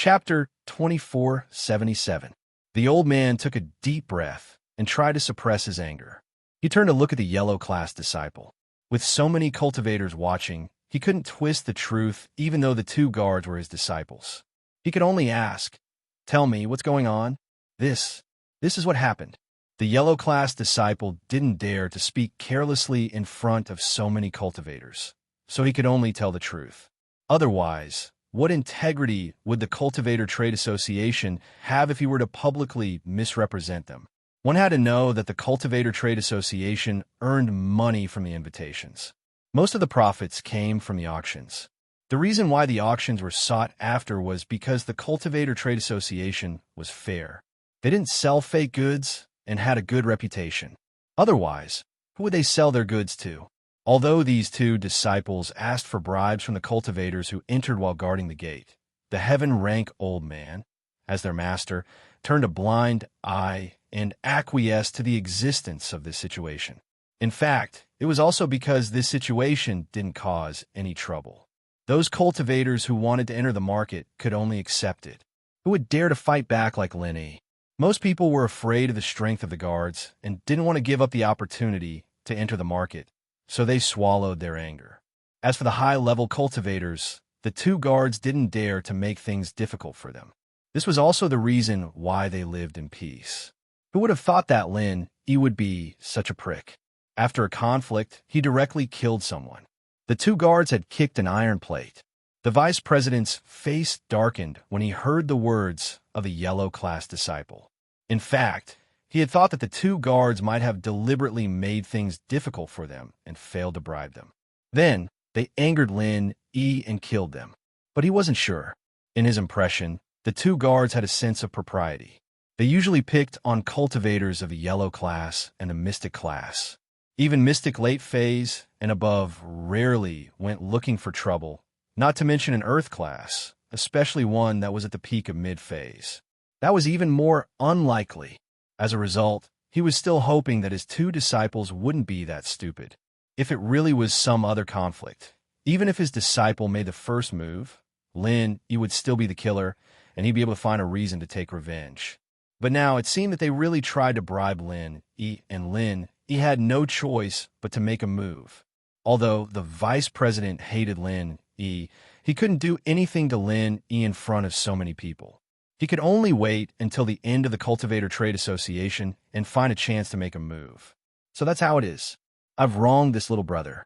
Chapter 2477. The old man took a deep breath and tried to suppress his anger. He turned to look at the yellow class disciple. With so many cultivators watching, he couldn't twist the truth even though the two guards were his disciples. He could only ask, "Tell me, what's going on?" This is what happened. The yellow class disciple didn't dare to speak carelessly in front of so many cultivators, so he could only tell the truth. Otherwise, what integrity would the Cultivator Trade Association have if he were to publicly misrepresent them? One had to know that the Cultivator Trade Association earned money from the invitations. Most of the profits came from the auctions. The reason why the auctions were sought after was because the Cultivator Trade Association was fair. They didn't sell fake goods and had a good reputation. Otherwise, who would they sell their goods to? Although these two disciples asked for bribes from the cultivators who entered while guarding the gate, the heaven-rank old man, as their master, turned a blind eye and acquiesced to the existence of this situation. In fact, it was also because this situation didn't cause any trouble. Those cultivators who wanted to enter the market could only accept it. Who would dare to fight back like Lenny? Most people were afraid of the strength of the guards and didn't want to give up the opportunity to enter the market, so they swallowed their anger. As for the high-level cultivators, the two guards didn't dare to make things difficult for them. This was also the reason why they lived in peace. Who would have thought that he would be such a prick? After a conflict, he directly killed someone. The two guards had kicked an iron plate. The vice president's face darkened when he heard the words of the yellow class disciple. In fact, he had thought that the two guards might have deliberately made things difficult for them and failed to bribe them. Then, they angered Lin Yi and killed them. But he wasn't sure. In his impression, the two guards had a sense of propriety. They usually picked on cultivators of the yellow class and the mystic class. Even mystic late phase and above rarely went looking for trouble, not to mention an earth class, especially one that was at the peak of mid-phase. That was even more unlikely. As a result, he was still hoping that his two disciples wouldn't be that stupid. If it really was some other conflict, even if his disciple made the first move, Lin Yi would still be the killer, and he'd be able to find a reason to take revenge. But now it seemed that they really tried to bribe Lin Yi, and Lin Yi had no choice but to make a move. Although the vice president hated Lin Yi, he couldn't do anything to Lin Yi in front of so many people. He could only wait until the end of the Cultivator Trade Association and find a chance to make a move. So that's how it is. I've wronged this little brother.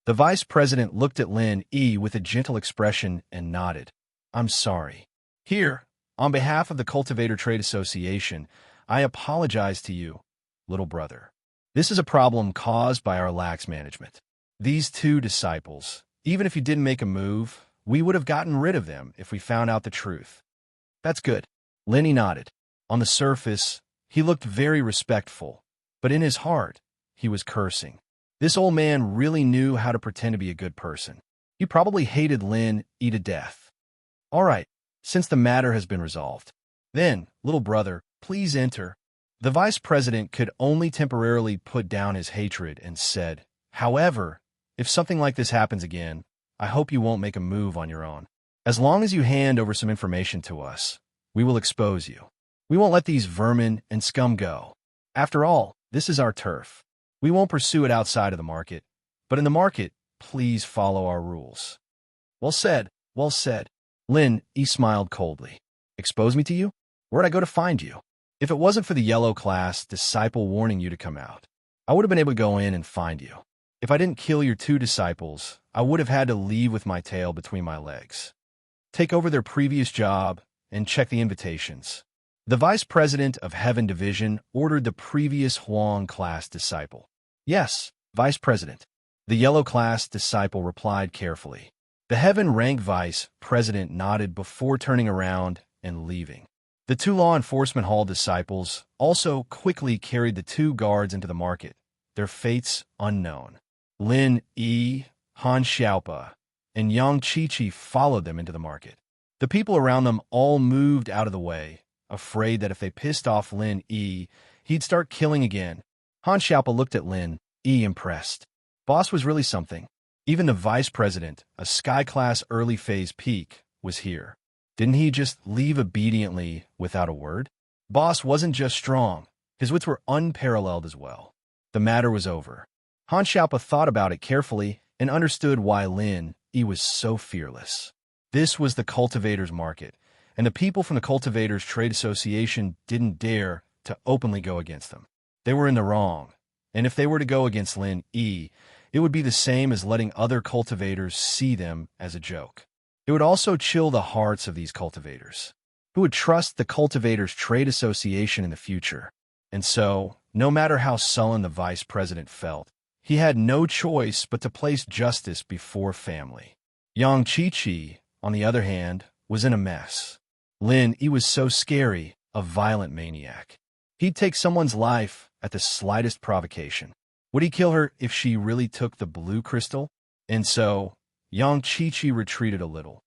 The vice president looked at Lin Yi with a gentle expression and nodded. I'm sorry. Here, on behalf of the Cultivator Trade Association, I apologize to you, little brother. This is a problem caused by our lax management. These two disciples, even if you didn't make a move, we would have gotten rid of them if we found out the truth. That's good. Lenny nodded. On the surface, he looked very respectful, but in his heart, he was cursing. This old man really knew how to pretend to be a good person. He probably hated Lin Yi to death. All right, since the matter has been resolved, then, little brother, please enter. The vice president could only temporarily put down his hatred and said, however, if something like this happens again, I hope you won't make a move on your own. As long as you hand over some information to us, we will expose you. We won't let these vermin and scum go. After all, this is our turf. We won't pursue it outside of the market. But in the market, please follow our rules. Well said, well said. Lin Yi smiled coldly. Expose me to you? Where'd I go to find you? If it wasn't for the yellow class disciple warning you to come out, I would have been able to go in and find you. If I didn't kill your two disciples, I would have had to leave with my tail between my legs. Take over their previous job and check the invitations. The vice president of Heaven Division ordered the previous Huang class disciple. Yes, vice president. The yellow class disciple replied carefully. The Heaven rank vice president nodded before turning around and leaving. The two law enforcement hall disciples also quickly carried the two guards into the market, their fates unknown. Lin Yi, Han Xiaopa, and Yang Qiqi followed them into the market. The people around them all moved out of the way, afraid that if they pissed off Lin Yi, he'd start killing again. Han Xiaopa looked at Lin Yi impressed. Boss was really something. Even the vice president, a sky-class early-phase peak, was here. Didn't he just leave obediently without a word? Boss wasn't just strong. His wits were unparalleled as well. The matter was over. Han Xiaopa thought about it carefully and understood why Lin Yi was so fearless. This was the cultivators' market, and the people from the Cultivators Trade Association didn't dare to openly go against them. They were in the wrong, and if they were to go against Lin Yi, it would be the same as letting other cultivators see them as a joke. It would also chill the hearts of these cultivators, who would trust the Cultivators Trade Association in the future. And so, no matter how sullen the vice president felt, he had no choice but to place justice before family. Yang Qiqi, on the other hand, was in a mess. Lin Yi was so scary, a violent maniac. He'd take someone's life at the slightest provocation. Would he kill her if she really took the blue crystal? And so, Yang Qiqi retreated a little.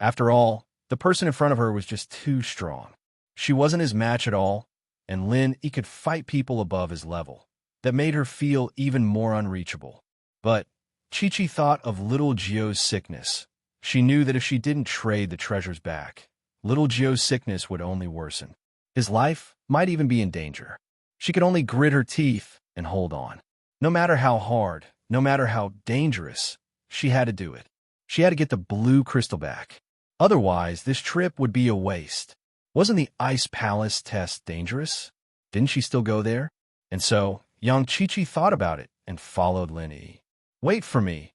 After all, the person in front of her was just too strong. She wasn't his match at all, and Lin Yi could fight people above his level. That made her feel even more unreachable. But Qiqi thought of little Jio's sickness. She knew that if she didn't trade the treasures back, little Jio's sickness would only worsen. His life might even be in danger. She could only grit her teeth and hold on. No matter how hard, no matter how dangerous, she had to do it. She had to get the blue crystal back. Otherwise, this trip would be a waste. Wasn't the Ice Palace test dangerous? Didn't she still go there? And so, Yang Qiqi thought about it and followed Lin Yi. Wait for me.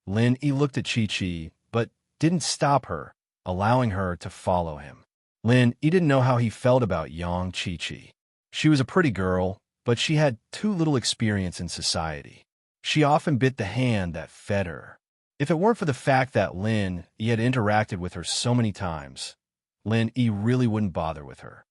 Lin Yi looked at Qiqi, but didn't stop her, allowing her to follow him. Lin Yi didn't know how he felt about Yang Qiqi. She was a pretty girl, but she had too little experience in society. She often bit the hand that fed her. If it weren't for the fact that Lin Yi had interacted with her so many times, Lin Yi really wouldn't bother with her.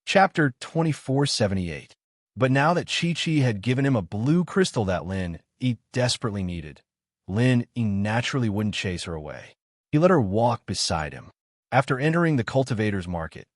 Chapter 2478. But now that Qiqi had given him a blue crystal that Lin Yi desperately needed, Lin Yi naturally wouldn't chase her away. He let her walk beside him. After entering the cultivators' market,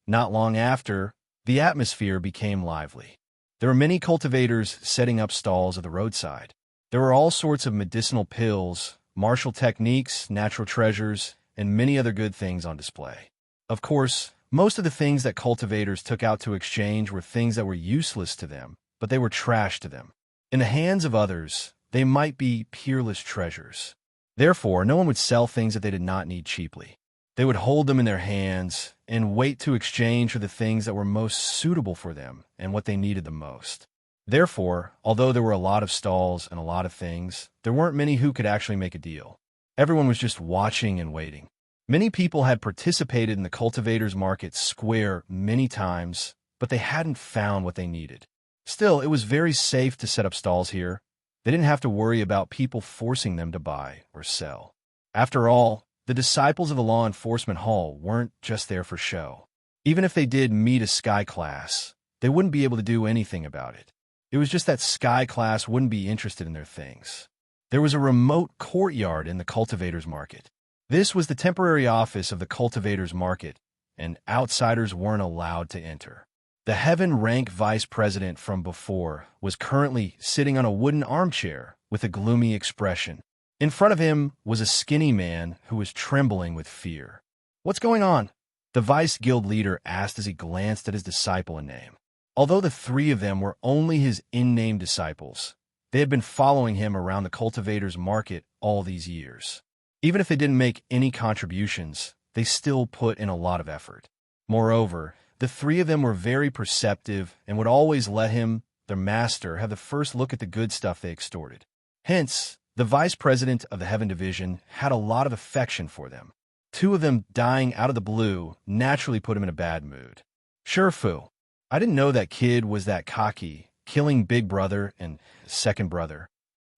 not long after, the atmosphere became lively. There were many cultivators setting up stalls at the roadside. There were all sorts of medicinal pills, martial techniques, natural treasures, and many other good things on display. Of course, most of the things that cultivators took out to exchange were things that were useless to them, but they were trash to them. In the hands of others, they might be peerless treasures. Therefore, no one would sell things that they did not need cheaply. They would hold them in their hands and wait to exchange for the things that were most suitable for them and what they needed the most. Therefore, although there were a lot of stalls and a lot of things, there weren't many who could actually make a deal. Everyone was just watching and waiting. Many people had participated in the cultivators' market square many times, but they hadn't found what they needed. Still, it was very safe to set up stalls here. They didn't have to worry about people forcing them to buy or sell. After all, the disciples of the law enforcement hall weren't just there for show. Even if they did meet a sky class, they wouldn't be able to do anything about it. It was just that sky class wouldn't be interested in their things. There was a remote courtyard in the cultivators' market. This was the temporary office of the cultivators' market, and outsiders weren't allowed to enter. The heaven-rank vice president from before was currently sitting on a wooden armchair with a gloomy expression. In front of him was a skinny man who was trembling with fear. "What's going on?" the vice guild leader asked as he glanced at his disciple in name. Although the three of them were only his in-name disciples, they had been following him around the cultivators' market all these years. Even if they didn't make any contributions, they still put in a lot of effort. Moreover, the three of them were very perceptive and would always let him, their master, have the first look at the good stuff they extorted. Hence, the vice president of the Heaven Division had a lot of affection for them. Two of them dying out of the blue naturally put him in a bad mood. "Sure, Fu. I didn't know that kid was that cocky, killing Big Brother and Second Brother."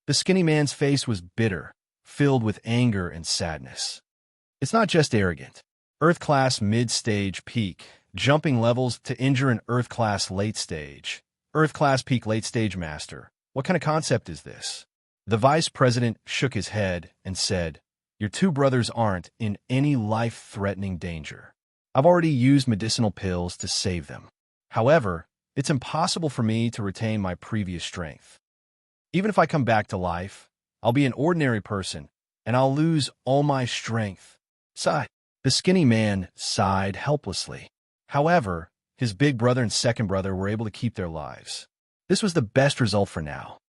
The skinny man's face was bitter, filled with anger and sadness. "It's not just arrogant. Earth-class mid-stage peak, jumping levels to injure an Earth-class late-stage. Earth-class peak late-stage master. What kind of concept is this?" The vice president shook his head and said, "Your two brothers aren't in any life-threatening danger. I've already used medicinal pills to save them. However, it's impossible for me to retain my previous strength. Even if I come back to life, I'll be an ordinary person, and I'll lose all my strength. Sigh. The skinny man sighed helplessly. However, his big brother and second brother were able to keep their lives. This was the best result for now.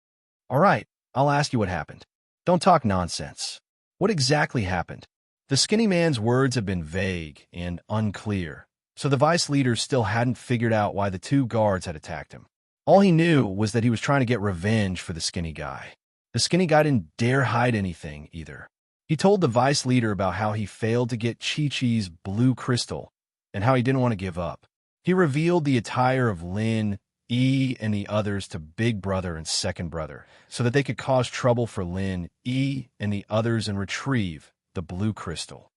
All right, I'll ask you what happened. Don't talk nonsense. What exactly happened? The skinny man's words have been vague and unclear, so the vice leader still hadn't figured out why the two guards had attacked him. All he knew was that he was trying to get revenge for the skinny guy. The skinny guy didn't dare hide anything, either. He told the vice leader about how he failed to get Chi-Chi's blue crystal and how he didn't want to give up. He revealed the attire of Lin, E, and the others to Big Brother and Second Brother so that they could cause trouble for Lin, E, and the others and retrieve the blue crystal.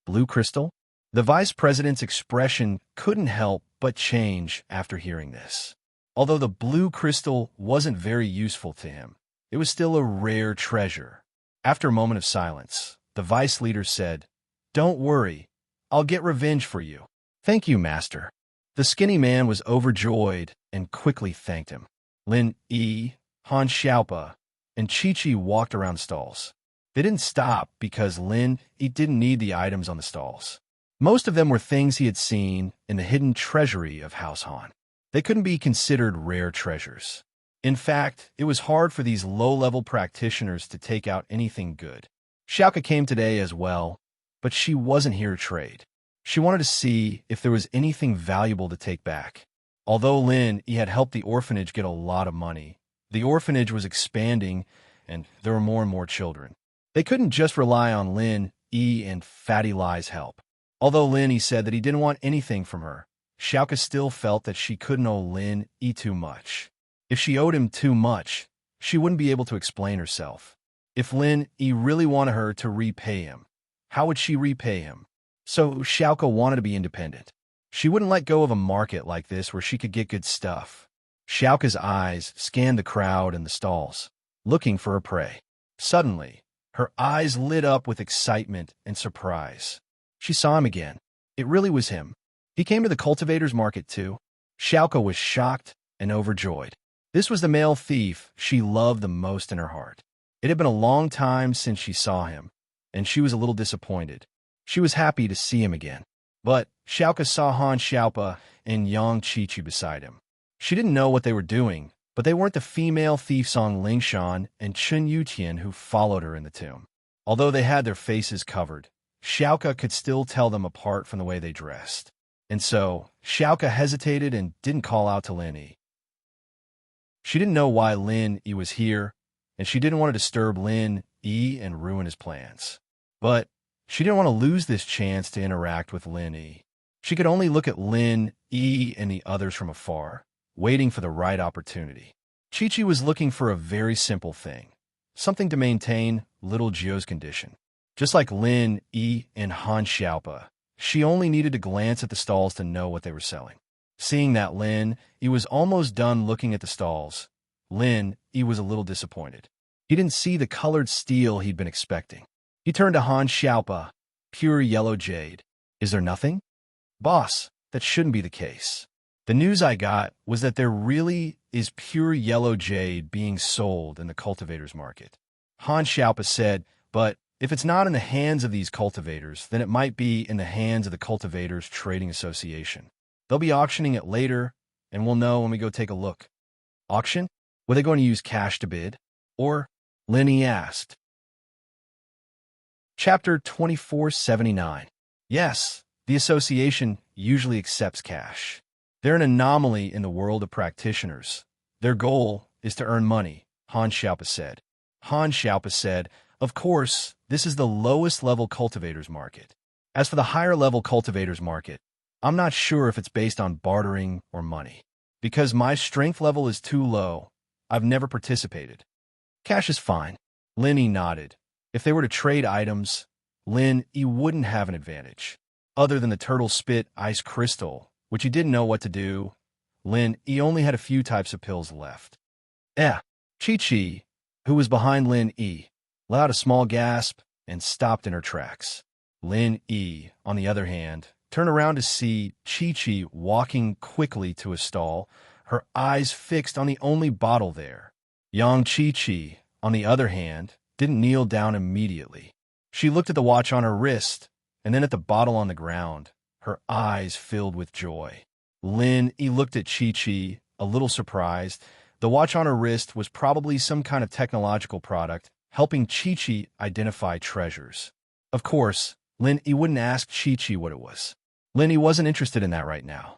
Blue crystal? The vice president's expression couldn't help but change after hearing this. Although the blue crystal wasn't very useful to him, it was still a rare treasure. After a moment of silence, the vice leader said, "Don't worry, I'll get revenge for you." "Thank you, master." The skinny man was overjoyed and quickly thanked him. Lin E, Han Xiaopa, and Chi-Chi walked around the stalls. They didn't stop because Lin E didn't need the items on the stalls. Most of them were things he had seen in the hidden treasury of House Han. They couldn't be considered rare treasures. In fact, it was hard for these low-level practitioners to take out anything good. Xiaoka came today as well, but she wasn't here to trade. She wanted to see if there was anything valuable to take back. Although Lin E had helped the orphanage get a lot of money, the orphanage was expanding and there were more and more children. They couldn't just rely on Lin E and Fatty Lie's help. Although Lin E said that he didn't want anything from her, Xiaoka still felt that she couldn't owe Lin E too much. If she owed him too much, she wouldn't be able to explain herself. If Lin E really wanted her to repay him, how would she repay him? So Xiaoka wanted to be independent. She wouldn't let go of a market like this where she could get good stuff. Xiaoka's eyes scanned the crowd and the stalls, looking for her prey. Suddenly, her eyes lit up with excitement and surprise. She saw him again. It really was him. He came to the cultivator's market too. Xiaoka was shocked and overjoyed. This was the male thief she loved the most in her heart. It had been a long time since she saw him, and she was a little disappointed. She was happy to see him again. But Xiaoka saw Han Xiaopa and Yang Chi-Chi beside him. She didn't know what they were doing, but they weren't the female thieves on Lingshan and Chun Yutian who followed her in the tomb. Although they had their faces covered, Xiaoka could still tell them apart from the way they dressed. And so, Xiaoka hesitated and didn't call out to Lin E. She didn't know why Lin E was here, and she didn't want to disturb Lin E and ruin his plans. But she didn't want to lose this chance to interact with Lin E. She could only look at Lin E and the others from afar, waiting for the right opportunity. Chi-Chi was looking for a very simple thing, something to maintain little Jio's condition. Just like Lin E and Han Xiaopa, she only needed to glance at the stalls to know what they were selling. Seeing that Lin E was almost done looking at the stalls, Lin E was a little disappointed. He didn't see the colored steel he'd been expecting. He turned to Han Xiaopa, pure yellow jade. "Is there nothing?" "Boss, that shouldn't be the case. The news I got was that there really is pure yellow jade being sold in the cultivators market." Han Xiaopa said, "But if it's not in the hands of these cultivators, then it might be in the hands of the Cultivators Trading Association. They'll be auctioning it later, and we'll know when we go take a look." "Auction? Were they going to use cash to bid? Or?" Lin E asked. Chapter 2479. Yes, the association usually accepts cash. They're an anomaly in the world of practitioners. Their goal is to earn money, Han Xiaopa said. Han Xiaopa said, "Of course, this is the lowest level cultivators market. As for the higher level cultivators market, I'm not sure if it's based on bartering or money. Because my strength level is too low, I've never participated." "Cash is fine." Lin E nodded. If they were to trade items, Lin E wouldn't have an advantage. Other than the turtle spit ice crystal, which he didn't know what to do, Lin E only had a few types of pills left. Chi-Chi, who was behind Lin E, let out a small gasp and stopped in her tracks. Lin E, on the other hand, turned around to see Chi-Chi walking quickly to a stall, her eyes fixed on the only bottle there. Young Chi-Chi, on the other hand, didn't kneel down immediately. She looked at the watch on her wrist and then at the bottle on the ground, her eyes filled with joy. Lin Yi looked at Chi-Chi, a little surprised. The watch on her wrist was probably some kind of technological product, helping Chi-Chi identify treasures. Of course, Lin Yi wouldn't ask Chi-Chi what it was. Lin Yi wasn't interested in that right now.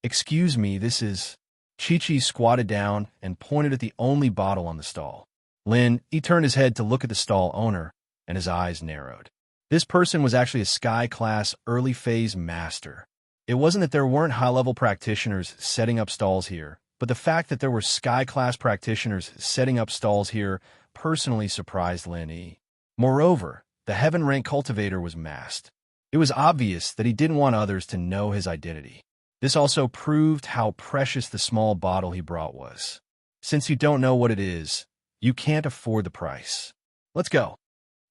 "Excuse me, this is..." Chi-Chi squatted down and pointed at the only bottle on the stall. Lin Yi turned his head to look at the stall owner, and his eyes narrowed. This person was actually a Sky-class early-phase master. It wasn't that there weren't high-level practitioners setting up stalls here, but the fact that there were Sky-class practitioners setting up stalls here personally surprised Lin Yi. Moreover, the heaven-rank cultivator was masked. It was obvious that he didn't want others to know his identity. This also proved how precious the small bottle he brought was. Since you don't know what it is, you can't afford the price. Let's go.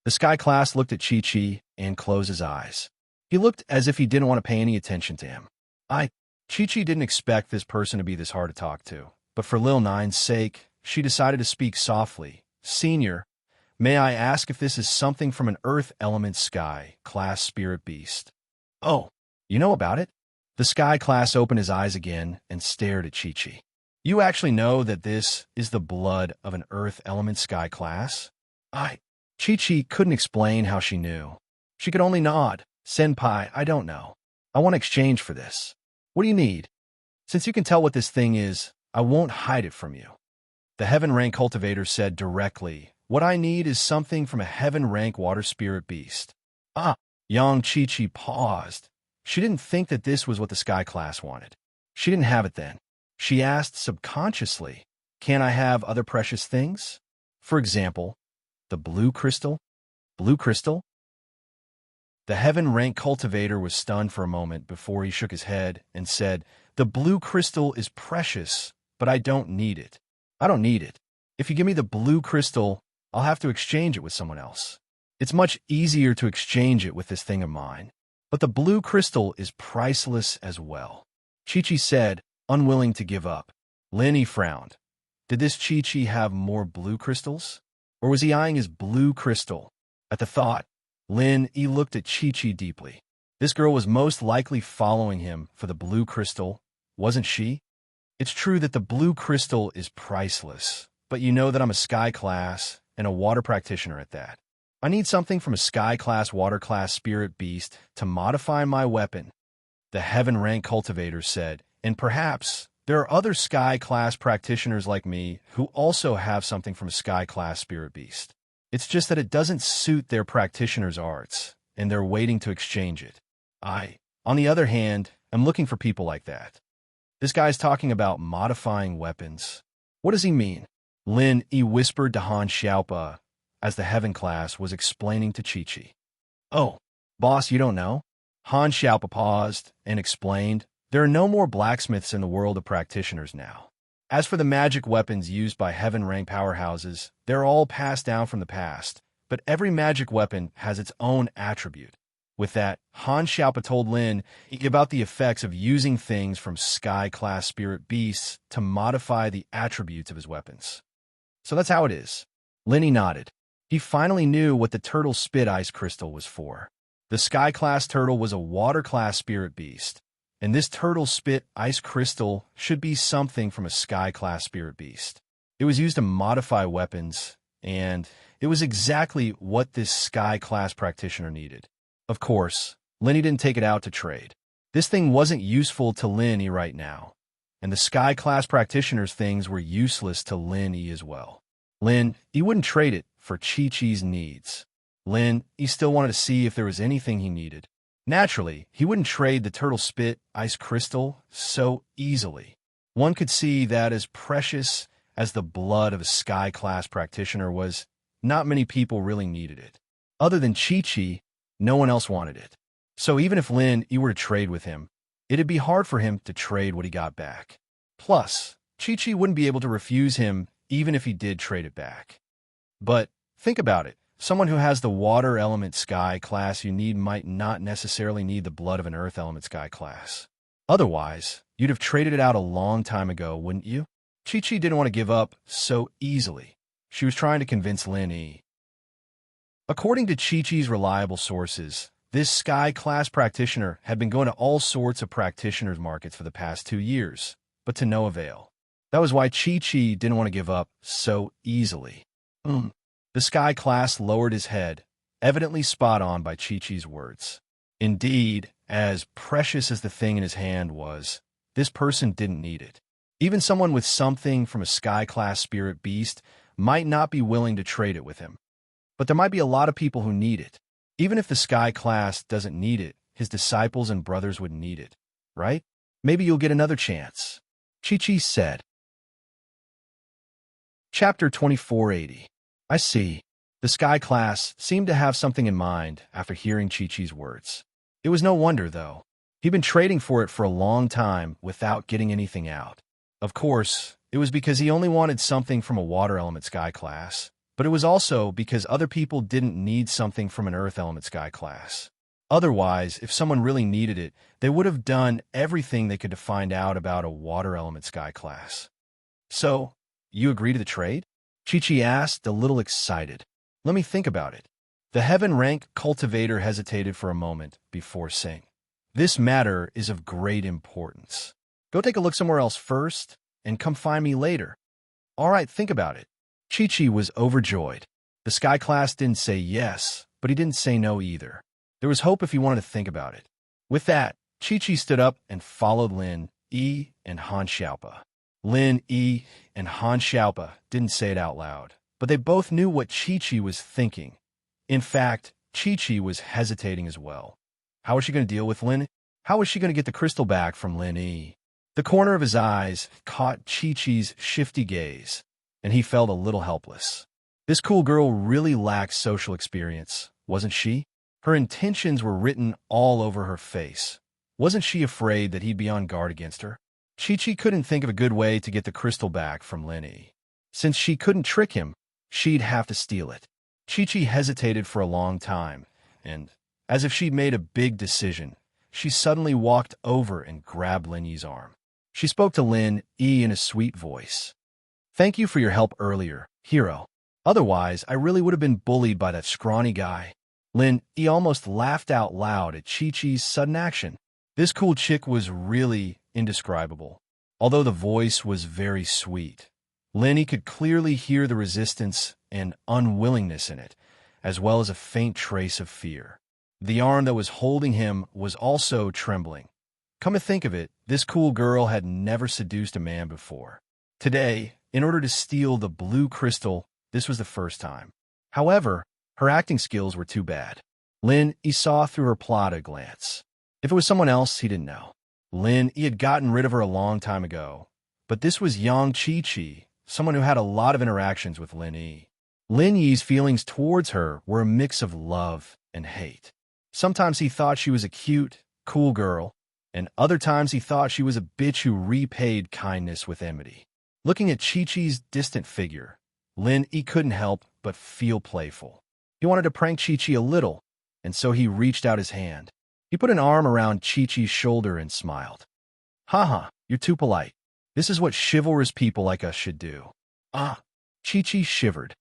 The Sky class looked at Chi-Chi and closed his eyes. He looked as if he didn't want to pay any attention to him. Chi-Chi didn't expect this person to be this hard to talk to, but for Lil Nine's sake, she decided to speak softly. "Senior, may I ask if this is something from an Earth Element Sky class spirit beast?" "Oh, you know about it?" The Sky class opened his eyes again and stared at Chi-Chi. "You actually know that this is the blood of an Earth Element Sky class?" Chi-Chi couldn't explain how she knew. She could only nod. "Senpai, I don't know. I want exchange for this." "What do you need?" "Since you can tell what this thing is, I won't hide it from you." The heaven-rank cultivator said directly, "What I need is something from a heaven-rank water spirit beast." Young Chi-Chi paused. She didn't think that this was what the Sky class wanted. She didn't have it then. She asked subconsciously, "Can I have other precious things? For example, the blue crystal?" "Blue crystal?" The heaven-rank cultivator was stunned for a moment before he shook his head and said, "The blue crystal is precious, but I don't need it." "I don't need it. If you give me the blue crystal, I'll have to exchange it with someone else. It's much easier to exchange it with this thing of mine. But the blue crystal is priceless as well," Chi-Chi said, unwilling to give up. Lin Yi frowned. Did this Chi-Chi have more blue crystals? Or was he eyeing his blue crystal? At the thought, Lin Yi looked at Chi-Chi deeply. This girl was most likely following him for the blue crystal, wasn't she? "It's true that the blue crystal is priceless, but you know that I'm a Sky class and a water practitioner at that. I need something from a Sky class water class spirit beast to modify my weapon," the heaven rank cultivator said, "and perhaps there are other Sky class practitioners like me who also have something from a Sky class spirit beast. It's just that it doesn't suit their practitioner's arts, and they're waiting to exchange it. I, on the other hand, am looking for people like that." This guy's talking about modifying weapons. What does he mean? Lin Yi whispered to Han Xiaopa as the heaven class was explaining to Chi-Chi. "Oh, boss, you don't know?" Han Xiaopa paused and explained, "There are no more blacksmiths in the world of practitioners now. As for the magic weapons used by heaven-rank powerhouses, they're all passed down from the past, but every magic weapon has its own attribute." With that, Han Xiaopa told Lin Yi about the effects of using things from Sky-class spirit beasts to modify the attributes of his weapons. "So that's how it is." Lin Yi nodded. He finally knew what the turtle spit ice crystal was for. The Sky-class turtle was a water-class spirit beast, and this turtle spit ice crystal should be something from a Sky-class spirit beast. It was used to modify weapons, and it was exactly what this Sky-class practitioner needed. Of course, Lin Yi didn't take it out to trade. This thing wasn't useful to Lin Yi right now, and the Sky-class practitioner's things were useless to Lin Yi as well. Lin Yi wouldn't trade it for Chi-Chi's needs. Lin Yi still wanted to see if there was anything he needed. Naturally, he wouldn't trade the turtle spit ice crystal so easily. One could see that as precious as the blood of a Sky-class practitioner was, not many people really needed it. Other than Chi-Chi, no one else wanted it. So even if Lin Yi were to trade with him, it'd be hard for him to trade what he got back. Plus, Chi-Chi wouldn't be able to refuse him even if he did trade it back. But think about it. Someone who has the water element Sky class you need might not necessarily need the blood of an earth element Sky class. Otherwise, you'd have traded it out a long time ago, wouldn't you? Chi-Chi didn't want to give up so easily. She was trying to convince Lin Yi. According to Chi-Chi's reliable sources, This Sky class practitioner had been going to all sorts of practitioners' markets for the past 2 years, but to no avail. That was why Chi-Chi didn't want to give up so easily. The Sky class lowered his head, evidently spot on by Chi-Chi's words. Indeed, as precious as the thing in his hand was, this person didn't need it. Even someone with something from a Sky class spirit beast might not be willing to trade it with him. But there might be a lot of people who need it. Even if the Sky class doesn't need it, his disciples and brothers would need it, right? Maybe you'll get another chance, Chi-Chi said. Chapter 2480. I see. The Sky class seemed to have something in mind after hearing Chi-Chi's words. It was no wonder, though. He'd been trading for it for a long time without getting anything out. Of course, it was because he only wanted something from a water element Sky class, but it was also because other people didn't need something from an earth element Sky class. Otherwise, if someone really needed it, they would have done everything they could to find out about a water element Sky class. So, you agree to the trade? Chi-Chi asked, a little excited. Let me think about it. The heaven rank cultivator hesitated for a moment before saying, This matter is of great importance. Go take a look somewhere else first, and come find me later. All right, think about it. Chi-Chi was overjoyed. The Sky class didn't say yes, but he didn't say no either. There was hope if he wanted to think about it. With that, Chi-Chi stood up and followed Lin, Yi, and Han Xiaopa. Lin, Yi, and Han Xiaopa didn't say it out loud, but they both knew what Chi-Chi was thinking. In fact, Chi-Chi was hesitating as well. How was she going to deal with Lin? How was she going to get the crystal back from Lin Yi? The corner of his eyes caught Chi-Chi's shifty gaze, and he felt a little helpless. This cool girl really lacked social experience, wasn't she? Her intentions were written all over her face. Wasn't she afraid that he'd be on guard against her? Chi-Chi couldn't think of a good way to get the crystal back from Lin Yi. Since she couldn't trick him, she'd have to steal it. Chi-Chi hesitated for a long time, and, as if she'd made a big decision, she suddenly walked over and grabbed Lin Yi's arm. She spoke to Lin Yi in a sweet voice. Thank you for your help earlier, hero. Otherwise, I really would have been bullied by that scrawny guy. Lin Yi almost laughed out loud at Chi-Chi's sudden action. This cool chick was really indescribable. Although the voice was very sweet, Lin Yi could clearly hear the resistance and unwillingness in it, as well as a faint trace of fear. The arm that was holding him was also trembling. Come to think of it, this cool girl had never seduced a man before. Today, in order to steal the blue crystal, this was the first time. However, her acting skills were too bad. Lin Yi saw through her plot at a glance. If it was someone else, he didn't know. Lin Yi had gotten rid of her a long time ago, but this was young Chi-Chi, someone who had a lot of interactions with Lin Yi. Lin Yi's feelings towards her were a mix of love and hate. Sometimes he thought she was a cute, cool girl, and other times he thought she was a bitch who repaid kindness with enmity. Looking at Chi-Chi's distant figure, Lin Yi couldn't help but feel playful. He wanted to prank Chi-Chi a little, and so he reached out his hand. He put an arm around Chi-Chi's shoulder and smiled. Haha, you're too polite. This is what chivalrous people like us should do. Ah, Chi-Chi shivered.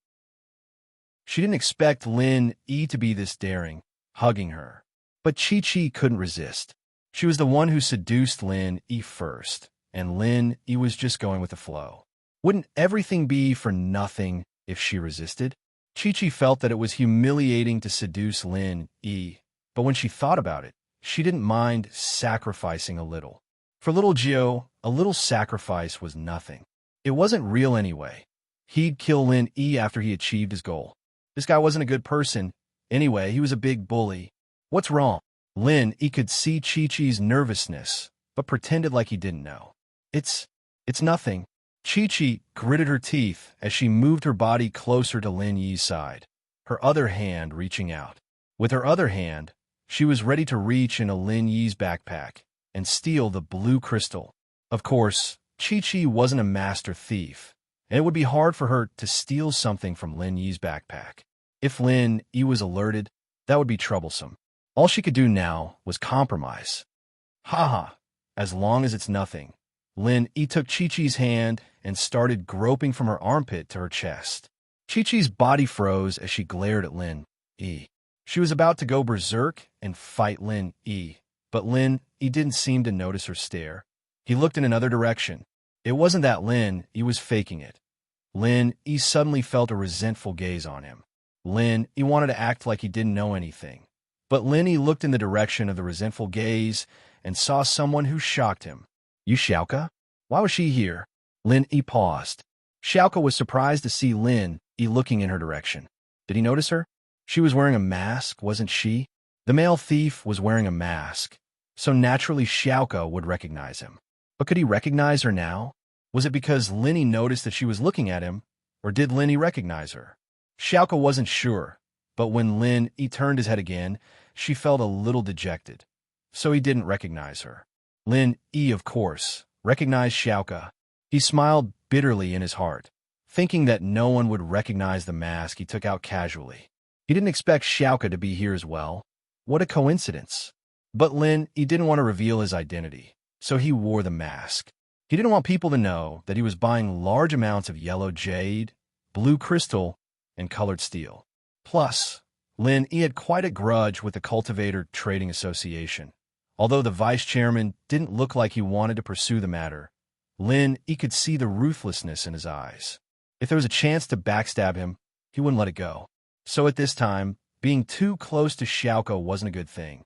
She didn't expect Lin Yi to be this daring, hugging her. But Chi-Chi couldn't resist. She was the one who seduced Lin Yi first, and Lin Yi was just going with the flow. Wouldn't everything be for nothing if she resisted? Chi-Chi felt that it was humiliating to seduce Lin Yi, but when she thought about it, she didn't mind sacrificing a little. For little Gio, a little sacrifice was nothing. It wasn't real anyway. He'd kill Lin Yi after he achieved his goal. This guy wasn't a good person. Anyway, he was a big bully. What's wrong? Lin Yi could see Chi-Chi's nervousness, but pretended like he didn't know. It's nothing. Chi-Chi gritted her teeth as she moved her body closer to Lin Yi's side, her other hand reaching out. With her other hand, she was ready to reach into Lin Yi's backpack and steal the blue crystal. Of course, Chi-Chi wasn't a master thief, and it would be hard for her to steal something from Lin Yi's backpack. If Lin Yi was alerted, that would be troublesome. All she could do now was compromise. Haha, as long as it's nothing. Lin Yi took Chi-Chi's hand and started groping from her armpit to her chest. Chi-Chi's body froze as she glared at Lin Yi. She was about to go berserk and fight Lin Yi, but Lin Yi didn't seem to notice her stare. He looked in another direction. It wasn't that Lin Yi was faking it. Lin Yi suddenly felt a resentful gaze on him. Lin Yi wanted to act like he didn't know anything, but Lin Yi looked in the direction of the resentful gaze and saw someone who shocked him. You Xiaoke? Why was she here? Lin Yi paused. Xiaoke was surprised to see Lin Yi looking in her direction. Did he notice her? She was wearing a mask, wasn't she? The male thief was wearing a mask, so naturally Xiaoke would recognize him. But could he recognize her now? Was it because Lin Yi noticed that she was looking at him, or did Lin Yi recognize her? Xiaoke wasn't sure, but when Lin Yi turned his head again, she felt a little dejected, so he didn't recognize her. Lin Yi, of course, recognized Xiaoke. He smiled bitterly in his heart, thinking that no one would recognize the mask he took out casually. He didn't expect Xiaoke to be here as well. What a coincidence. But Lin Yi didn't want to reveal his identity, so he wore the mask. He didn't want people to know that he was buying large amounts of yellow jade, blue crystal, and colored steel. Plus, Lin Yi had quite a grudge with the Cultivator Trading Association. Although the vice chairman didn't look like he wanted to pursue the matter, Lin Yi could see the ruthlessness in his eyes. If there was a chance to backstab him, he wouldn't let it go. So at this time, being too close to Xiaoke wasn't a good thing.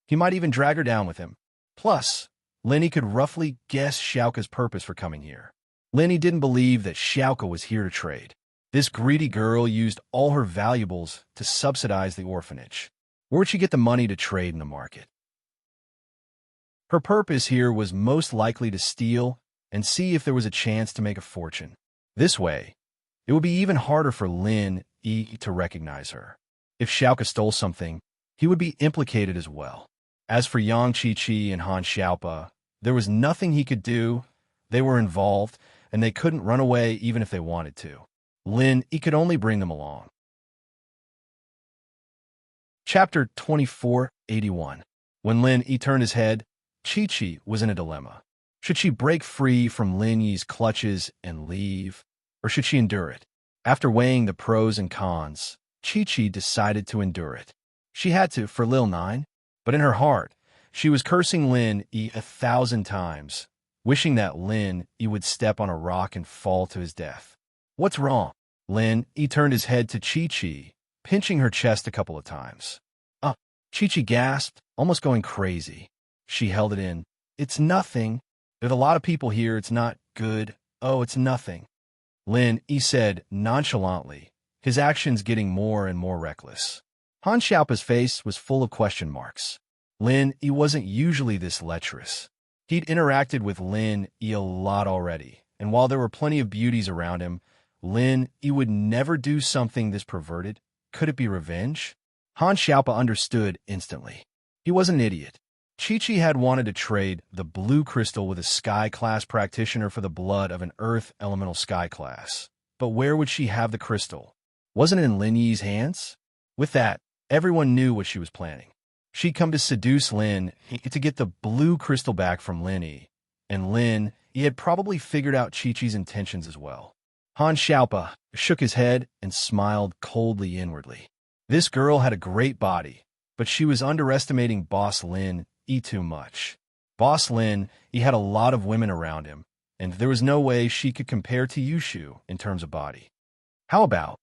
He might even drag her down with him. Plus, Lin Yi could roughly guess Xiaoke's purpose for coming here. Lin Yi didn't believe that Xiaoke was here to trade. This greedy girl used all her valuables to subsidize the orphanage. Where would she get the money to trade in the market? Her purpose here was most likely to steal and see if there was a chance to make a fortune. This way, it would be even harder for Lin Yi to recognize her. If Xiaoke stole something, he would be implicated as well. As for Yang Qiqi and Han Xiaopa, there was nothing he could do. They were involved, and they couldn't run away even if they wanted to. Lin Yi could only bring them along. Chapter 2481. When Lin Yi turned his head, Qiqi was in a dilemma. Should she break free from Lin Yi's clutches and leave, or should she endure it? After weighing the pros and cons, Qiqi decided to endure it. She had to for Lil Nine, but in her heart, she was cursing Lin Yi 1,000 times, wishing that Lin Yi would step on a rock and fall to his death. What's wrong? Lin Yi turned his head to Qiqi, pinching her chest a couple of times. Qiqi gasped, almost going crazy. She held it in. It's nothing. There's a lot of people here. It's not good. Oh, it's nothing. Lin Yi said nonchalantly, his actions getting more and more reckless. Han Xiaopa's face was full of question marks. Lin Yi wasn't usually this lecherous. He'd interacted with Lin Yi a lot already, and while there were plenty of beauties around him, Lin Yi would never do something this perverted. Could it be revenge? Han Xiaopa understood instantly. He was an idiot. Qiqi had wanted to trade the blue crystal with a Sky Class practitioner for the blood of an Earth Elemental Sky Class. But where would she have the crystal? Wasn't it in Lin Yi's hands? With that, everyone knew what she was planning. She'd come to seduce Lin Yi to get the blue crystal back from Lin Yi, and Lin Yi had probably figured out Qiqi's intentions as well. Han Xiaopa shook his head and smiled coldly inwardly. This girl had a great body, but she was underestimating Boss Lin Yi too much. Boss Lin Yi had a lot of women around him, and there was no way she could compare to Yushu in terms of body. How about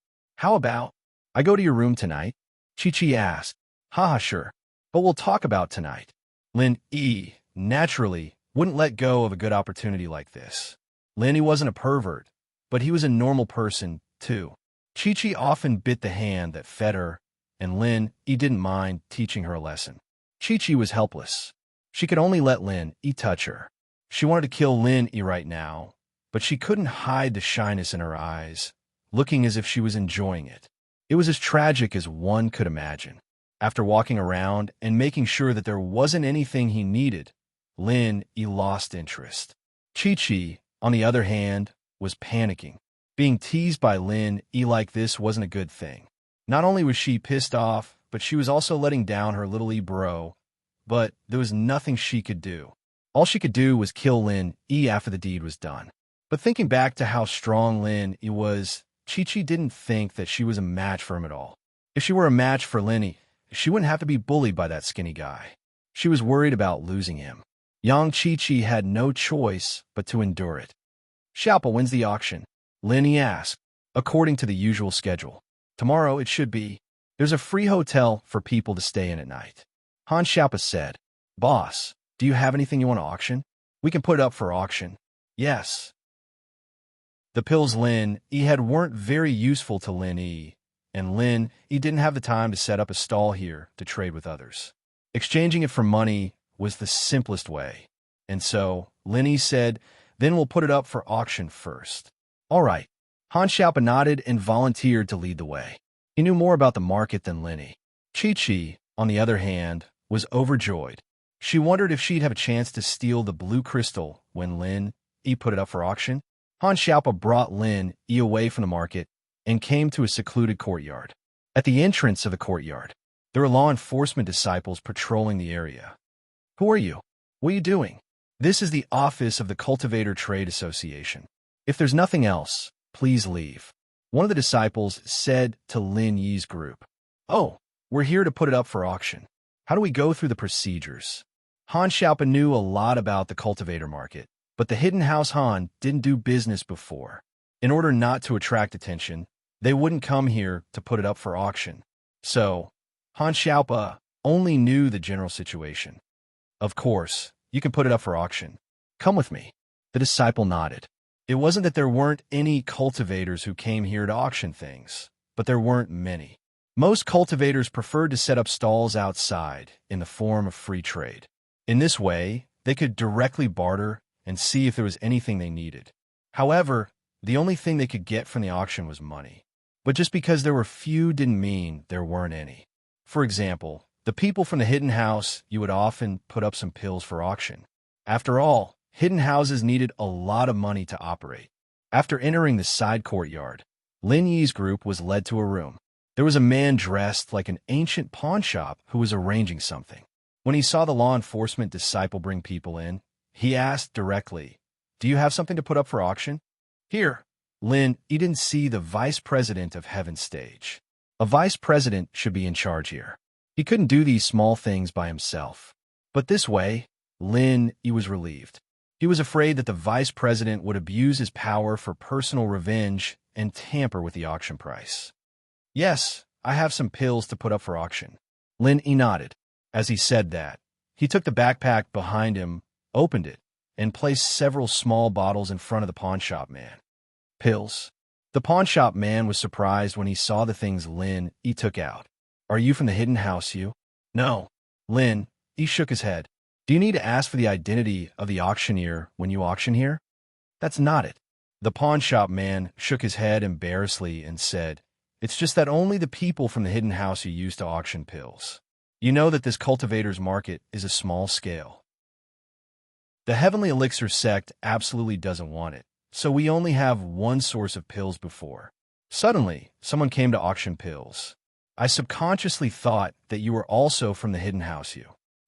I go to your room tonight? Qiqi asked. Haha, sure. But we'll talk about tonight. Lin Yi, naturally, wouldn't let go of a good opportunity like this. Lin Yi wasn't a pervert, but he was a normal person, too. Qiqi often bit the hand that fed her, and Lin Yi didn't mind teaching her a lesson. Qiqi was helpless. She could only let Lin Yi touch her. She wanted to kill Lin Yi right now, but she couldn't hide the shyness in her eyes, looking as if she was enjoying it. It was as tragic as one could imagine. After walking around and making sure that there wasn't anything he needed, Lin Yi lost interest. Qiqi, on the other hand, was panicking. Being teased by Lin Yi like this wasn't a good thing. Not only was she pissed off, but she was also letting down her little E bro, but there was nothing she could do. All she could do was kill Lin Yi after the deed was done. But thinking back to how strong Lin Yi was, Qiqi didn't think that she was a match for him at all. If she were a match for Lin Yi, she wouldn't have to be bullied by that skinny guy. She was worried about losing him. Yang Qiqi had no choice but to endure it. Xiaopa wins the auction. Lin Yi asked, according to the usual schedule. Tomorrow it should be. There's a free hotel for people to stay in at night. Han Xiaopa said, Boss, do you have anything you want to auction? We can put it up for auction. Yes. The pills Lin Yi had weren't very useful to Lin Yi, and Lin Yi didn't have the time to set up a stall here to trade with others. Exchanging it for money was the simplest way, and so Lin Yi said, then we'll put it up for auction first. All right. Han Xiaopa nodded and volunteered to lead the way. He knew more about the market than Lin Yi. Qiqi, on the other hand, was overjoyed. She wondered if she'd have a chance to steal the blue crystal when Lin Yi put it up for auction. Han Xiaopa brought Lin Yi away from the market and came to a secluded courtyard. At the entrance of the courtyard, there were law enforcement disciples patrolling the area. Who are you? What are you doing? This is the office of the Cultivator Trade Association. If there's nothing else, please leave. One of the disciples said to Lin Yi's group. Oh, we're here to put it up for auction. How do we go through the procedures? Han Xiaopa knew a lot about the cultivator market, but the Hidden House Han didn't do business before. In order not to attract attention, they wouldn't come here to put it up for auction. So, Han Xiaopa only knew the general situation. Of course, you can put it up for auction. Come with me. The disciple nodded. It wasn't that there weren't any cultivators who came here to auction things, but there weren't many. Most cultivators preferred to set up stalls outside in the form of free trade. In this way, they could directly barter and see if there was anything they needed. However, the only thing they could get from the auction was money. But just because there were few didn't mean there weren't any. For example, the people from the Hidden House, you would often put up some pills for auction. After all, hidden houses needed a lot of money to operate. After entering the side courtyard, Lin Yi's group was led to a room. There was a man dressed like an ancient pawn shop who was arranging something. When he saw the law enforcement disciple bring people in, he asked directly, Do you have something to put up for auction? Here, Lin Yi didn't see the vice president of Heaven's stage. A vice president should be in charge here. He couldn't do these small things by himself. But this way, Lin Yi was relieved. He was afraid that the vice president would abuse his power for personal revenge and tamper with the auction price. Yes, I have some pills to put up for auction. Lin Yi nodded. As he said that, he took the backpack behind him, opened it, and placed several small bottles in front of the pawnshop man. Pills. The pawnshop man was surprised when he saw the things Lin Yi took out. Are you from the Hidden House, you? No. Lin Yi shook his head. Do you need to ask for the identity of the auctioneer when you auction here? That's not it. The pawnshop man shook his head embarrassedly and said, It's just that only the people from the Hidden House are used to auction pills. You know that this cultivator's market is a small scale. The Heavenly Elixir sect absolutely doesn't want it, so we only have one source of pills before. Suddenly, someone came to auction pills. I subconsciously thought that you were also from the Hidden House, you.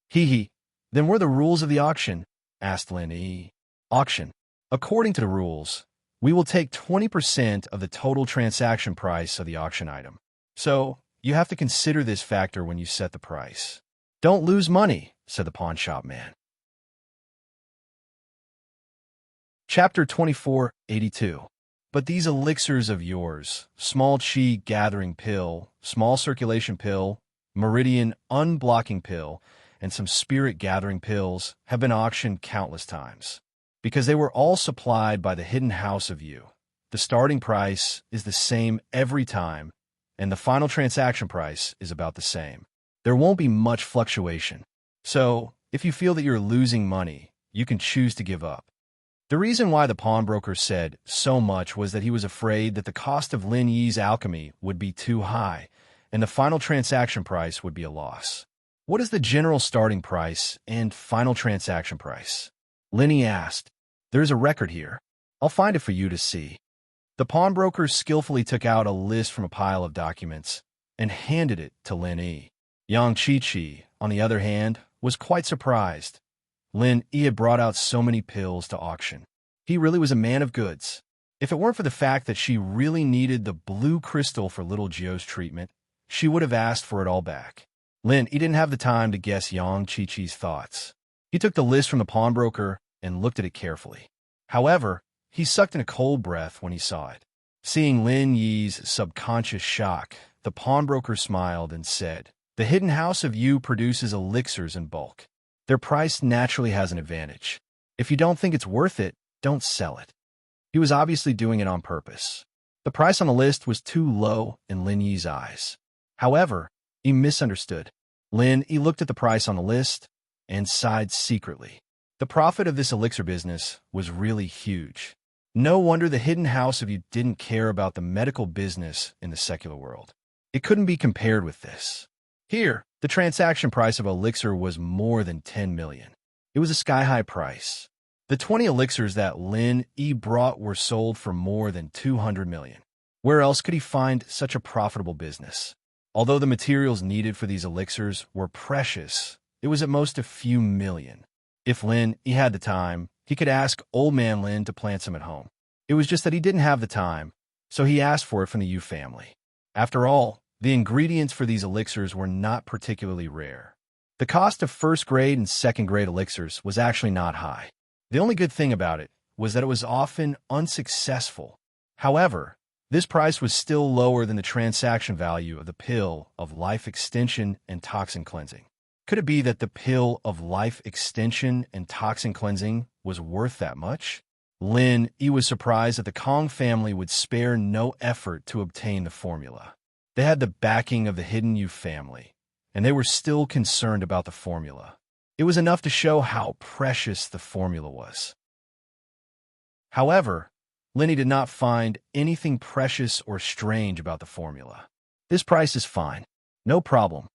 Hee. Then what are the rules of the auction? Asked Lin Yi. Auction. According to the rules, we will take 20% of the total transaction price of the auction item. So, you have to consider this factor when you set the price. Don't lose money, said the pawnshop man. Chapter 2482. But these elixirs of yours, small chi gathering pill, small circulation pill, meridian unblocking pill, and some spirit gathering pills have been auctioned countless times. Because they were all supplied by the Hidden House of you. The starting price is the same every time, and the final transaction price is about the same. There won't be much fluctuation. So, if you feel that you're losing money, you can choose to give up. The reason why the pawnbroker said so much was that he was afraid that the cost of Lin Yi's alchemy would be too high, and the final transaction price would be a loss. What is the general starting price and final transaction price? Lin Yi asked. There's a record here. I'll find it for you to see. The pawnbroker skillfully took out a list from a pile of documents and handed it to Lin Yi. Yang Qiqi, on the other hand, was quite surprised. Lin Yi had brought out so many pills to auction. He really was a man of goods. If it weren't for the fact that she really needed the blue crystal for little Gio's treatment, she would have asked for it all back. Lin, he didn't have the time to guess Yang Chi-Chi's thoughts. He took the list from the pawnbroker and looked at it carefully. However, he sucked in a cold breath when he saw it. Seeing Lin Yi's subconscious shock, the pawnbroker smiled and said, "The hidden house of Yu produces elixirs in bulk. Their price naturally has an advantage. If you don't think it's worth it, don't sell it." He was obviously doing it on purpose. The price on the list was too low in Lin Yi's eyes. However, he misunderstood. Lin Yi looked at the price on the list and sighed secretly. The profit of this elixir business was really huge. No wonder the hidden house of Yu didn't care about the medical business in the secular world. It couldn't be compared with this. Here, the transaction price of elixir was more than 10 million. It was a sky-high price. The 20 elixirs that Lin Yi brought were sold for more than 200 million. Where else could he find such a profitable business? Although the materials needed for these elixirs were precious, it was at most a few million. If Lin Yi had the time, he could ask Old Man Lin to plant some at home. It was just that he didn't have the time, so he asked for it from the Yu family. After all, the ingredients for these elixirs were not particularly rare. The cost of first-grade and second-grade elixirs was actually not high. The only good thing about it was that it was often unsuccessful. However, this price was still lower than the transaction value of the pill of life extension and toxin cleansing. Could it be that the pill of life extension and toxin cleansing was worth that much? Lin Yi was surprised that the Kong family would spare no effort to obtain the formula. They had the backing of the hidden Yu family, and they were still concerned about the formula. It was enough to show how precious the formula was. However, Lin Yi did not find anything precious or strange about the formula. "This price is fine. No problem."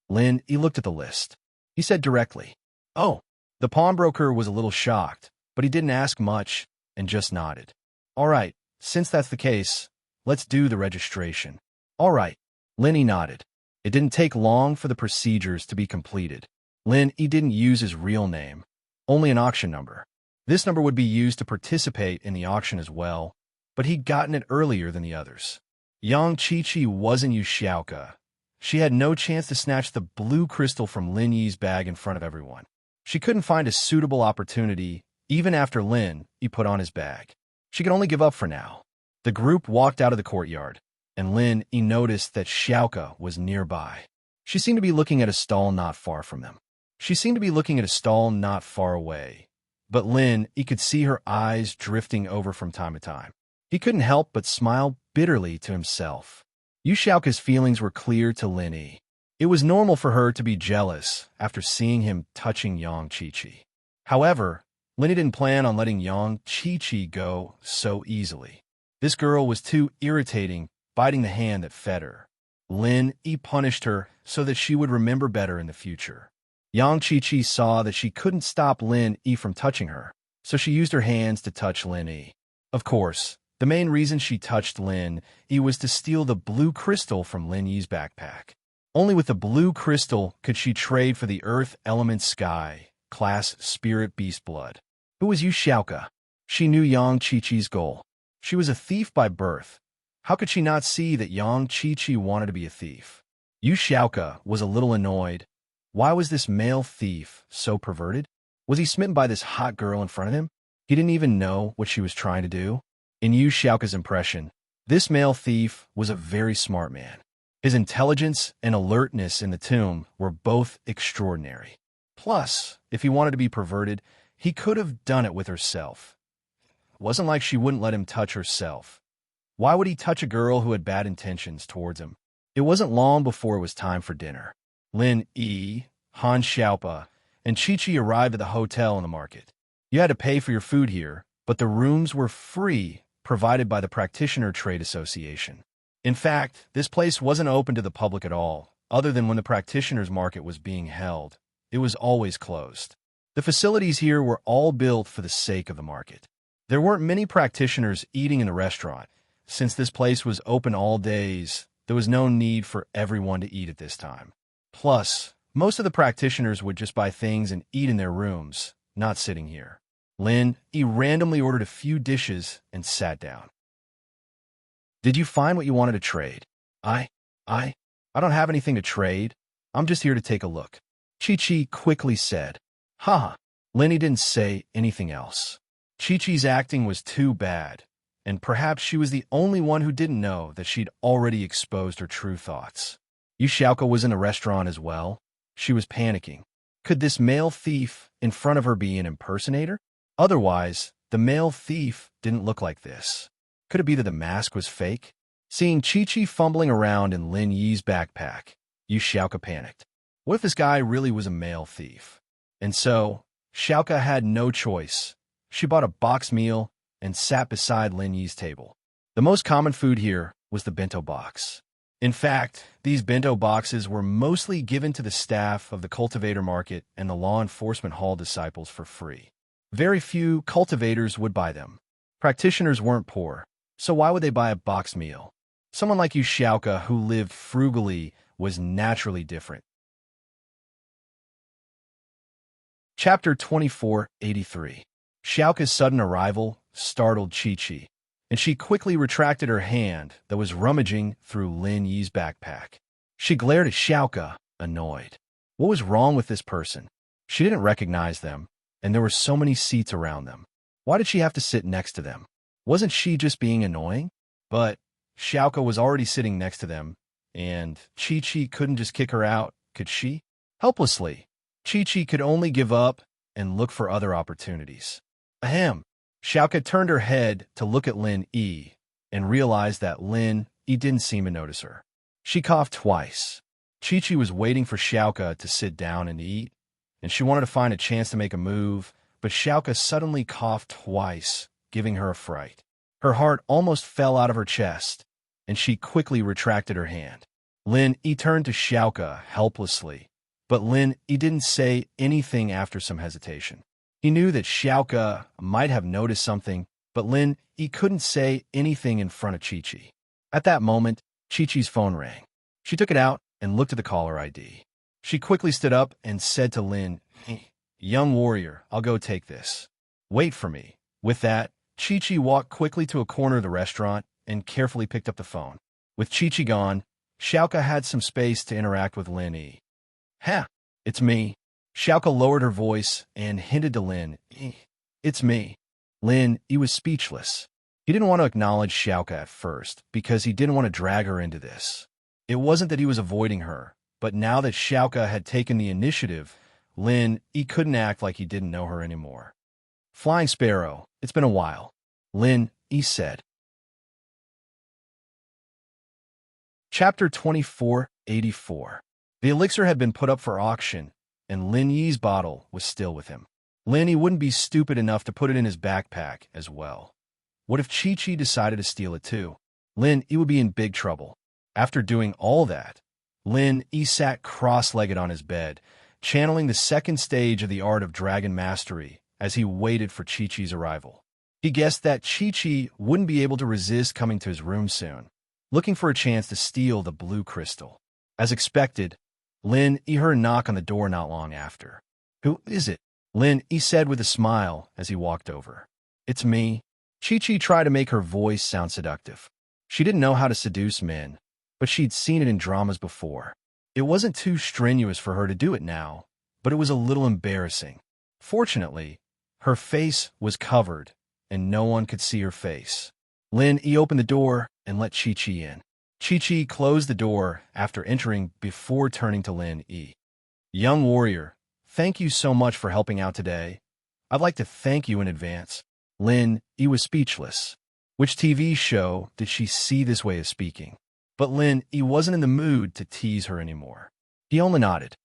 Lin Yi looked at the list. He said directly, "Oh." The pawnbroker was a little shocked, but he didn't ask much and just nodded. "All right, since that's the case, let's do the registration." "All right." Lin Yi nodded. It didn't take long for the procedures to be completed. Lin Yi didn't use his real name, only an auction number. This number would be used to participate in the auction as well, but he'd gotten it earlier than the others. Yang Chi-Chi wasn't Yu Xiaoka. She had no chance to snatch the blue crystal from Lin Yi's bag in front of everyone. She couldn't find a suitable opportunity, even after Lin Yi put on his bag. She could only give up for now. The group walked out of the courtyard, and Lin Yi noticed that Xiaoka was nearby. She seemed to be looking at a stall not far from them. She seemed to be looking at a stall not far away, but Lin Yi could see her eyes drifting over from time to time. He couldn't help but smile bitterly to himself. Yu Xiaoka's feelings were clear to Lin Yi. It was normal for her to be jealous after seeing him touching Yang Chi-Chi. However, Lin Yi didn't plan on letting Yang Chi-Chi go so easily. This girl was too irritating, biting the hand that fed her. Lin Yi punished her so that she would remember better in the future. Yang Chi-Chi saw that she couldn't stop Lin Yi from touching her, so she used her hands to touch Lin Yi. Of course, the main reason she touched Lin Yi was to steal the blue crystal from Lin Yi's backpack. Only with the blue crystal could she trade for the Earth Element Sky, class Spirit Beast Blood. Who was Yu Xiaoka? She knew Yang Chi-Chi's goal. She was a thief by birth. How could she not see that Yang Chi-Chi wanted to be a thief? Yu Xiaoka was a little annoyed. Why was this male thief so perverted? Was he smitten by this hot girl in front of him? He didn't even know what she was trying to do. In Yu Xiaoka's impression, this male thief was a very smart man. His intelligence and alertness in the tomb were both extraordinary. Plus, if he wanted to be perverted, he could have done it with herself. It wasn't like she wouldn't let him touch herself. Why would he touch a girl who had bad intentions towards him? It wasn't long before it was time for dinner. Lin Yi, Han Xiaopa, and Chi-Chi arrived at the hotel in the market. You had to pay for your food here, but the rooms were free, provided by the Practitioner Trade Association. In fact, this place wasn't open to the public at all, other than when the practitioners' market was being held. It was always closed. The facilities here were all built for the sake of the market. There weren't many practitioners eating in the restaurant. Since this place was open all days, there was no need for everyone to eat at this time. Plus, most of the practitioners would just buy things and eat in their rooms, not sitting here. Lin Yi randomly ordered a few dishes and sat down. "Did you find what you wanted to trade?" I don't have anything to trade. I'm just here to take a look, Chi-Chi quickly said. Haha. Lenny didn't say anything else. Chi-Chi's acting was too bad, and perhaps she was the only one who didn't know that she'd already exposed her true thoughts. Xiaoka was in the restaurant as well. She was panicking. Could this male thief in front of her be an impersonator? Otherwise, the male thief didn't look like this. Could it be that the mask was fake? Seeing Chi-Chi fumbling around in Lin Yi's backpack, Xiaoka panicked. What if this guy really was a male thief? And so, Xiaoka had no choice. She bought a box meal and sat beside Lin Yi's table. The most common food here was the bento box. In fact, these bento boxes were mostly given to the staff of the cultivator market and the law enforcement hall disciples for free. Very few cultivators would buy them. Practitioners weren't poor, so why would they buy a box meal? Someone like Xiaoka, who lived frugally, was naturally different. Chapter 2483. Xiaoka's sudden arrival startled Chi-Chi, and she quickly retracted her hand that was rummaging through Lin Yi's backpack. She glared at Xiaoka, annoyed. What was wrong with this person? She didn't recognize them, and there were so many seats around them. Why did she have to sit next to them? Wasn't she just being annoying? But Xiaoka was already sitting next to them, and Chi-Chi couldn't just kick her out, could she? Helplessly, Chi-Chi could only give up and look for other opportunities. Ahem. Xiaoka turned her head to look at Lin Yi and realized that Lin Yi didn't seem to notice her. She coughed twice. Chi-Chi was waiting for Xiaoka to sit down and eat, and she wanted to find a chance to make a move, but Xiaoka suddenly coughed twice, giving her a fright. Her heart almost fell out of her chest, and she quickly retracted her hand. Lin Yi turned to Xiaoka helplessly, but Lin Yi didn't say anything after some hesitation. He knew that Xiaoka might have noticed something, but Lin Yi couldn't say anything in front of Chi-Chi. At that moment, Chi-Chi's phone rang. She took it out and looked at the caller ID. She quickly stood up and said to Lin, "Young warrior, I'll go take this. Wait for me." With that, Chi-Chi walked quickly to a corner of the restaurant and carefully picked up the phone. With Chi-Chi gone, Xiaoka had some space to interact with Lin Yi. "Ha, it's me." Xiaoka lowered her voice and hinted to Lin Yi, "It's me." Lin Yi was speechless. He didn't want to acknowledge Xiaoka at first because he didn't want to drag her into this. It wasn't that he was avoiding her, but now that Xiaoka had taken the initiative, Lin Yi couldn't act like he didn't know her anymore. "Flying Sparrow, it's been a while," Lin Yi said. Chapter 2484. The elixir had been put up for auction, and Lin Yi's bottle was still with him. Lin Yi wouldn't be stupid enough to put it in his backpack as well. What if Chi-Chi decided to steal it too? Lin Yi would be in big trouble. After doing all that, Lin Yi sat cross-legged on his bed, channeling the second stage of the art of dragon mastery as he waited for Chi-Chi's arrival. He guessed that Chi-Chi wouldn't be able to resist coming to his room soon, looking for a chance to steal the blue crystal. As expected, Lin Yi heard a knock on the door not long after. "Who is it?" Lin Yi said with a smile as he walked over. "It's me." Chi-Chi tried to make her voice sound seductive. She didn't know how to seduce men, but she'd seen it in dramas before. It wasn't too strenuous for her to do it now, but it was a little embarrassing. Fortunately, her face was covered, and no one could see her face. Lin Yi opened the door and let Chi-Chi in. Chi-Chi closed the door after entering before turning to Lin Yi. "Young warrior, thank you so much for helping out today. I'd like to thank you in advance." Lin Yi was speechless. Which TV show did she see this way of speaking? But Lin Yi wasn't in the mood to tease her anymore. He only nodded.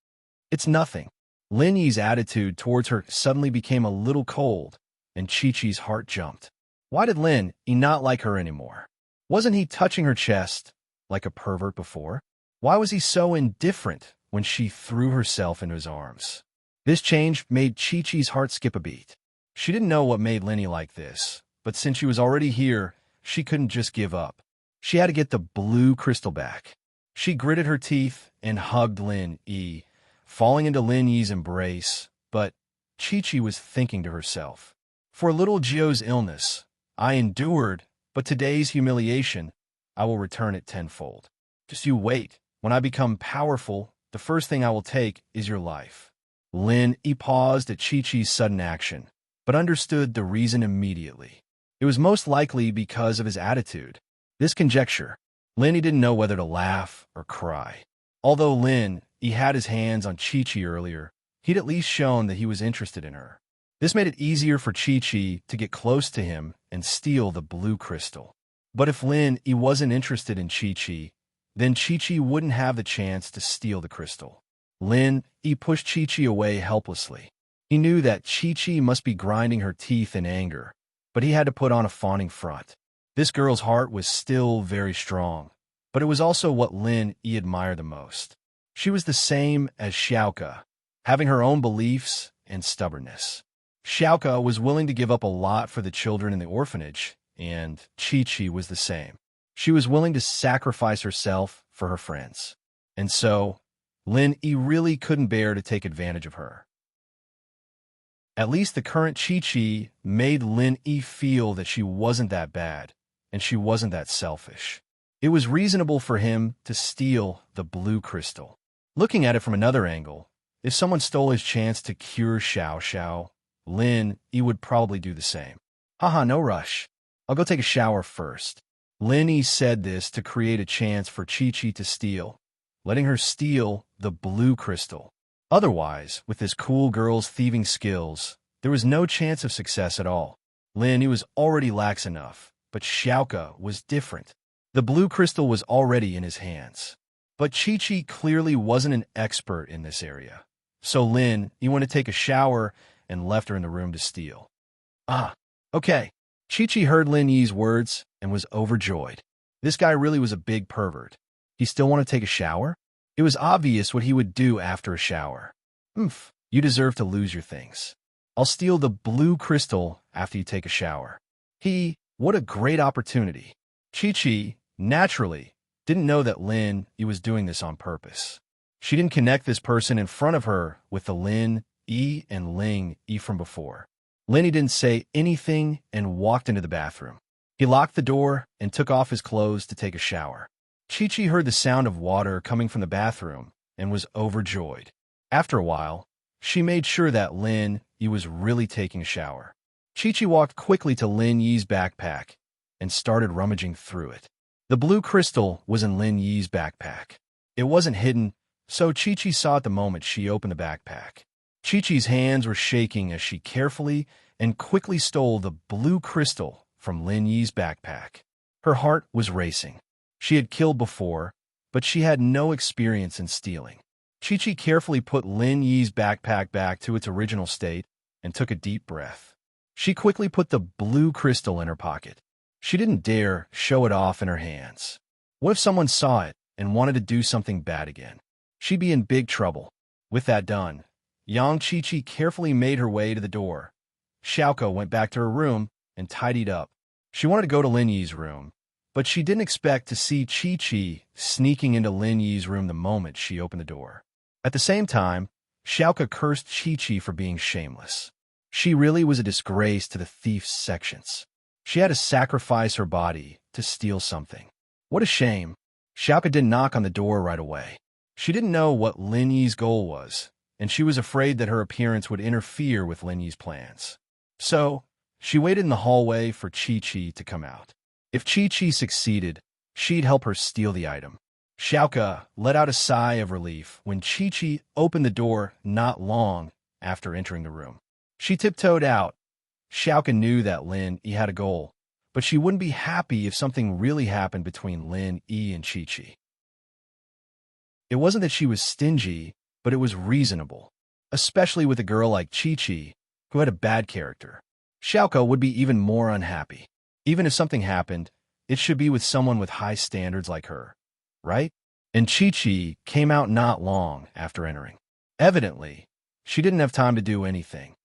"It's nothing." Lin Yi's attitude towards her suddenly became a little cold, and Chi-Chi's heart jumped. Why did Lin Yi not like her anymore? Wasn't he touching her chest like a pervert before? Why was he so indifferent when she threw herself into his arms? This change made Chi-Chi's heart skip a beat. She didn't know what made Lin Yi like this, but since she was already here, she couldn't just give up. She had to get the blue crystal back. She gritted her teeth and hugged Lin Yi, falling into Lin Yi's embrace, but Chi-Chi was thinking to herself, "For little Jio's illness, I endured, but today's humiliation, I will return it tenfold. Just you wait. When I become powerful, the first thing I will take is your life. Lin Yi paused at Chi-Chi's sudden action, but understood the reason immediately. It was most likely because of his attitude. This conjecture, Lin Yi didn't know whether to laugh or cry. Although Lin Yi had his hands on Chi-Chi earlier, he'd at least shown that he was interested in her. This made it easier for Chi-Chi to get close to him and steal the blue crystal. But if Lin Yi wasn't interested in Chi-Chi, then Chi-Chi wouldn't have the chance to steal the crystal. Lin Yi pushed Chi-Chi away helplessly. He knew that Chi-Chi must be grinding her teeth in anger, but he had to put on a fawning front. This girl's heart was still very strong, but it was also what Lin Yi admired the most. She was the same as Xiaoke, having her own beliefs and stubbornness. Xiaoke was willing to give up a lot for the children in the orphanage, and Chi-Chi was the same. She was willing to sacrifice herself for her friends. And so, Lin Yi really couldn't bear to take advantage of her. At least the current Chi-Chi made Lin Yi feel that she wasn't that bad, and she wasn't that selfish. It was reasonable for him to steal the blue crystal. Looking at it from another angle, if someone stole his chance to cure Xiao Xiao, Lin Yi would probably do the same. Haha, no rush. I'll go take a shower first. Lin Yi said this to create a chance for Chi-Chi to steal, letting her steal the blue crystal. Otherwise, with this cool girl's thieving skills, there was no chance of success at all. Lin Yi was already lax enough, but Xiaoke was different. The blue crystal was already in his hands. But Chi-Chi clearly wasn't an expert in this area. So Lin Yi went to take a shower and left her in the room to steal. Ah, okay. Chi-Chi heard Lin Yi's words and was overjoyed. This guy really was a big pervert. He still want to take a shower? It was obvious what he would do after a shower. You deserve to lose your things. I'll steal the blue crystal after you take a shower. What a great opportunity. Chi-Chi, naturally, didn't know that Lin Yi was doing this on purpose. She didn't connect this person in front of her with the Lin Yi and Ling Yi from before. Lin Yi didn't say anything and walked into the bathroom. He locked the door and took off his clothes to take a shower. Chi-Chi heard the sound of water coming from the bathroom and was overjoyed. After a while, she made sure that Lin Yi was really taking a shower. Chi-Chi walked quickly to Lin Yi's backpack and started rummaging through it. The blue crystal was in Lin Yi's backpack. It wasn't hidden, so Chi-Chi saw it the moment she opened the backpack. Chi-Chi's hands were shaking as she carefully and quickly stole the blue crystal from Lin Yi's backpack. Her heart was racing. She had killed before, but she had no experience in stealing. Chi-Chi carefully put Lin Yi's backpack back to its original state and took a deep breath. She quickly put the blue crystal in her pocket. She didn't dare show it off in her hands. What if someone saw it and wanted to do something bad again? She'd be in big trouble. With that done, young Chi-Chi carefully made her way to the door. Xiaoke went back to her room and tidied up. She wanted to go to Lin Yi's room, but she didn't expect to see Chi-Chi sneaking into Lin Yi's room the moment she opened the door. At the same time, Xiaoke cursed Chi-Chi for being shameless. She really was a disgrace to the thief's sections. She had to sacrifice her body to steal something. What a shame. Xiaoke didn't knock on the door right away. She didn't know what Lin Yi's goal was, and she was afraid that her appearance would interfere with Lin Yi's plans. So, she waited in the hallway for Chi-Chi to come out. If Chi-Chi succeeded, she'd help her steal the item. Xiaoke let out a sigh of relief when Chi-Chi opened the door not long after entering the room. She tiptoed out. Xiaoke knew that Lin Yi had a goal, but she wouldn't be happy if something really happened between Lin Yi and Chi-Chi. It wasn't that she was stingy, but it was reasonable, especially with a girl like Chi-Chi, who had a bad character. Xiaoke would be even more unhappy. Even if something happened, it should be with someone with high standards like her, right? And Chi-Chi came out not long after entering. Evidently, she didn't have time to do anything.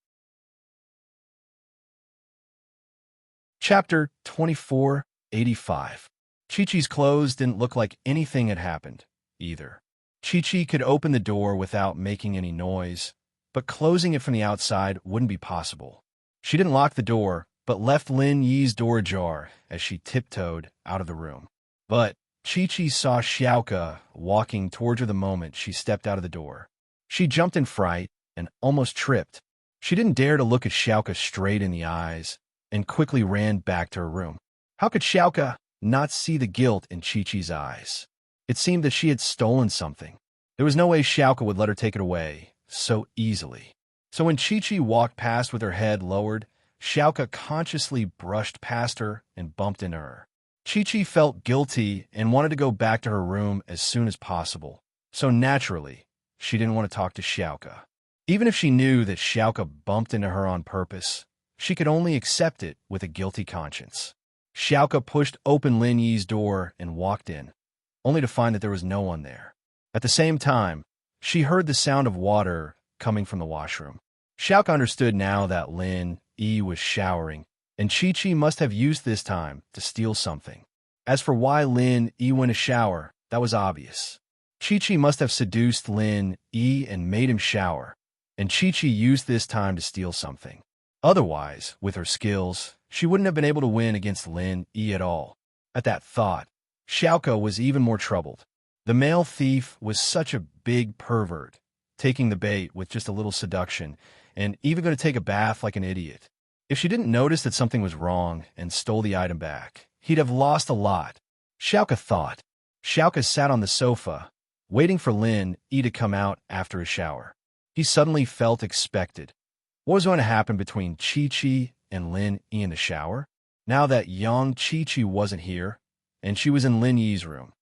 Chapter 2485. Chi-Chi's clothes didn't look like anything had happened, either. Chi-Chi could open the door without making any noise, but closing it from the outside wouldn't be possible. She didn't lock the door, but left Lin Yi's door ajar as she tiptoed out of the room. But Chi-Chi saw Xiaoka walking towards her the moment she stepped out of the door. She jumped in fright and almost tripped. She didn't dare to look at Xiaoka straight in the eyes and quickly ran back to her room. How could Xiaoka not see the guilt in Chi-Chi's eyes? It seemed that she had stolen something. There was no way Xiaoka would let her take it away so easily. So when Chi-Chi walked past with her head lowered, Xiaoka consciously brushed past her and bumped into her. Chi-Chi felt guilty and wanted to go back to her room as soon as possible. So naturally, she didn't want to talk to Xiaoka. Even if she knew that Xiaoka bumped into her on purpose, she could only accept it with a guilty conscience. Xiaoka pushed open Lin Yi's door and walked in, only to find that there was no one there. At the same time, she heard the sound of water coming from the washroom. Xiaoka understood now that Lin Yi was showering, and Chi-Chi must have used this time to steal something. As for why Lin Yi went to shower, that was obvious. Chi-Chi must have seduced Lin Yi and made him shower, and Chi-Chi used this time to steal something. Otherwise, with her skills, she wouldn't have been able to win against Lin Yi at all. At that thought, Xiaoka was even more troubled. The male thief was such a big pervert, taking the bait with just a little seduction, and even going to take a bath like an idiot. If she didn't notice that something was wrong and stole the item back, he'd have lost a lot. Xiaoka thought. Xiaoka sat on the sofa, waiting for Lin Yi to come out after a shower. He suddenly felt expected. What was going to happen between Chi-Chi and Lin Yi in the shower? Now that young Chi-Chi wasn't here, and she was in Lin Yi's room,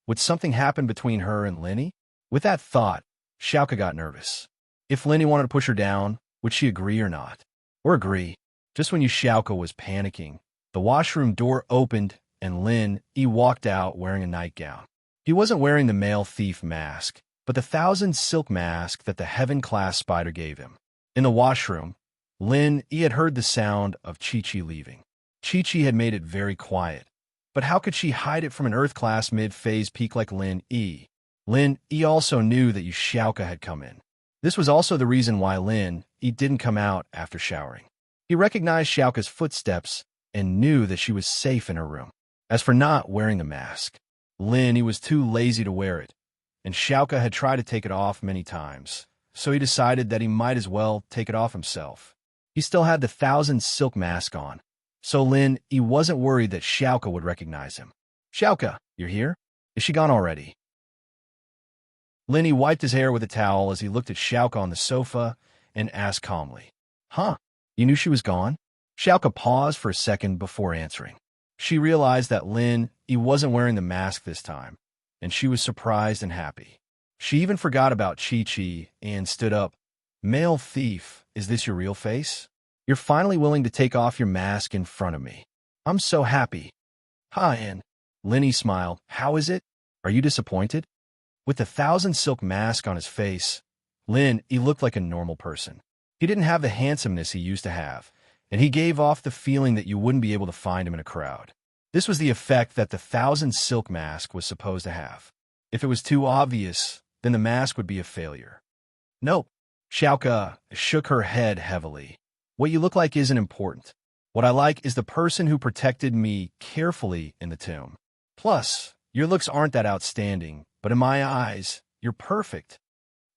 would something happen between her and Lin Yi? With that thought, Xiaoka got nervous. If Lin Yi wanted to push her down, would she agree or not? Or agree? Just when Xiaoka was panicking, the washroom door opened and Lin Yi walked out wearing a nightgown. He wasn't wearing the male thief mask, but the 1,000 silk mask that the Heaven-class spider gave him. In the washroom, Lin Yi had heard the sound of Chi-Chi leaving. Chi-Chi had made it very quiet, but how could she hide it from an Earth-class mid-phase peak like Lin Yi? Lin Yi also knew that Xiaoka had come in. This was also the reason why Lin Yi didn't come out after showering. He recognized Xiaoka's footsteps and knew that she was safe in her room. As for not wearing the mask, Lin Yi was too lazy to wear it, and Xiaoka had tried to take it off many times, so he decided that he might as well take it off himself. He still had the 1,000 silk mask on, so Lin Yi wasn't worried that Xiaoka would recognize him. "Xiaoka, you're here? Is she gone already?" Lin Yi wiped his hair with a towel as he looked at Xiaoka on the sofa and asked calmly, "Huh, you knew she was gone?" Xiaoka paused for a second before answering. She realized that Lin Yi wasn't wearing the mask this time, and she was surprised and happy. She even forgot about Chi-Chi and stood up. "Male thief, is this your real face? You're finally willing to take off your mask in front of me. I'm so happy." "Hi, Ann." Lin Yi smiled. "How is it? Are you disappointed?" With the 1,000 silk mask on his face, Lin Yi looked like a normal person. He didn't have the handsomeness he used to have, and he gave off the feeling that you wouldn't be able to find him in a crowd. This was the effect that the 1,000 silk mask was supposed to have. If it was too obvious, then the mask would be a failure. "Nope." Xiaoka shook her head heavily. "What you look like isn't important. What I like is the person who protected me carefully in the tomb. Plus, your looks aren't that outstanding, but in my eyes, you're perfect."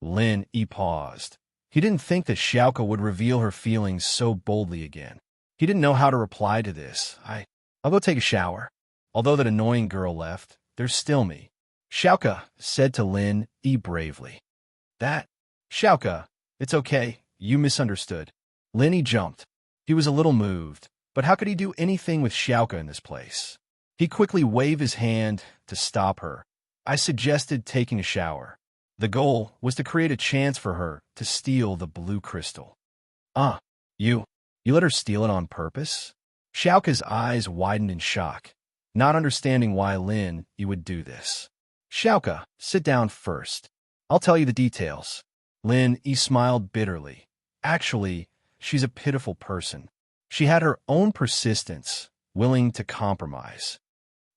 Lin Yi paused. He didn't think that Xiaoka would reveal her feelings so boldly again. He didn't know how to reply to this. I'll go take a shower." Although that annoying girl left, there's still me, Xiaoka said to Lin Yi bravely. "That? Xiaoka, it's okay. You misunderstood." Lin Yi jumped. He was a little moved, but how could he do anything with Xiaoka in this place? He quickly waved his hand to stop her. "I suggested taking a shower. The goal was to create a chance for her to steal the blue crystal." You let her steal it on purpose?" Xiaoka's eyes widened in shock, not understanding why Lin Yi would do this. "Xiaoka, sit down first. I'll tell you the details." Lin Yi smiled bitterly. Actually, she's a pitiful person. She had her own persistence, willing to compromise.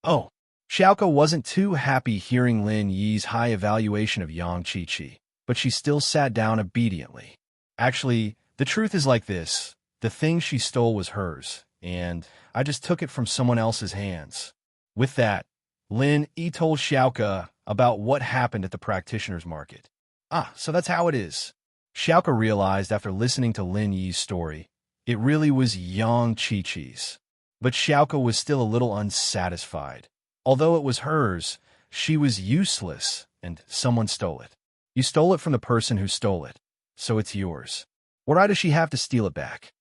Oh, Xiaoka wasn't too happy hearing Lin Yi's high evaluation of Yang Chi-Chi, but she still sat down obediently. "Actually, the truth is like this. The thing she stole was hers, and I just took it from someone else's hands." With that, Lin Yi told Xiaoka about what happened at the practitioner's market. Ah, so that's how it is. Xiaoka realized after listening to Lin Yi's story, it really was Yang Chi-Chi's. But Xiaoka was still a little unsatisfied. Although it was hers, she was useless, and someone stole it. You stole it from the person who stole it, so it's yours. What right does she have to steal it back?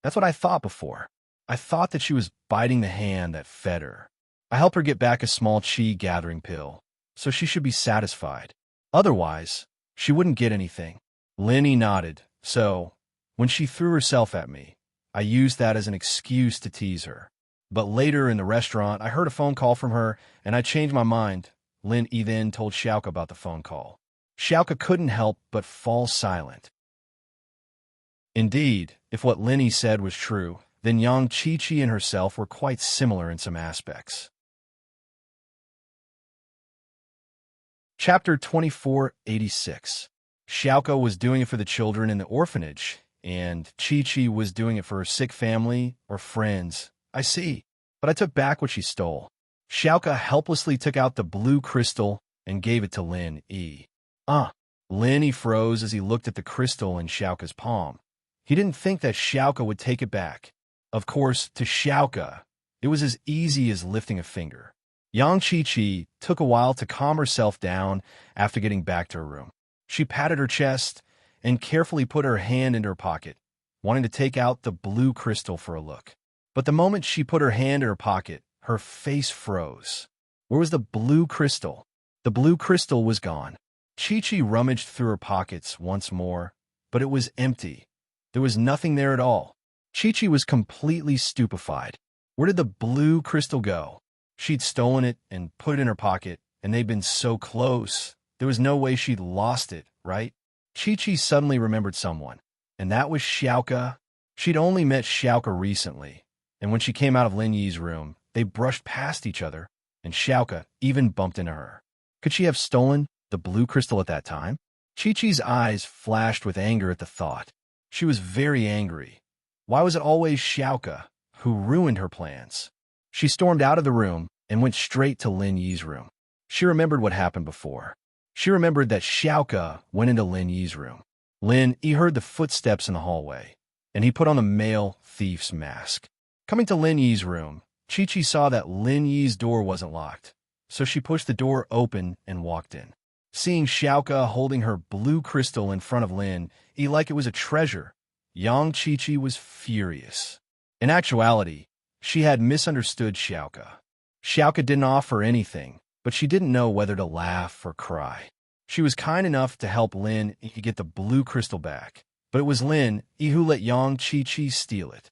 That's what I thought before. I thought that she was biting the hand that fed her. I helped her get back a small chi-gathering pill, so she should be satisfied. Otherwise, she wouldn't get anything. Linny nodded, so, when she threw herself at me, I used that as an excuse to tease her. But later in the restaurant, I heard a phone call from her, and I changed my mind. Lin Yi then told Xiaoka about the phone call. Xiaoka couldn't help but fall silent. Indeed, if what Lin Yi said was true, then Yang Chi-Chi and herself were quite similar in some aspects. Chapter 2486. Xiaoka was doing it for the children in the orphanage, and Chi-Chi was doing it for her sick family or friends. I see. But I took back what she stole. Xiaoka helplessly took out the blue crystal and gave it to Lin Yi. Lin Yi froze as he looked at the crystal in Xiaoka's palm. He didn't think that Xiaoka would take it back. Of course, to Xiaoka, it was as easy as lifting a finger. Yang Chi-Chi took a while to calm herself down after getting back to her room. She patted her chest and carefully put her hand into her pocket, wanting to take out the blue crystal for a look. But the moment she put her hand in her pocket, her face froze. Where was the blue crystal? The blue crystal was gone. Chi-Chi rummaged through her pockets once more, but it was empty. There was nothing there at all. Chi-Chi was completely stupefied. Where did the blue crystal go? She'd stolen it and put it in her pocket, and they'd been so close. There was no way she'd lost it, right? Chi-Chi suddenly remembered someone, and that was Xiaoka. She'd only met Xiaoka recently, and when she came out of Lin Yi's room, they brushed past each other, and Xiaoka even bumped into her. Could she have stolen the blue crystal at that time? Chi-Chi's eyes flashed with anger at the thought. She was very angry. Why was it always Xiaoka who ruined her plans? She stormed out of the room and went straight to Lin Yi's room. She remembered what happened before. She remembered that Xiaoka went into Lin Yi's room. Lin Yi heard the footsteps in the hallway, and he put on the male thief's mask. Coming to Lin Yi's room, Chi-Chi saw that Lin Yi's door wasn't locked, so she pushed the door open and walked in. Seeing Xiaoka holding her blue crystal in front of Lin Yi like it was a treasure, Yang Chi-Chi was furious. In actuality, she had misunderstood Xiaoka. Xiaoka didn't offer anything, but she didn't know whether to laugh or cry. She was kind enough to help Lin Yi get the blue crystal back, but it was Lin Yi who let Yang Chi-Chi steal it.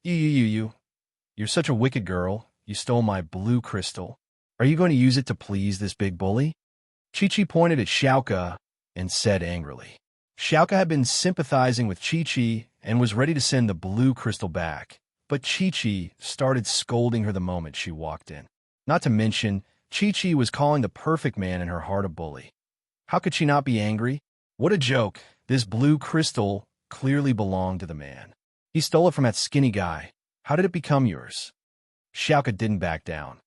You're such a wicked girl. You stole my blue crystal. Are you going to use it to please this big bully? Chi-Chi pointed at Xiaoka and said angrily. Xiaoka had been sympathizing with Chi-Chi and was ready to send the blue crystal back, but Chi-Chi started scolding her the moment she walked in. Not to mention, Chi-Chi was calling the perfect man in her heart a bully. How could she not be angry? What a joke. This blue crystal clearly belonged to the man. He stole it from that skinny guy. How did it become yours? Xiaoka didn't back down.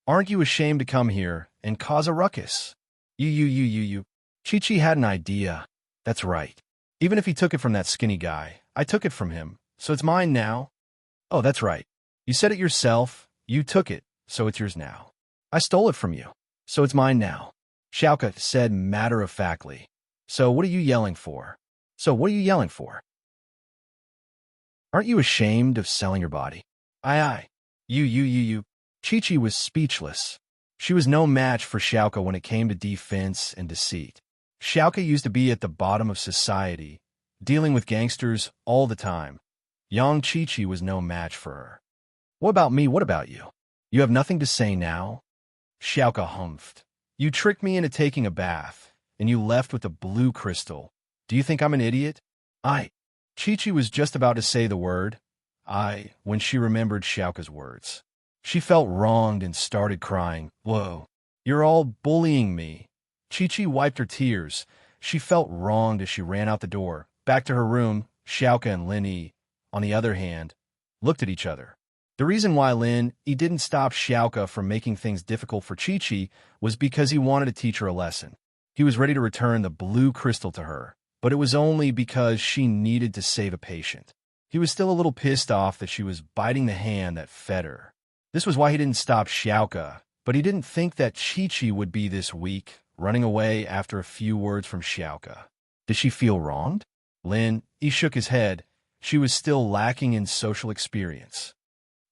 Aren't you ashamed to come here and cause a ruckus? You. Chi-Chi had an idea. That's right. Even if he took it from that skinny guy, I took it from him, so it's mine now. Oh, that's right. You said it yourself. You took it, so it's yours now. I stole it from you, so it's mine now. Xiaoka said matter-of-factly. So what are you yelling for? Aren't you ashamed of selling your body? Aye. You. Chi-Chi was speechless. She was no match for Xiaoka when it came to defense and deceit. Xiaoka used to be at the bottom of society, dealing with gangsters all the time. Yang Chi-Chi was no match for her. What about me? What about you? You have nothing to say now? Xiaoka humphed. You tricked me into taking a bath, and you left with the blue crystal. Do you think I'm an idiot? Chi-Chi was just about to say the word, when she remembered Xiaoka's words. She felt wronged and started crying. Whoa, you're all bullying me. Chi-Chi wiped her tears. She felt wronged as she ran out the door. Back to her room, Xiaoka and Lin Yi, on the other hand, looked at each other. The reason why he didn't stop Xiaoka from making things difficult for Chi-Chi was because he wanted to teach her a lesson. He was ready to return the blue crystal to her, but it was only because she needed to save a patient. He was still a little pissed off that she was biting the hand that fed her. This was why he didn't stop Xiaoka, but he didn't think that Chi-Chi would be this weak, running away after a few words from Xiaoka. Did she feel wronged? He shook his head. She was still lacking in social experience.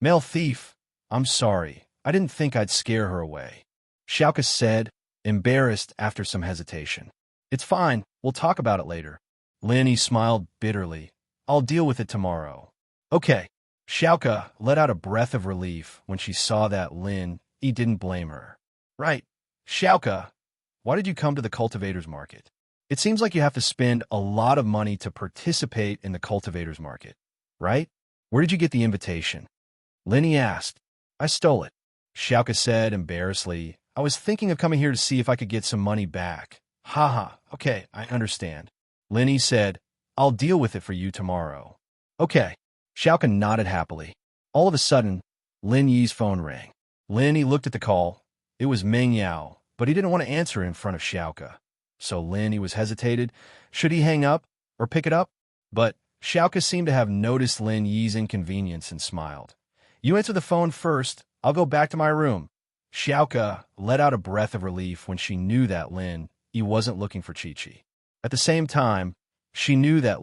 Male thief, I'm sorry. I didn't think I'd scare her away. Xiaoka said, embarrassed after some hesitation. It's fine. We'll talk about it later. He smiled bitterly. I'll deal with it tomorrow. Okay. Xiaoka let out a breath of relief when she saw that he didn't blame her. Right. Xiaoka, why did you come to the cultivators market? It seems like you have to spend a lot of money to participate in the cultivators market, right? Where did you get the invitation? He asked. I stole it. Xiaoka said embarrassedly. I was thinking of coming here to see if I could get some money back. Haha, okay, I understand. He said, I'll deal with it for you tomorrow. Okay. Xiaoka nodded happily. All of a sudden, Lin Yi's phone rang. He looked at the call. It was Meng Yao, but he didn't want to answer in front of Xiaoka. So he was hesitated. Should he hang up or pick it up? But Xiaoka seemed to have noticed Lin Yi's inconvenience and smiled. You answer the phone first. I'll go back to my room. Xiaoka let out a breath of relief when she knew that he wasn't looking for Chi-Chi. At the same time, she knew that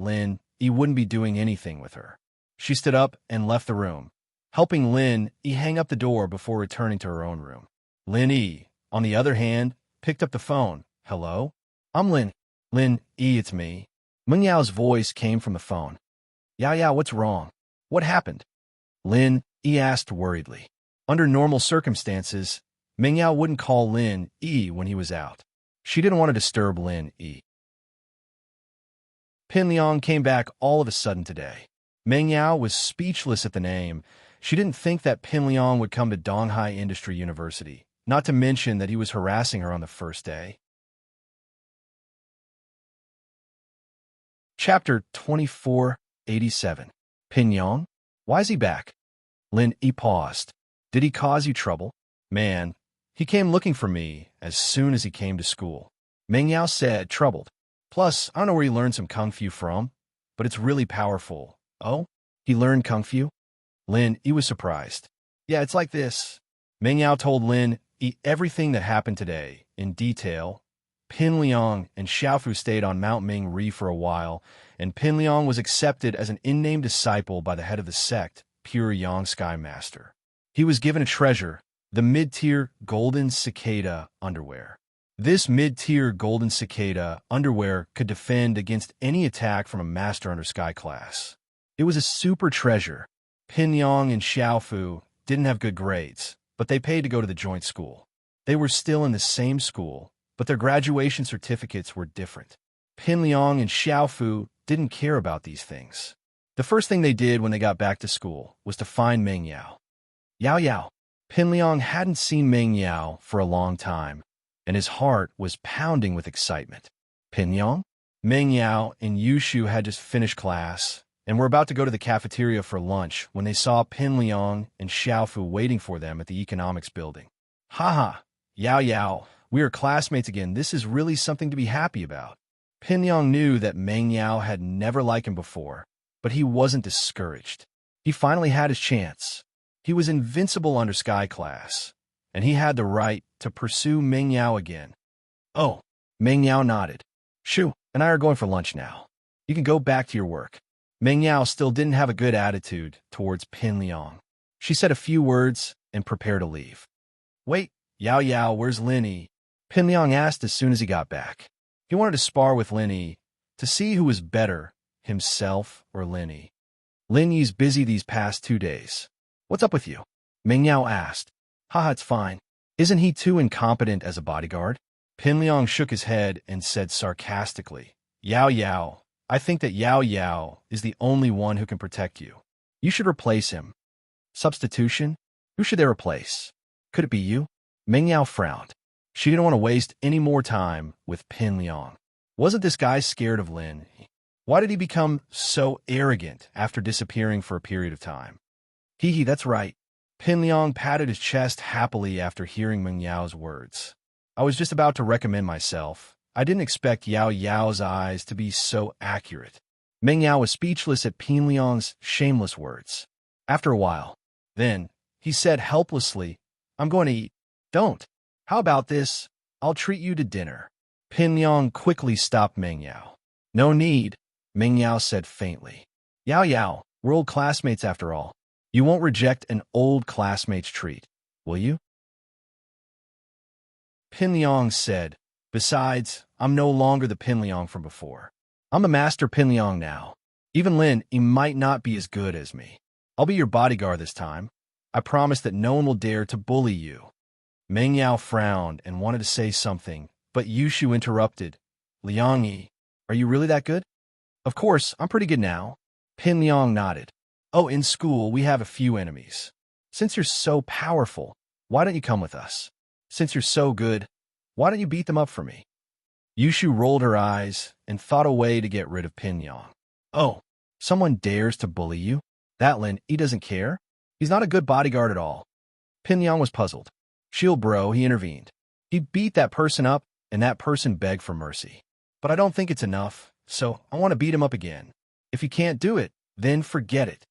he wouldn't be doing anything with her. She stood up and left the room, helping he hang up the door before returning to her own room. On the other hand, picked up the phone. Hello? I'm it's me. Meng Yao's voice came from the phone. Yao, what's wrong? What happened? He asked worriedly. Under normal circumstances, Meng Yao wouldn't call when he was out. She didn't want to disturb Pin Liang came back all of a sudden today. Meng Yao was speechless at the name. She didn't think that Pin Liang would come to Donghai Industry University, not to mention that he was harassing her on the first day. Chapter 2487. Pin Yang? Why is he back? He paused. Did he cause you trouble? Man, he came looking for me as soon as he came to school. Meng Yao said, troubled. Plus, I don't know where he learned some kung fu from, but it's really powerful. Oh? He learned kung fu? He was surprised. Yeah, it's like this. Meng Yao told everything that happened today, in detail. Pin Liang and Xiaofu stayed on Mount Mingri for a while, and Pin Liang was accepted as an in-name disciple by the head of the sect, Pure Yang Sky Master. He was given a treasure, the mid-tier Golden Cicada underwear. This mid-tier Golden Cicada underwear could defend against any attack from a Master under Sky class. It was a super treasure. Pin Liang and Xiaofu didn't have good grades, but they paid to go to the joint school. They were still in the same school, but their graduation certificates were different. Pin Liang and Xiaofu didn't care about these things. The first thing they did when they got back to school was to find Meng Yao. Yao. Pin Liang hadn't seen Meng Yao for a long time, and his heart was pounding with excitement. Pin Liang? Meng Yao and Yushu had just finished class and were about to go to the cafeteria for lunch when they saw Pin Liang and Xiaofu waiting for them at the economics building. Haha, Yao, we are classmates again. This is really something to be happy about. Pin Liang knew that Meng Yao had never liked him before, but he wasn't discouraged. He finally had his chance. He was invincible under Sky class, and he had the right to pursue Meng Yao again. Oh, Meng Yao nodded. Shu and I are going for lunch now. You can go back to your work. Meng Yao still didn't have a good attitude towards Pin Liang. She said a few words and prepared to leave. Wait, Yao, where's Lin? Pin Liang asked as soon as he got back. He wanted to spar with Lin to see who was better, himself or Lin. Lin Yi's busy these past 2 days. What's up with you? Meng Yao asked. Haha, it's fine. Isn't he too incompetent as a bodyguard? Pin Liang shook his head and said sarcastically, Yao, I think that Yao is the only one who can protect you. You should replace him. Substitution? Who should they replace? Could it be you? Meng Yao frowned. She didn't want to waste any more time with Pin Liang. Wasn't this guy scared of Lin? Why did he become so arrogant after disappearing for a period of time? Hee hee, that's right. Pin Liang patted his chest happily after hearing Meng Yao's words. I was just about to recommend myself. I didn't expect Yao Yao's eyes to be so accurate. Meng Yao was speechless at Pin Liang's shameless words. After a while, then, he said helplessly, I'm going to eat. Don't. How about this? I'll treat you to dinner. Pin Liang quickly stopped Meng Yao. No need, Meng Yao said faintly. Yao Yao, we're old classmates after all. You won't reject an old classmate's treat, will you? Pin Liang said, besides, I'm no longer the Pin Liang from before. I'm the master Pin Liang now. Even Lin, he might not be as good as me. I'll be your bodyguard this time. I promise that no one will dare to bully you. Meng Yao frowned and wanted to say something, but Yushu interrupted. Liang Yi, are you really that good? Of course, I'm pretty good now. Pin Liang nodded. Oh, in school, we have a few enemies. Since you're so powerful, why don't you come with us? Since you're so good, why don't you beat them up for me? Yushu rolled her eyes and thought a way to get rid of Pin Liang. Oh, someone dares to bully you? That Lin, he doesn't care. He's not a good bodyguard at all. Pin Liang was puzzled. Shield bro, he intervened. He beat that person up, and that person begged for mercy. But I don't think it's enough, so I want to beat him up again. If you can't do it, then forget it.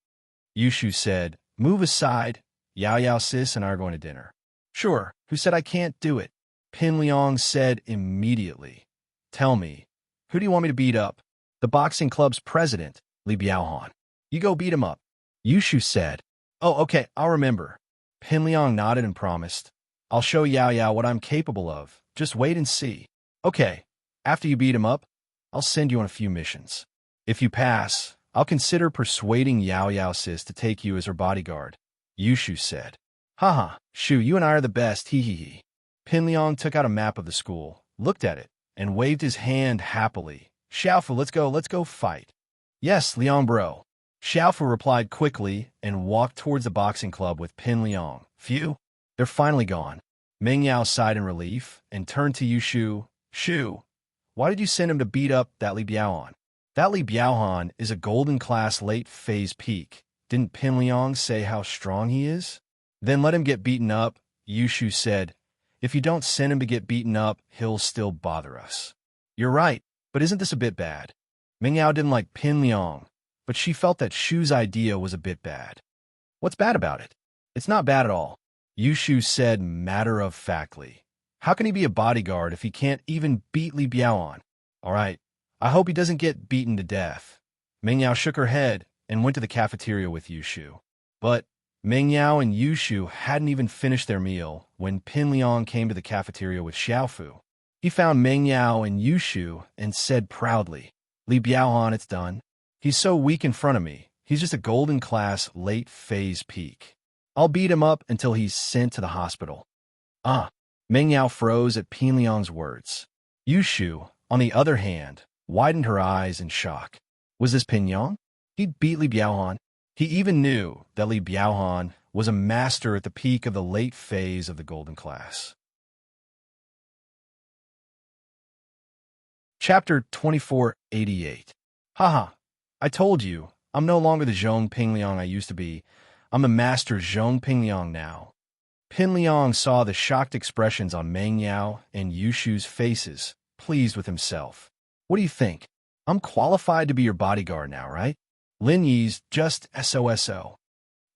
Yushu said, move aside. Yao Yao sis and I are going to dinner. Sure, who said I can't do it? Pin Liang said immediately. Tell me, who do you want me to beat up? The boxing club's president, Li Biaohan. You go beat him up. Yushu said. Oh, okay, I'll remember. Pin Liang nodded and promised. I'll show Yao Yao what I'm capable of. Just wait and see. Okay, after you beat him up, I'll send you on a few missions. If you pass, I'll consider persuading Yao Yao sis to take you as her bodyguard. Yushu said. Haha, Shu, you and I are the best, hee hee hee. Pin Liang took out a map of the school, looked at it, and waved his hand happily. Xiaofu, let's go fight. Yes, Liang bro. Xiaofu replied quickly and walked towards the boxing club with Pin Liang. Phew, they're finally gone. Meng Yao sighed in relief and turned to Yushu. Shu, why did you send him to beat up that Li Biaohan? That Li Biaohan is a golden class late phase peak. Didn't Pin Liang say how strong he is? Then let him get beaten up, Yushu said. If you don't send him to get beaten up, he'll still bother us. You're right, but isn't this a bit bad? Meng Yao didn't like Pin Liang, but she felt that Shu's idea was a bit bad. What's bad about it? It's not bad at all, Yushu said matter-of-factly. How can he be a bodyguard if he can't even beat Li Biaohan? All right, I hope he doesn't get beaten to death. Meng Yao shook her head and went to the cafeteria with Yushu. But Meng Yao and Yushu hadn't even finished their meal when Pin Liang came to the cafeteria with Xiaofu. He found Meng Yao and Yushu and said proudly, Li Biaohan, it's done. He's so weak in front of me. He's just a golden class late phase peak. I'll beat him up until he's sent to the hospital. Meng Yao froze at Pin Liang's words. Yushu, on the other hand, widened her eyes in shock. Was this Pin Liang? He'd beat Li Biaohan. He even knew that Li Biaohan was a master at the peak of the late phase of the golden class. Chapter 2488. Haha, I told you, I'm no longer the Zhong Ping Liang I used to be. I'm the master Zhong Ping Liang now. Pin Liang saw the shocked expressions on Meng Yao and Yushu's faces, pleased with himself. What do you think? I'm qualified to be your bodyguard now, right? Lin Yi's just SOSO.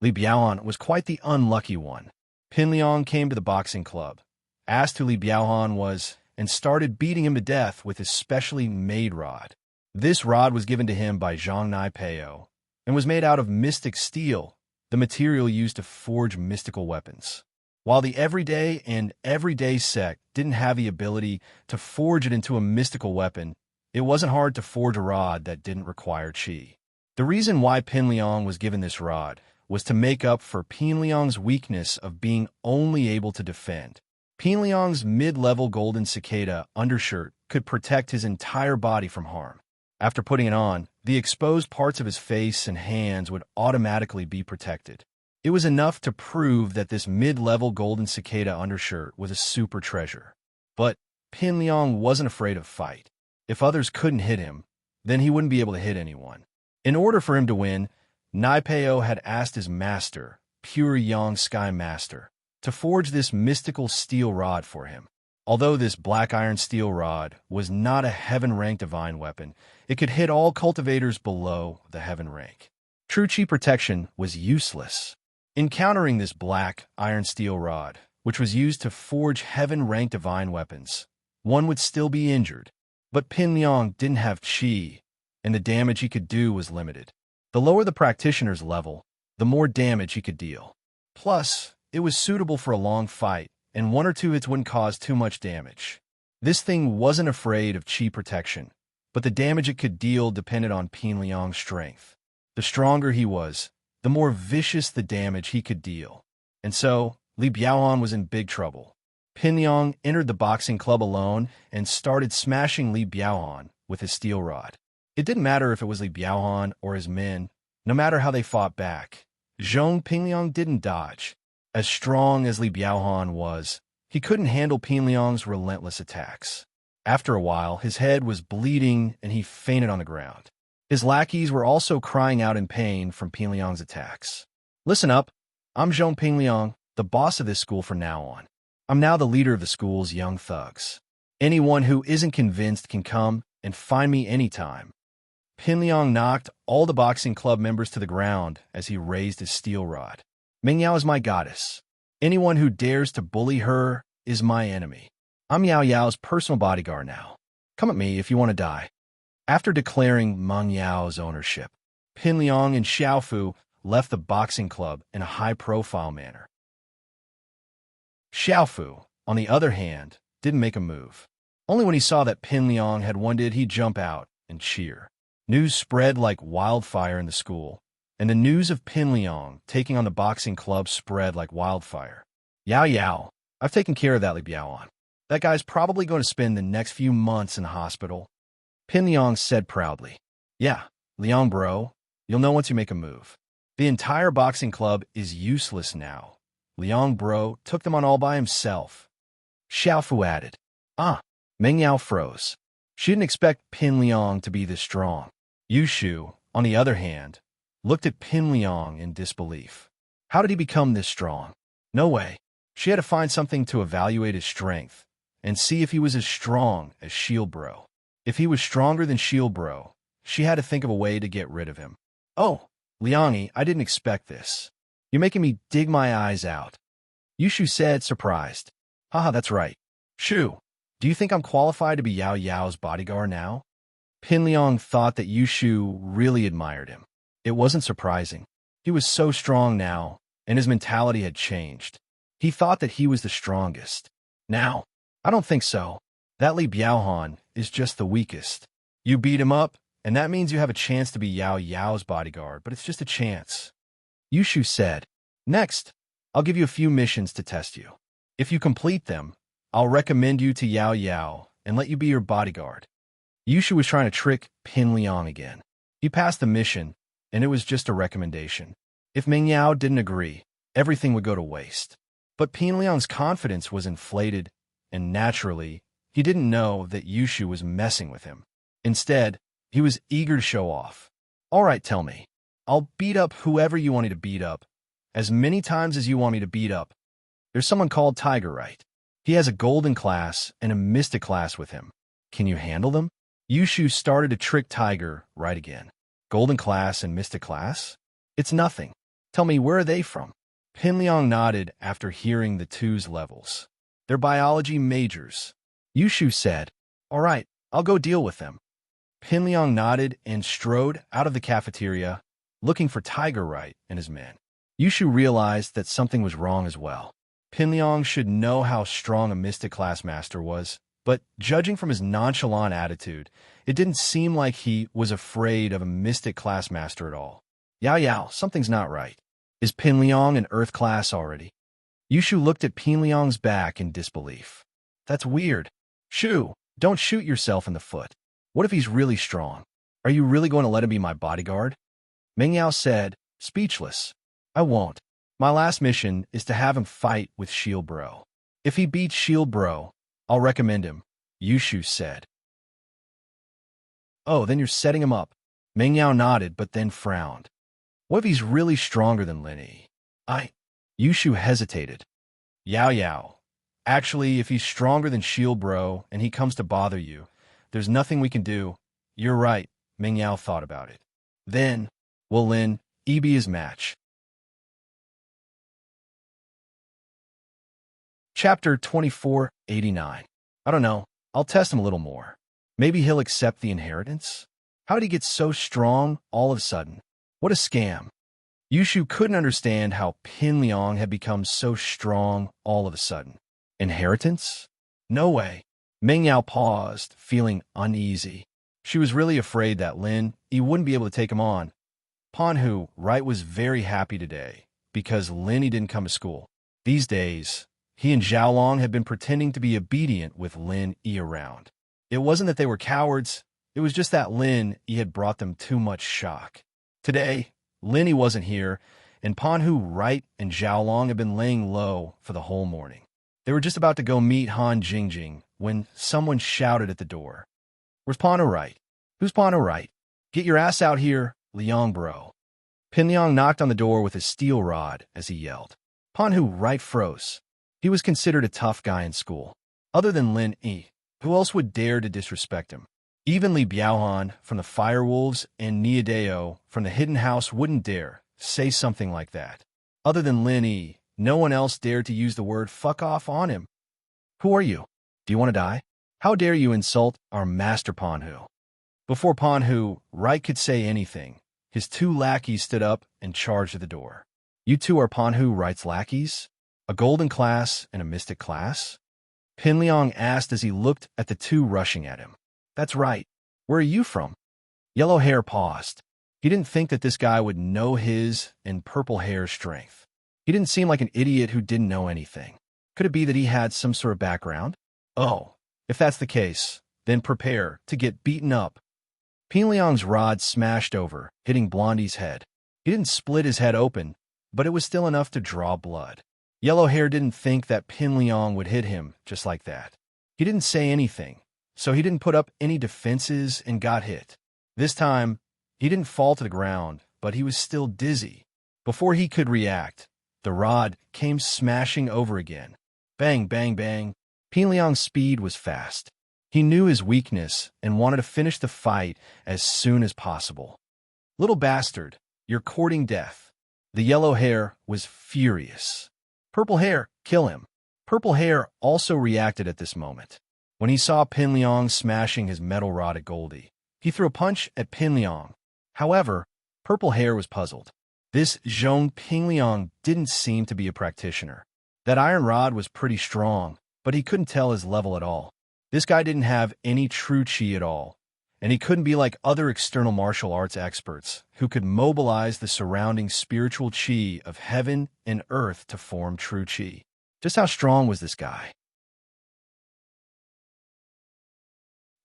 Li Biaohan was quite the unlucky one. Pin Liang came to the boxing club, asked who Li Biaohan was, and started beating him to death with his specially made rod. This rod was given to him by Zhang Nai Peo and was made out of mystic steel, the material used to forge mystical weapons. While the everyday and everyday sect didn't have the ability to forge it into a mystical weapon, it wasn't hard to forge a rod that didn't require chi. The reason why Pin Liang was given this rod was to make up for Pin Liang's weakness of being only able to defend. Pin Liang's mid-level golden cicada undershirt could protect his entire body from harm. After putting it on, the exposed parts of his face and hands would automatically be protected. It was enough to prove that this mid-level golden cicada undershirt was a super treasure. But Pin Liang wasn't afraid of fight. If others couldn't hit him, then he wouldn't be able to hit anyone. In order for him to win, Naipeo had asked his master, Pure Yang Sky Master, to forge this mystical steel rod for him. Although this black iron steel rod was not a heaven-rank divine weapon, it could hit all cultivators below the heaven rank. True chi protection was useless. Encountering this black iron steel rod, which was used to forge heaven-rank divine weapons, one would still be injured. But Pin Liang didn't have chi, and the damage he could do was limited. The lower the practitioner's level, the more damage he could deal. Plus, it was suitable for a long fight, and 1 or 2 hits wouldn't cause too much damage. This thing wasn't afraid of chi protection, but the damage it could deal depended on Pin Liang's strength. The stronger he was, the more vicious the damage he could deal. And so, Li Biaohan was in big trouble. Pin Liang entered the boxing club alone and started smashing Li Biaohan with his steel rod. It didn't matter if it was Li Biaohan or his men, no matter how they fought back. Zhong Pingliang didn't dodge. As strong as Li Biaohan was, he couldn't handle Pin Liang's relentless attacks. After a while, his head was bleeding and he fainted on the ground. His lackeys were also crying out in pain from Pin Liang's attacks. Listen up, I'm Zhong Pingliang, the boss of this school from now on. I'm now the leader of the school's young thugs. Anyone who isn't convinced can come and find me anytime. Pin Liang knocked all the boxing club members to the ground as he raised his steel rod. Meng Yao is my goddess. Anyone who dares to bully her is my enemy. I'm Yao Yao's personal bodyguard now. Come at me if you want to die. After declaring Meng Yao's ownership, Pin Liang and Xiaofu left the boxing club in a high-profile manner. Xiaofu, on the other hand, didn't make a move. Only when he saw that Pin Liang had won did he jump out and cheer. News spread like wildfire in the school, and the news of Pin Liang taking on the boxing club spread like wildfire. Yao Yao, I've taken care of that Li Biaohan. That guy's probably going to spend the next few months in the hospital. Pin Liang said proudly. Yeah, Liang bro, you'll know once you make a move. The entire boxing club is useless now. Liang bro took them on all by himself. Xiaofu added. Meng Yao froze. She didn't expect Pin Liang to be this strong. Yushu, on the other hand, looked at Pin Liang in disbelief. How did he become this strong? No way. She had to find something to evaluate his strength and see if he was as strong as Shield Bro. If he was stronger than Shield Bro, she had to think of a way to get rid of him. Oh, Liangi, I didn't expect this. You're making me dig my eyes out. Yushu said, surprised. Haha, that's right. Shu, do you think I'm qualified to be Yao Yao's bodyguard now? Pin Liang thought that Yushu really admired him. It wasn't surprising. He was so strong now, and his mentality had changed. He thought that he was the strongest. Now, I don't think so. That Li Biaohan is just the weakest. You beat him up, and that means you have a chance to be Yao Yao's bodyguard, but it's just a chance. Yushu said, Next, I'll give you a few missions to test you. If you complete them, I'll recommend you to Yao Yao and let you be your bodyguard. Yushu was trying to trick Pin Liang again. He passed the mission, and it was just a recommendation. If Meng Yao didn't agree, everything would go to waste. But Pin Liang's confidence was inflated, and naturally, he didn't know that Yushu was messing with him. Instead, he was eager to show off. All right, tell me. I'll beat up whoever you want me to beat up, as many times as you want me to beat up. There's someone called Tiger, right? He has a golden class and a mystic class with him. Can you handle them? Yushu started to trick Tiger right again. Golden class and mystic class? It's nothing. Tell me, where are they from? Pin Liang nodded after hearing the two's levels. They're biology majors. Yushu said, All right, I'll go deal with them. Pin Liang nodded and strode out of the cafeteria, looking for Tiger Right and his men. Yushu realized that something was wrong as well. Pin Liang should know how strong a mystic class master was, but judging from his nonchalant attitude, it didn't seem like he was afraid of a mystic class master at all. Yao Yao, something's not right. Is Pin Liang an earth class already? Yushu looked at Pin Liang's back in disbelief. That's weird. Shu, don't shoot yourself in the foot. What if he's really strong? Are you really going to let him be my bodyguard? Meng Yao said, speechless. I won't. My last mission is to have him fight with Shield Bro. If he beats Shield Bro, I'll recommend him, Yushu said. Oh, then you're setting him up. Meng Yao nodded but then frowned. What if he's really stronger than Lenny? Yushu hesitated. Yao Yao. Actually, if he's stronger than Shield Bro and he comes to bother you, there's nothing we can do. You're right, Ming Yao thought about it. Then, will Lin be his match? Chapter 2489. I don't know. I'll test him a little more. Maybe he'll accept the inheritance? How did he get so strong all of a sudden? What a scam. Yushu couldn't understand how Pin Liang had become so strong all of a sudden. Inheritance? No way. Ming Yao paused, feeling uneasy. She was really afraid that Lin wouldn't be able to take him on. Panhu, right, was very happy today because Lin didn't come to school. These days, he and Xiaolong had been pretending to be obedient with Lin around. It wasn't that they were cowards, it was just that Lin had brought them too much shock. Today, Lin wasn't here, and Panhu, right, and Xiaolong had been laying low for the whole morning. They were just about to go meet Han Jingjing when someone shouted at the door. Where's Panhu right? Who's Panhu right? Get your ass out here, Liang bro. Pin Liang knocked on the door with his steel rod as he yelled. Panhu right froze. He was considered a tough guy in school. Other than Lin who else would dare to disrespect him? Even Li Biaohan from the Firewolves and Niadeo from the Hidden House wouldn't dare say something like that. Other than Lin no one else dared to use the word fuck off on him. Who are you? Do you want to die? How dare you insult our master Panhu? Before Panhu, right, could say anything, his two lackeys stood up and charged at the door. You two are Panhu Right's lackeys? A golden class and a mystic class? Pin Liang asked as he looked at the two rushing at him. That's right. Where are you from? Yellow Hair paused. He didn't think that this guy would know his and Purple Hair's strength. He didn't seem like an idiot who didn't know anything. Could it be that he had some sort of background? Oh, if that's the case, then prepare to get beaten up. Pin Liang's rod smashed over, hitting Blondie's head. He didn't split his head open, but it was still enough to draw blood. Yellow Hair didn't think that Pin Liang would hit him just like that. He didn't say anything, so he didn't put up any defenses and got hit. This time, he didn't fall to the ground, but he was still dizzy. Before he could react, the rod came smashing over again. Bang, bang, bang. Pin Liang's speed was fast. He knew his weakness and wanted to finish the fight as soon as possible. Little bastard, you're courting death. The Yellow Hair was furious. Purple Hair, kill him. Purple Hair also reacted at this moment. When he saw Pin Liang smashing his metal rod at Goldie, he threw a punch at Pin Liang. However, Purple Hair was puzzled. This Zhong Pin Liang didn't seem to be a practitioner. That iron rod was pretty strong, but he couldn't tell his level at all. This guy didn't have any true chi at all, and he couldn't be like other external martial arts experts who could mobilize the surrounding spiritual chi of heaven and earth to form true chi. Just how strong was this guy?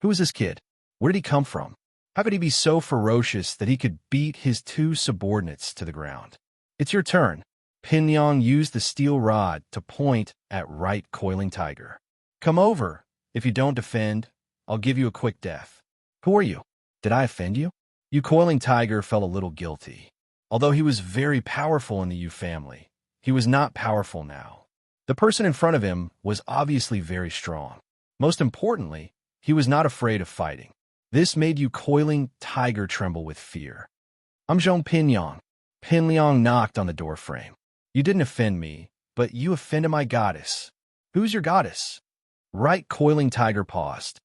Who was this kid? Where did he come from? How could he be so ferocious that he could beat his two subordinates to the ground? It's your turn. Pin Liang used the steel rod to point at right Coiling Tiger. Come over. If you don't defend, I'll give you a quick death. Who are you? Did I offend you? Yu Coiling Tiger felt a little guilty. Although he was very powerful in the Yu family, he was not powerful now. The person in front of him was obviously very strong. Most importantly, he was not afraid of fighting. This made Yu Coiling Tiger tremble with fear. I'm Zhong Pin Liang. Pin Liang knocked on the door frame. You didn't offend me, but you offended my goddess. Who's your goddess? Right Coiling Tiger paused.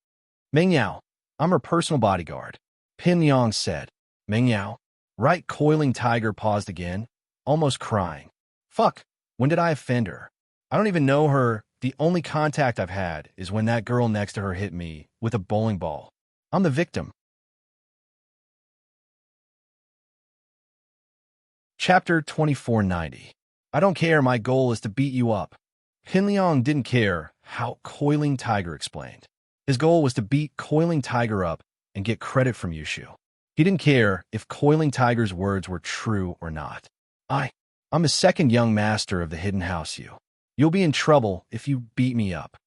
Ming Yao, I'm her personal bodyguard. Pin Liang said. Ming Yao? Right Coiling Tiger paused again, almost crying. Fuck, when did I offend her? I don't even know her. The only contact I've had is when that girl next to her hit me with a bowling ball. I'm the victim. Chapter 2490. I don't care, my goal is to beat you up. Pin Liang didn't care how Coiling Tiger explained. His goal was to beat Coiling Tiger up and get credit from Yushu. He didn't care if Coiling Tiger's words were true or not. I'm the second young master of the Hidden House, Yu. You'll be in trouble if you beat me up.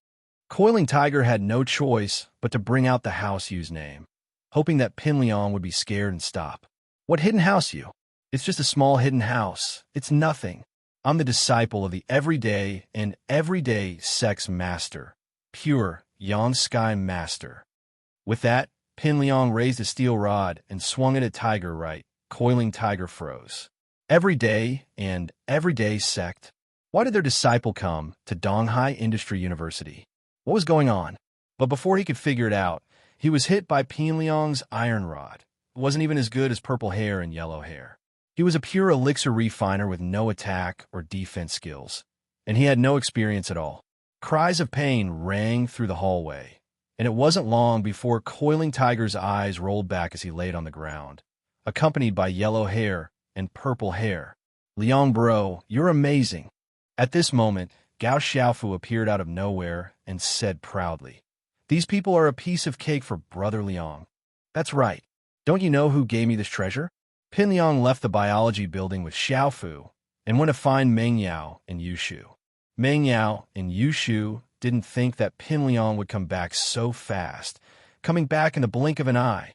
Coiling Tiger had no choice but to bring out the House Yu's name, hoping that Pin Liang would be scared and stop. What Hidden House Yu? It's just a small hidden house. It's nothing. I'm the disciple of the everyday sex master, pure Yang Sky master. With that, Pin Liang raised a steel rod and swung it at Tiger right. Coiling Tiger froze. Everyday sect. Why did their disciple come to Donghai Industry University? What was going on? But before he could figure it out, he was hit by Pin Liang's iron rod. It wasn't even as good as purple hair and yellow hair. He was a pure elixir refiner with no attack or defense skills, and he had no experience at all. Cries of pain rang through the hallway, and it wasn't long before Coiling Tiger's eyes rolled back as he laid on the ground, accompanied by yellow hair and purple hair. Liang bro, you're amazing. At this moment, Gao Xiaofu appeared out of nowhere and said proudly, "These people are a piece of cake for Brother Liang." "That's right. Don't you know who gave me this treasure?" Pin Liang left the biology building with Xiaofu and went to find Meng Yao and Yushu. Meng Yao and Yushu didn't think that Pin Liang would come back so fast, coming back in the blink of an eye.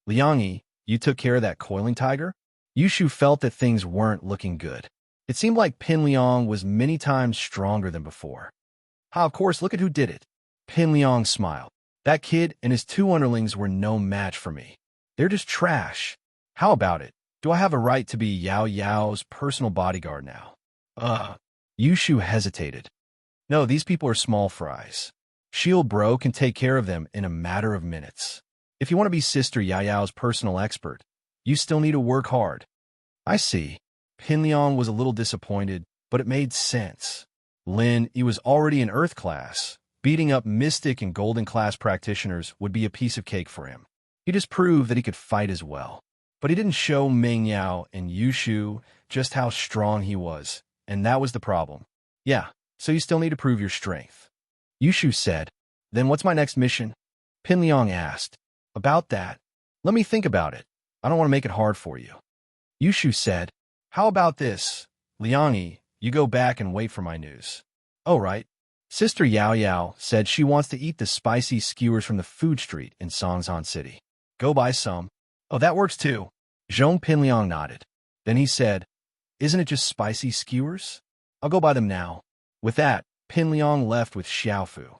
"Liang, you took care of that Coiling Tiger?" Yushu felt that things weren't looking good. It seemed like Pin Liang was many times stronger than before. "Ha, of course, look at who did it." Pin Liang smiled. "That kid and his two underlings were no match for me. They're just trash. How about it? Do I have a right to be Yao Yao's personal bodyguard now?" Yushu hesitated. "No, these people are small fries. Shield Bro can take care of them in a matter of minutes. If you want to be Sister Yao Yao's personal expert, you still need to work hard." "I see." Pin Liang was a little disappointed, but it made sense. He was already in Earth class. Beating up Mystic and Golden class practitioners would be a piece of cake for him. He just proved that he could fight as well. But he didn't show Meng Yao and Yushu just how strong he was, and that was the problem. "Yeah, so you still need to prove your strength." Yushu said. "Then what's my next mission?" Pin Liang asked. "About that, let me think about it. I don't want to make it hard for you." Yushu said, "How about this? Liang, you go back and wait for my news." "Oh, right." Sister Yao Yao said she wants to eat the spicy skewers from the food street in Songzhan City. "Go buy some." "Oh, that works too." Zhong Pin Liang nodded. Then he said, "Isn't it just spicy skewers? I'll go buy them now." With that, Pin Liang left with Xiaofu.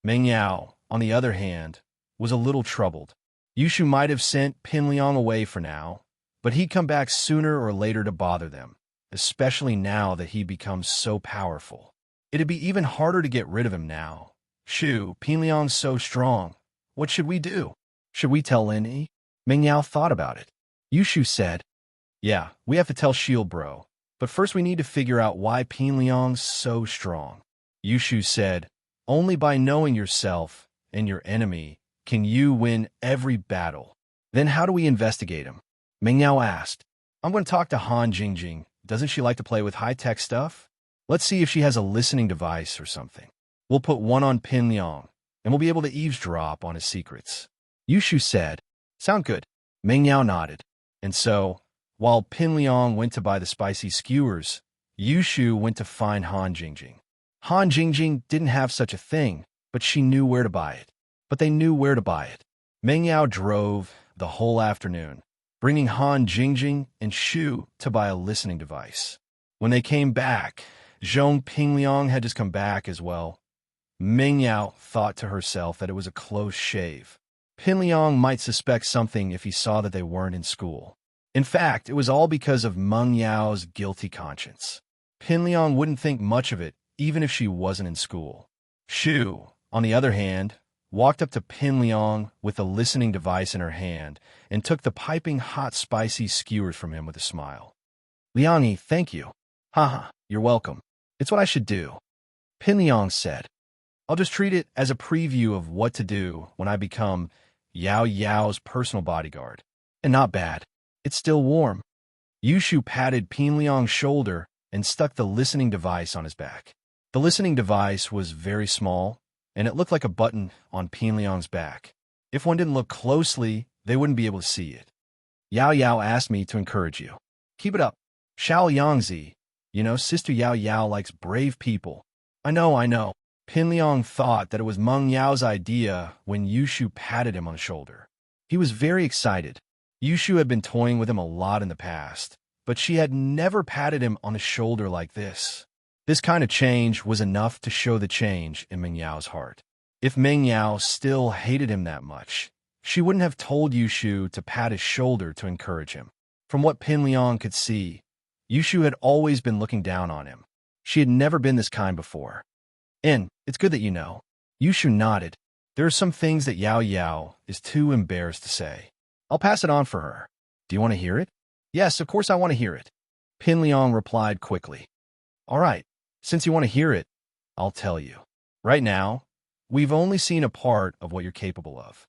Meng Yao, on the other hand, was a little troubled. Yushu might have sent Pin Liang away for now, but he'd come back sooner or later to bother them, especially now that he'd become so powerful. It'd be even harder to get rid of him now. Pin Liang's so strong. What should we do? Should we tell Lin? Meng Yao thought about it. Yushu said, "Yeah, we have to tell Shield Bro, but first we need to figure out why Pin Liang's so strong." Yushu said, "Only by knowing yourself and your enemy can you win every battle." "Then how do we investigate him?" Meng Yao asked. "I'm going to talk to Han Jingjing. Doesn't she like to play with high-tech stuff? Let's see if she has a listening device or something. We'll put one on Pin Liang, and we'll be able to eavesdrop on his secrets." Yushu said, "Sound good." Meng Yao nodded. And so, while Pin Liang went to buy the spicy skewers, Yushu went to find Han Jingjing. Han Jingjing didn't have such a thing, but she knew where to buy it. But they knew where to buy it. Meng Yao drove the whole afternoon, bringing Han Jingjing and Shu to buy a listening device. When they came back, Zhong Pin Liang had just come back as well. Meng Yao thought to herself that it was a close shave. Pin Liang might suspect something if he saw that they weren't in school. In fact, it was all because of Meng Yao's guilty conscience. Pin Liang wouldn't think much of it, even if she wasn't in school. Shu, on the other hand, walked up to Pin Liang with the listening device in her hand and took the piping hot spicy skewers from him with a smile. "Liang, thank you." "Haha, you're welcome. It's what I should do." Pin Liang said, "I'll just treat it as a preview of what to do when I become Yao Yao's personal bodyguard. And not bad. It's still warm." Yushu patted Pin Liang's shoulder and stuck the listening device on his back. The listening device was very small, and it looked like a button on Pin Liang's back. If one didn't look closely, they wouldn't be able to see it. "Yao Yao asked me to encourage you. Keep it up. Xiao Yangzi, Sister Yao Yao likes brave people." I know. Pin Liang thought that it was Meng Yao's idea when Yushu patted him on the shoulder. He was very excited. Yushu had been toying with him a lot in the past, but she had never patted him on the shoulder like this. This kind of change was enough to show the change in Meng Yao's heart. If Meng Yao still hated him that much, she wouldn't have told Yushu to pat his shoulder to encourage him. From what Pin Liang could see, Yushu had always been looking down on him. She had never been this kind before. And it's good that you know. Yushu nodded. There are some things that Yao Yao is too embarrassed to say. I'll pass it on for her. Do you want to hear it? Yes, of course I want to hear it. Pin Liang replied quickly. All right, since you want to hear it, I'll tell you. Right now, we've only seen a part of what you're capable of.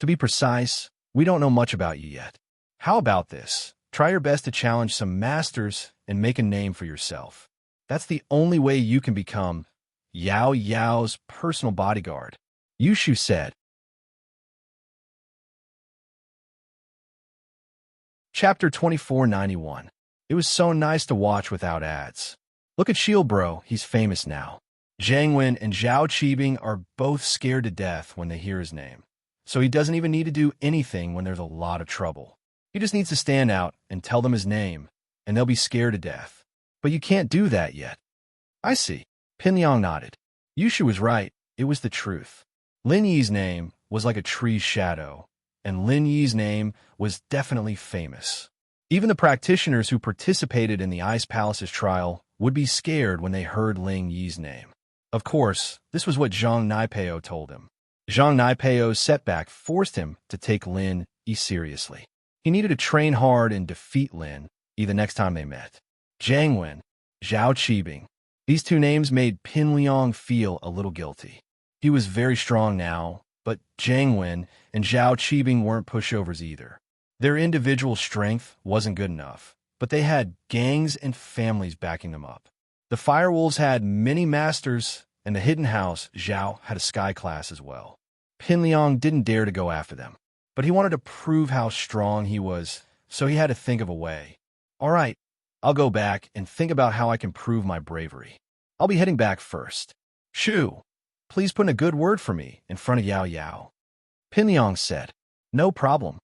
To be precise, we don't know much about you yet. How about this? Try your best to challenge some masters and make a name for yourself. That's the only way you can become Yao Yao's personal bodyguard, Yushu said. Chapter 2491. It was so nice to watch without ads. Look at Shield Bro, he's famous now. Zhang Wen and Zhao Qibing are both scared to death when they hear his name. So he doesn't even need to do anything when there's a lot of trouble. He just needs to stand out and tell them his name, and they'll be scared to death. But you can't do that yet. I see. Pin Liang nodded. Yushu was right. It was the truth. Lin Yi's name was like a tree's shadow, and Lin Yi's name was definitely famous. Even the practitioners who participated in the Ice Palace's trial would be scared when they heard Lin Yi's name. Of course, this was what Zhang Naipeo told him. Zhang Naipeo's setback forced him to take Lin Yi seriously. He needed to train hard and defeat Lin Yi the next time they met. Zhang Wen, Zhao Qibing. These two names made Pin Liang feel a little guilty. He was very strong now, but Zhang Wen and Zhao Qibing weren't pushovers either. Their individual strength wasn't good enough, but they had gangs and families backing them up. The Firewolves had many masters, and the Hidden House, Zhao, had a sky class as well. Pin Liang didn't dare to go after them, but he wanted to prove how strong he was, so he had to think of a way. All right, I'll go back and think about how I can prove my bravery. I'll be heading back first. Shu, please put in a good word for me in front of Yao Yao. Pin Liang said, no problem.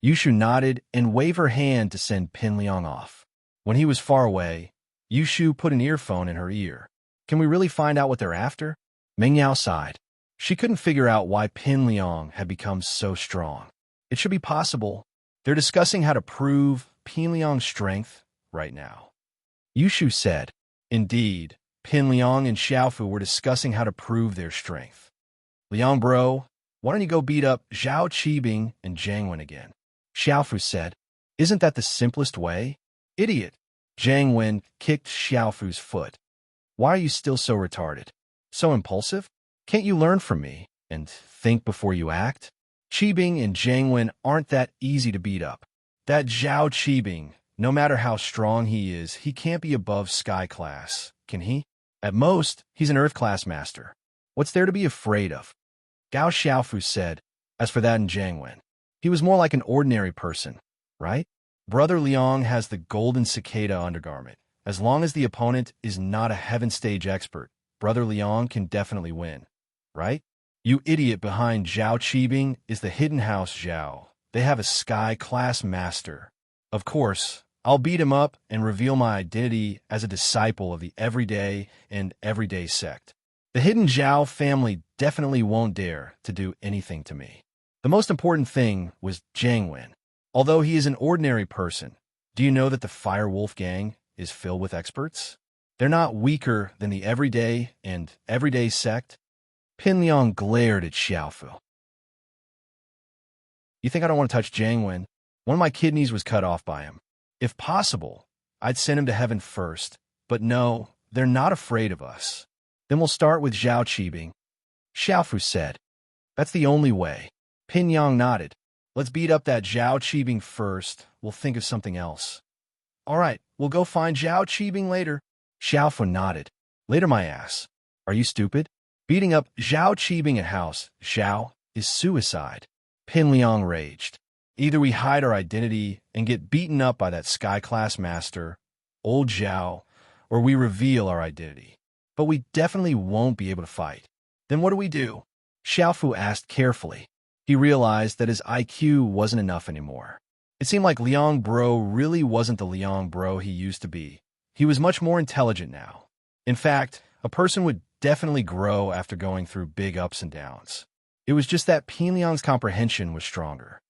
Yushu nodded and waved her hand to send Pin Liang off. When he was far away, Yushu put an earphone in her ear. Can we really find out what they're after? Meng Yao sighed. She couldn't figure out why Pin Liang had become so strong. It should be possible. They're discussing how to prove Pin Liang's strength right now. Yushu said, indeed, Pin Liang and Xiaofu were discussing how to prove their strength. Liang bro, why don't you go beat up Zhao Qibing and Zhang Wen again? Xiaofu said, isn't that the simplest way? Idiot. Zhang Wen kicked Xiaofu's foot. Why are you still so retarded? So impulsive? Can't you learn from me and think before you act? Qibing and Zhang Wen aren't that easy to beat up. That Zhao Qibing, no matter how strong he is, he can't be above Sky Class, can he? At most, he's an Earth Class master. What's there to be afraid of? Gao Xiaofu said, as for that in Zhang Wen, he was more like an ordinary person, right? Brother Liang has the golden cicada undergarment. As long as the opponent is not a heaven stage expert, Brother Liang can definitely win, right? You idiot behind Zhao Qibing is the Hidden House Zhao. They have a Sky Class master. Of course, I'll beat him up and reveal my identity as a disciple of the Everyday and Everyday sect. The Hidden Zhao family definitely won't dare to do anything to me. The most important thing was Zhang Wen. Although he is an ordinary person, do you know that the Fire Wolf gang is filled with experts? They're not weaker than the Everyday and Everyday sect. Pin Liang glared at Xiaofu. You think I don't want to touch Zhang Wen? One of my kidneys was cut off by him. If possible, I'd send him to heaven first. But no, they're not afraid of us. Then we'll start with Zhao Qibing. Xiaofu said, that's the only way. Pin Liang nodded. Let's beat up that Zhao Qibing first. We'll think of something else. All right, we'll go find Zhao Qibing later. Xiaofu nodded. Later, my ass. Are you stupid? Beating up Zhao Qibing at House Zhao is suicide. Pin Liang raged. Either we hide our identity and get beaten up by that Sky Class master, old Zhao, or we reveal our identity. But we definitely won't be able to fight. Then what do we do? Xiaofu asked carefully. He realized that his IQ wasn't enough anymore. It seemed like Liang Bro really wasn't the Liang Bro he used to be. He was much more intelligent now. In fact, a person would definitely grow after going through big ups and downs. It was just that Pin Liang's comprehension was stronger.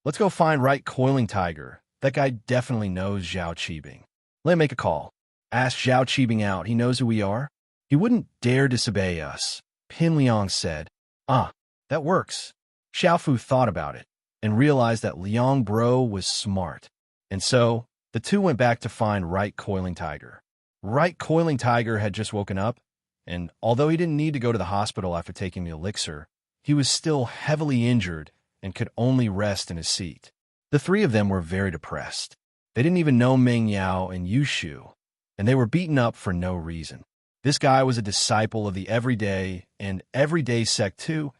Let's go find Right Coiling Tiger. That guy definitely knows Zhao Qibing. Let him make a call. Ask Zhao Qibing out. He knows who we are. He wouldn't dare disobey us, Pin Liang said. That works. Xiaofu thought about it and realized that Liang Bro was smart. And so, the two went back to find Right Coiling Tiger. Right Coiling Tiger had just woken up, and although he didn't need to go to the hospital after taking the elixir, he was still heavily injured and could only rest in his seat. The three of them were very depressed. They didn't even know Meng Yao and Yu Shu, and they were beaten up for no reason. This guy was a disciple of the Everyday and Everyday sect too.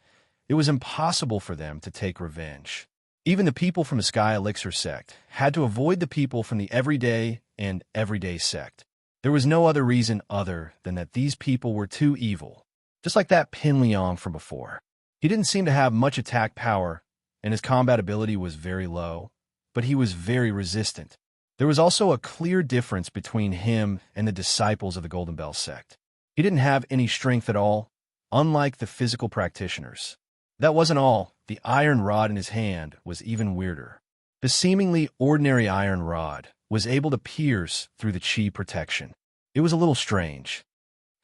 It was impossible for them to take revenge. Even the people from the Sky Elixir sect had to avoid the people from the Everyday and Everyday sect. There was no other reason other than that these people were too evil, just like that Pin Liang from before. He didn't seem to have much attack power, and his combat ability was very low, but he was very resistant. There was also a clear difference between him and the disciples of the Golden Bell sect. He didn't have any strength at all, unlike the physical practitioners. That wasn't all. The iron rod in his hand was even weirder. The seemingly ordinary iron rod was able to pierce through the chi protection. It was a little strange.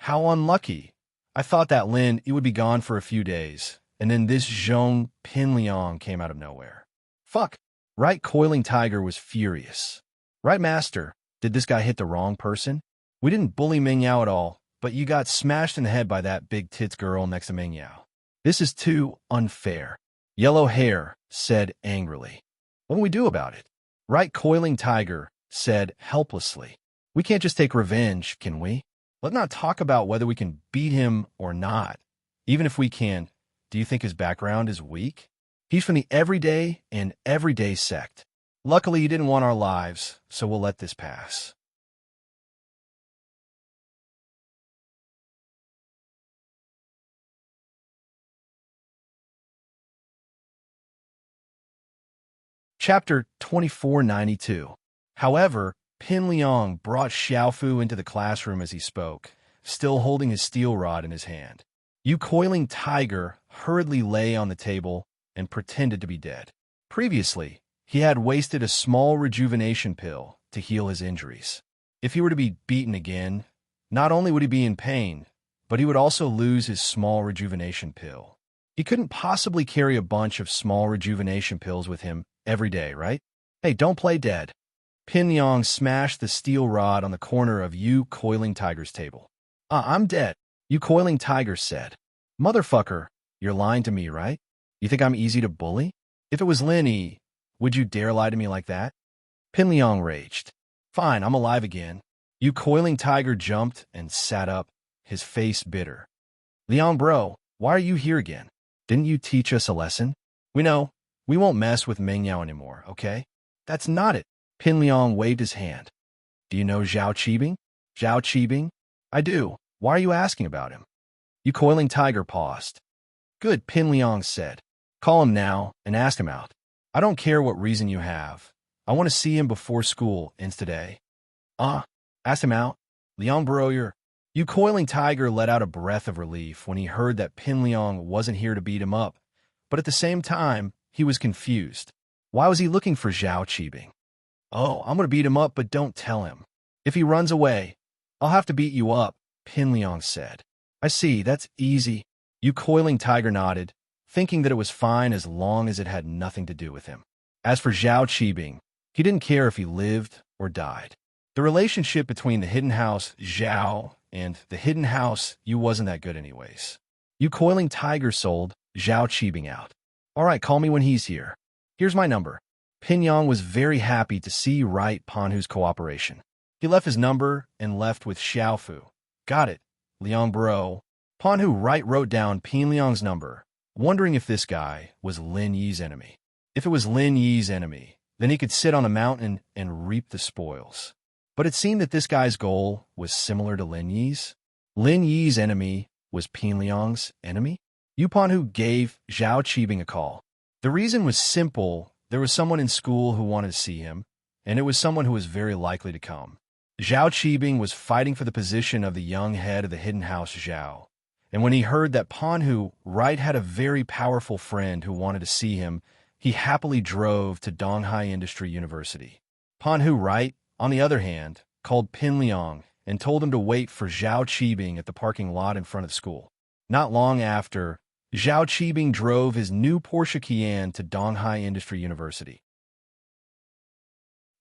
How unlucky. I thought that Lin, it would be gone for a few days, and then this Zhong Pin Liang came out of nowhere. Fuck. Right Coiling Tiger was furious. Right, Master, did this guy hit the wrong person? We didn't bully Meng Yao at all, but you got smashed in the head by that big tits girl next to Meng Yao. This is too unfair. Yellow Hair said angrily. What can we do about it? Right Coiling Tiger said helplessly. We can't just take revenge, can we? Let's not talk about whether we can beat him or not. Even if we can, do you think his background is weak? He's from the Everyday and Everyday sect. Luckily, he didn't want our lives, so we'll let this pass. Chapter 2492. However, Pin Liang brought Xiaofu into the classroom as he spoke, still holding his steel rod in his hand. Yu Coiling Tiger hurriedly lay on the table and pretended to be dead. Previously, he had wasted a small rejuvenation pill to heal his injuries. If he were to be beaten again, not only would he be in pain, but he would also lose his small rejuvenation pill. He couldn't possibly carry a bunch of small rejuvenation pills with him every day, right? Hey, don't play dead. Pin Liang smashed the steel rod on the corner of Yu Coiling Tiger's table. I'm dead, Yu Coiling Tiger said. Motherfucker, you're lying to me, right? You think I'm easy to bully? If it was Lin, would you dare lie to me like that? Pin Liang raged. Fine, I'm alive again. Yu Coiling Tiger jumped and sat up, his face bitter. Liang Bro, why are you here again? Didn't you teach us a lesson? We know. We won't mess with Meng Yao anymore, okay? That's not it. Pin Liang waved his hand. Do you know Zhao Qibing? Zhao Qibing? I do. Why are you asking about him? Yu Coiling Tiger paused. Good, Pin Liang said. Call him now and ask him out. I don't care what reason you have. I want to see him before school ends today. Ask him out. Liang Bro, Yu Coiling Tiger let out a breath of relief when he heard that Pin Liang wasn't here to beat him up, but at the same time, he was confused. Why was he looking for Zhao Qibing? Oh, I'm going to beat him up, but don't tell him. If he runs away, I'll have to beat you up, Pin Liang said. I see, that's easy. Yu Coiling Tiger nodded, thinking that it was fine as long as it had nothing to do with him. As for Zhao Qibing, he didn't care if he lived or died. The relationship between the hidden house Zhao and the hidden house Yu wasn't that good anyways. Yu Coiling Tiger sold Zhao Qibing out. All right, call me when he's here. Here's my number. Pin Liang was very happy to see Right Panhu's cooperation. He left his number and left with Xiaofu. Got it, Liang Bro. Panhu Right wrote down Pin Liang's number, wondering if this guy was Lin Yi's enemy. If it was Lin Yi's enemy, then he could sit on a mountain and reap the spoils. But it seemed that this guy's goal was similar to Lin Yi's. Lin Yi's enemy was Pin Liang's enemy? Yu Panhu gave Zhao Qibing a call. The reason was simple. There was someone in school who wanted to see him, and it was someone who was very likely to come. Zhao Qibing was fighting for the position of the young head of the hidden house Zhao, and when he heard that Pan Hu Right had a very powerful friend who wanted to see him, he happily drove to Donghai Industry University. Pan Hu Right, on the other hand, called Pin Liang and told him to wait for Zhao Qibing at the parking lot in front of the school. Not long after, Zhao Qibing drove his new Porsche Cayenne to Donghai Industry University.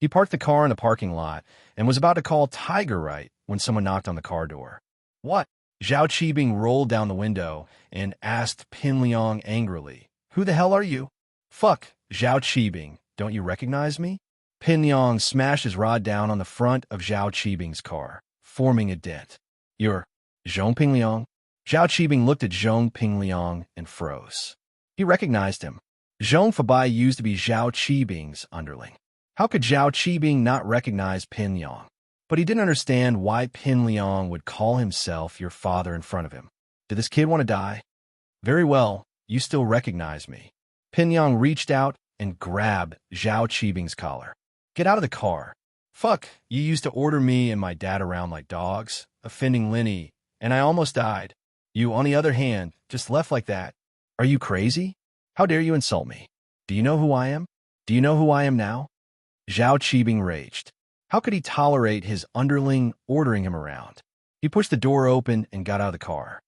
He parked the car in the parking lot and was about to call Tiger Right when someone knocked on the car door. "What?" Zhao Qibing rolled down the window and asked Pin Liang angrily, "Who the hell are you?" "Fuck, Zhao Qibing, don't you recognize me?" Pin Liang smashed his rod down on the front of Zhao Qibing's car, forming a dent. "You're Zhong Ping Liang?" Zhao Qibing looked at Zhong Ping Liang and froze. He recognized him. Zhong Fabai used to be Zhao Qibing's underling. How could Zhao Qibing not recognize Pin Liang? But he didn't understand why Pin Liang would call himself your father in front of him. Did this kid want to die? "Very well, you still recognize me." Pin Liang reached out and grabbed Zhao Qibing's collar. "Get out of the car." "Fuck, you used to order me and my dad around like dogs, offending Lenny, and I almost died. You, on the other hand, just left like that. Are you crazy? How dare you insult me? Do you know who I am? Do you know who I am now?" Zhao Qibing raged. How could he tolerate his underling ordering him around? He pushed the door open and got out of the car.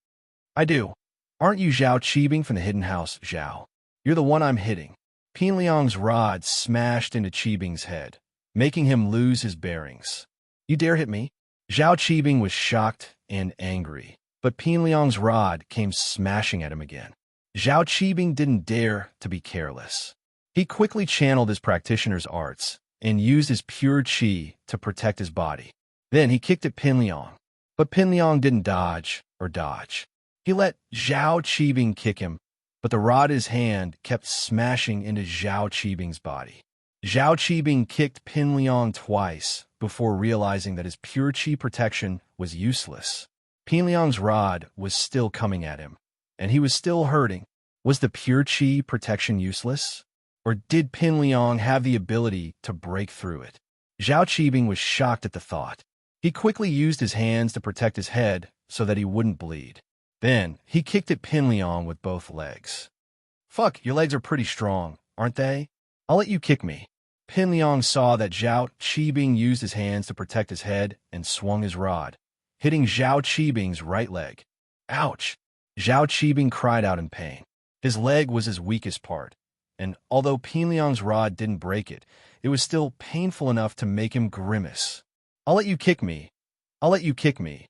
"I do. Aren't you Zhao Qibing from the hidden house, Zhao? You're the one I'm hitting." Pin Liang's rod smashed into Qibing's head, making him lose his bearings. "You dare hit me?" Zhao Qibing was shocked and angry, but Pin Liang's rod came smashing at him again. Zhao Qibing didn't dare to be careless. He quickly channeled his practitioner's arts and used his pure qi to protect his body. Then he kicked at Pin Liang, but Pin Liang didn't dodge or dodge. He let Zhao Qibing kick him, but the rod in his hand kept smashing into Zhao Qibing's body. Zhao Qibing kicked Pin Liang twice before realizing that his pure qi protection was useless. Pin Liang's rod was still coming at him, and he was still hurting. Was the pure qi protection useless? Or did Pin Liang have the ability to break through it? Zhao Qibing was shocked at the thought. He quickly used his hands to protect his head so that he wouldn't bleed. Then, he kicked at Pin Liang with both legs. "Fuck, your legs are pretty strong, aren't they? I'll let you kick me." Pin Liang saw that Zhao Qibing used his hands to protect his head and swung his rod, hitting Zhao Qibing's right leg. "Ouch!" Zhao Qibing cried out in pain. His leg was his weakest part, and although Pin Liang's rod didn't break it, it was still painful enough to make him grimace. "I'll let you kick me. I'll let you kick me.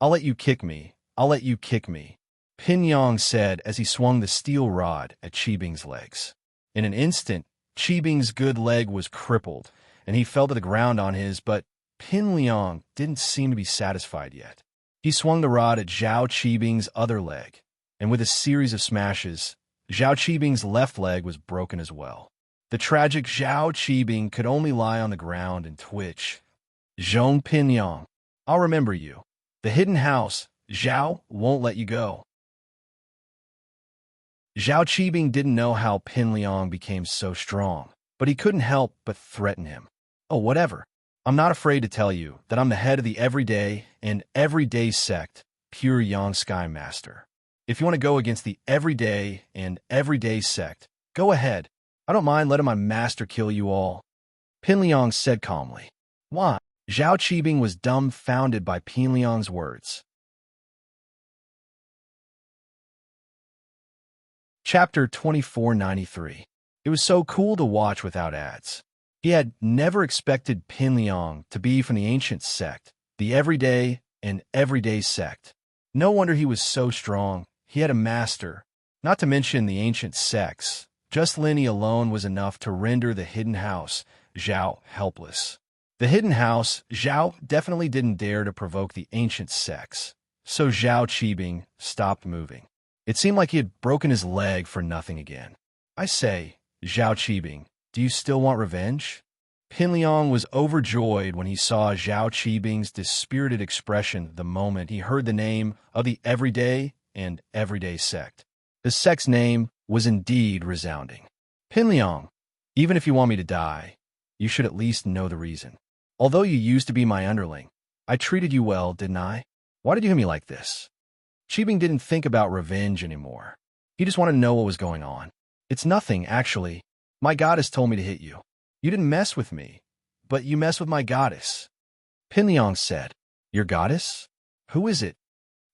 I'll let you kick me. I'll let you kick me," Pin Liang said as he swung the steel rod at Qibing's legs. In an instant, Qibing's good leg was crippled, and he fell to the ground on his, but Pin Liang didn't seem to be satisfied yet. He swung the rod at Zhao Qibing's other leg, and with a series of smashes, Zhao Qibing's left leg was broken as well. The tragic Zhao Qibing could only lie on the ground and twitch. "Zhong Pin Liang, I'll remember you. The hidden house, Zhao, won't let you go." Zhao Qibing didn't know how Pin Liang became so strong, but he couldn't help but threaten him. "Oh, whatever. I'm not afraid to tell you that I'm the head of the everyday and everyday sect, Pure Yang Sky Master. If you want to go against the everyday and everyday sect, go ahead. I don't mind letting my master kill you all," Pin Liang said calmly. "Why?" Zhao Qibing was dumbfounded by Pin Liang's words. Chapter 2493. It was so cool to watch without ads. He had never expected Pin Liang to be from the ancient sect, the everyday and everyday sect. No wonder he was so strong. He had a master, not to mention the ancient sects. Just Lenny alone was enough to render the hidden house, Zhao, helpless. The hidden house, Zhao, definitely didn't dare to provoke the ancient sects, so Zhao Qibing stopped moving. It seemed like he had broken his leg for nothing again. "I say, Zhao Qibing, do you still want revenge?" Pin Liang was overjoyed when he saw Zhao Qibing's dispirited expression the moment he heard the name of the everyday and everyday sect. The sect's name was indeed resounding. Pin Liang, even if you want me to die, you should at least know the reason. Although you used to be my underling, I treated you well, didn't I? Why did you hit me like this? Qibing didn't think about revenge anymore. He just wanted to know what was going on. It's nothing, actually. My goddess told me to hit you. You didn't mess with me, but you messed with my goddess. Pin Liang said, Your goddess? Who is it?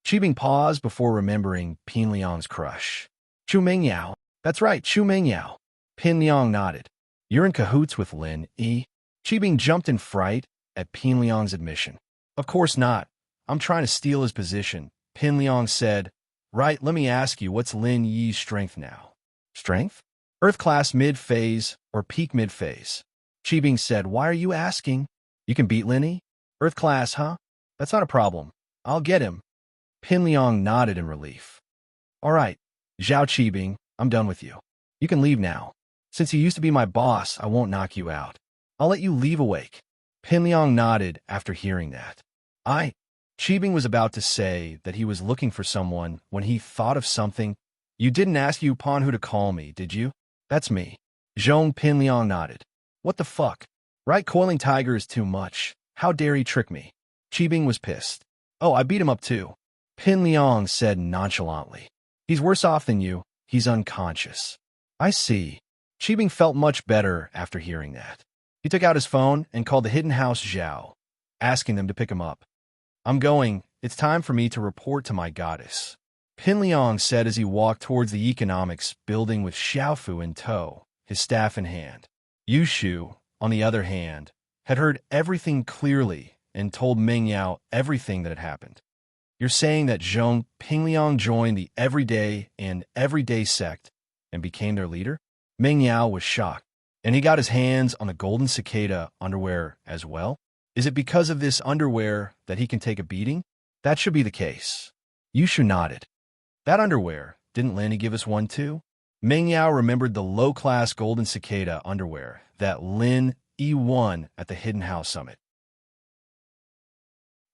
Qibing paused before remembering Pin Liang's crush. Chu Mingyao. That's right, Chu Mingyao. Pin Liang nodded. You're in cahoots with Lin E. Qibing jumped in fright at Pin Liang's admission. Of course not. I'm trying to steal his position. Pin Liang said, Right, let me ask you, what's Lin Yi's strength now? Strength? Earth class mid-phase or peak mid-phase. Qibing said, Why are you asking? You can beat Lin Yi? Earth class, huh? That's not a problem. I'll get him. Pin Liang nodded in relief. All right, Zhao Qibing, I'm done with you. You can leave now. Since you used to be my boss, I won't knock you out. I'll let you leave awake. Pin Liang nodded after hearing that. Qibing was about to say that he was looking for someone when he thought of something. You didn't ask you upon who to call me, did you? That's me. Zhong. Pin Liang nodded. What the fuck? Right, coiling tiger is too much. How dare he trick me? Qibing was pissed. Oh, I beat him up too. Pin Liang said nonchalantly. He's worse off than you. He's unconscious. I see. Qibing felt much better after hearing that. He took out his phone and called the hidden house Zhao, asking them to pick him up. I'm going. It's time for me to report to my goddess. Pin Liang said as he walked towards the economics building with Xiaofu in tow, his staff in hand. Yushu, on the other hand, had heard everything clearly and told Mingyao everything that had happened. You're saying that Zhong Pingliang joined the everyday sect and became their leader? Mingyao was shocked, and he got his hands on the golden cicada underwear as well? Is it because of this underwear that he can take a beating? That should be the case. Yushu nodded. That underwear, didn't Lanny give us one too? Mingyao remembered the low-class golden cicada underwear that Lin E won at the Hidden House Summit.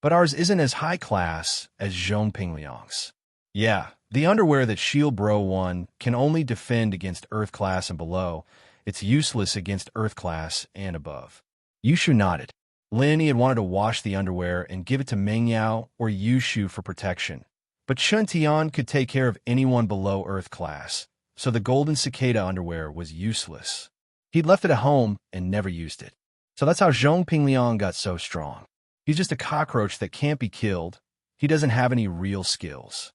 But ours isn't as high class as Zhong Pingliang's. Yeah, the underwear that Shield Bro won can only defend against Earth class and below. It's useless against Earth class and above. Yushu nodded. Lin had wanted to wash the underwear and give it to Mingyao or Yushu for protection. But Chun Tian could take care of anyone below Earth class, so the golden cicada underwear was useless. He'd left it at home and never used it. So that's how Zhong Pingliang got so strong. He's just a cockroach that can't be killed. He doesn't have any real skills.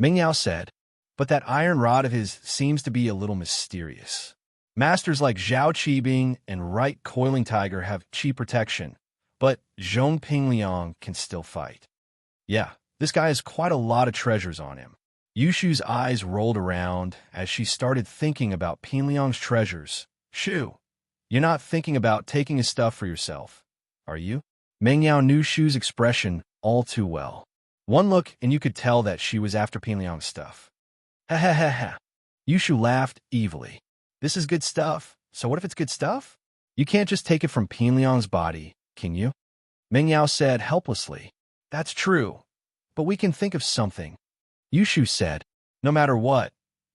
Mingyao said, but that iron rod of his seems to be a little mysterious. Masters like Zhao Qibing and Right Coiling Tiger have chi protection, but Zhong Pingliang can still fight. Yeah, this guy has quite a lot of treasures on him. Yushu's eyes rolled around as she started thinking about Pingliang's treasures. Shu, you're not thinking about taking his stuff for yourself, are you? Mingyao knew Shu's expression all too well. One look and you could tell that she was after Pingliang's stuff. Ha ha ha ha. Yushu laughed evilly. This is good stuff. So what if it's good stuff? You can't just take it from Pingliang's body, can you? Mingyao said helplessly. That's true, but we can think of something. Yushu said, no matter what,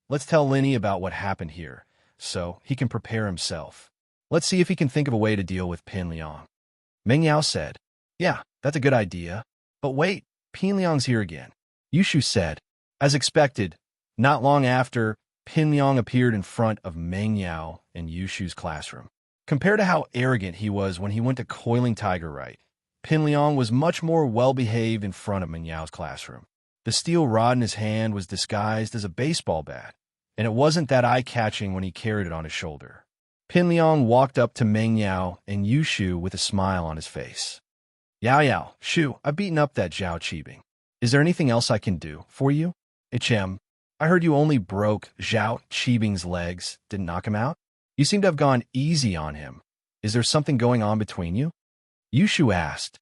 let's tell Linny about what happened here, so he can prepare himself. Let's see if he can think of a way to deal with Pingliang. Mingyao said, yeah, that's a good idea. But wait, Pingliang's here again. Yushu said, as expected, not long after, Pingliang appeared in front of Mingyao in Yushu's classroom. Compared to how arrogant he was when he went to Coiling Tiger Right, Pingliang was much more well-behaved in front of Mingyao's classroom. The steel rod in his hand was disguised as a baseball bat, and it wasn't that eye-catching when he carried it on his shoulder. Pingliang walked up to Mingyao and Yushu with a smile on his face. Yao, Shu, I've beaten up that Zhao Qibing. Is there anything else I can do for you? HM, I heard you only broke Zhao Qibing's legs, didn't knock him out? You seem to have gone easy on him. Is there something going on between you? Yushu asked.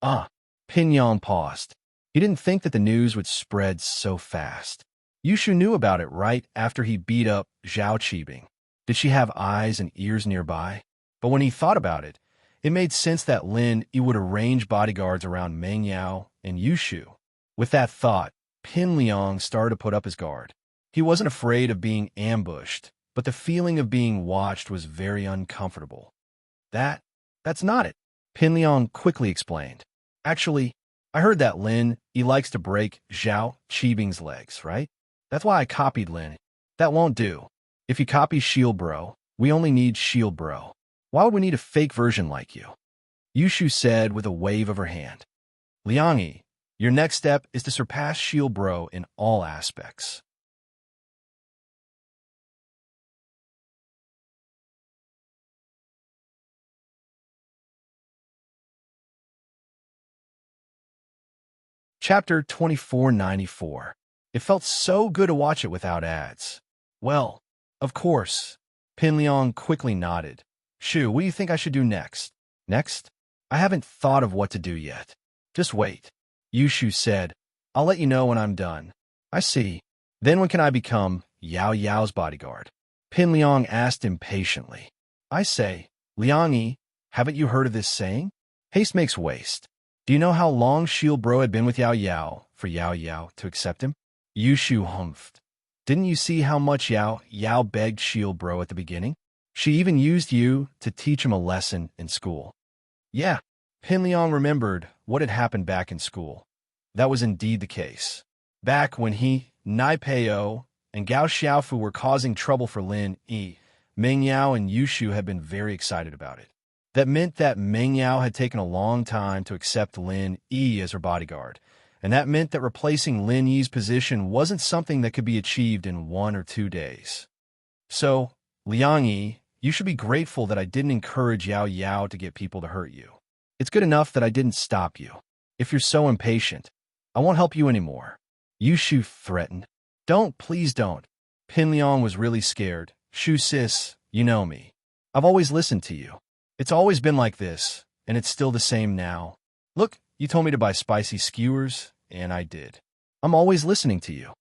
Pingliang paused. He didn't think that the news would spread so fast. Yushu knew about it right after he beat up Zhao Qibing. Did she have eyes and ears nearby? But when he thought about it, it made sense that Lin Yi would arrange bodyguards around Mingyao and Yushu. With that thought, Pingliang started to put up his guard. He wasn't afraid of being ambushed, but the feeling of being watched was very uncomfortable. That's not it, Pin Liang quickly explained. Actually, I heard that Lin, he likes to break Zhao Qibing's legs, right? That's why I copied Lin. That won't do. If you copy Shield Bro, we only need Shield Bro. Why would we need a fake version like you? Yushu said with a wave of her hand. Liangyi, your next step is to surpass Shield Bro in all aspects. Chapter 2494. It felt so good to watch it without ads. Well, of course. Pin Liang quickly nodded. Shu, what do you think I should do next? Next? I haven't thought of what to do yet. Just wait. Yushu said, I'll let you know when I'm done. I see. Then when can I become Yao Yao's bodyguard? Pin Liang asked impatiently. I say, Liangyi, haven't you heard of this saying? Haste makes waste. Do you know how long Shield Bro had been with Yao Yao for Yao Yao to accept him? Yushu humphed. Didn't you see how much Yao Yao begged Shield Bro at the beginning? She even used you to teach him a lesson in school. Yeah, Pin Liang remembered what had happened back in school. That was indeed the case. Back when he, Nai Peo, and Gao Xiaofu were causing trouble for Lin Yi, Meng Yao and Yushu had been very excited about it. That meant that Meng Yao had taken a long time to accept Lin Yi as her bodyguard, and that meant that replacing Lin Yi's position wasn't something that could be achieved in 1 or 2 days. So, Liangyi, you should be grateful that I didn't encourage Yao Yao to get people to hurt you. It's good enough that I didn't stop you. If you're so impatient, I won't help you anymore. Yushu threatened. Don't, please don't. Pin Liang was really scared. Shu sis, you know me. I've always listened to you. It's always been like this, and it's still the same now. Look, you told me to buy spicy skewers, and I did. I'm always listening to you.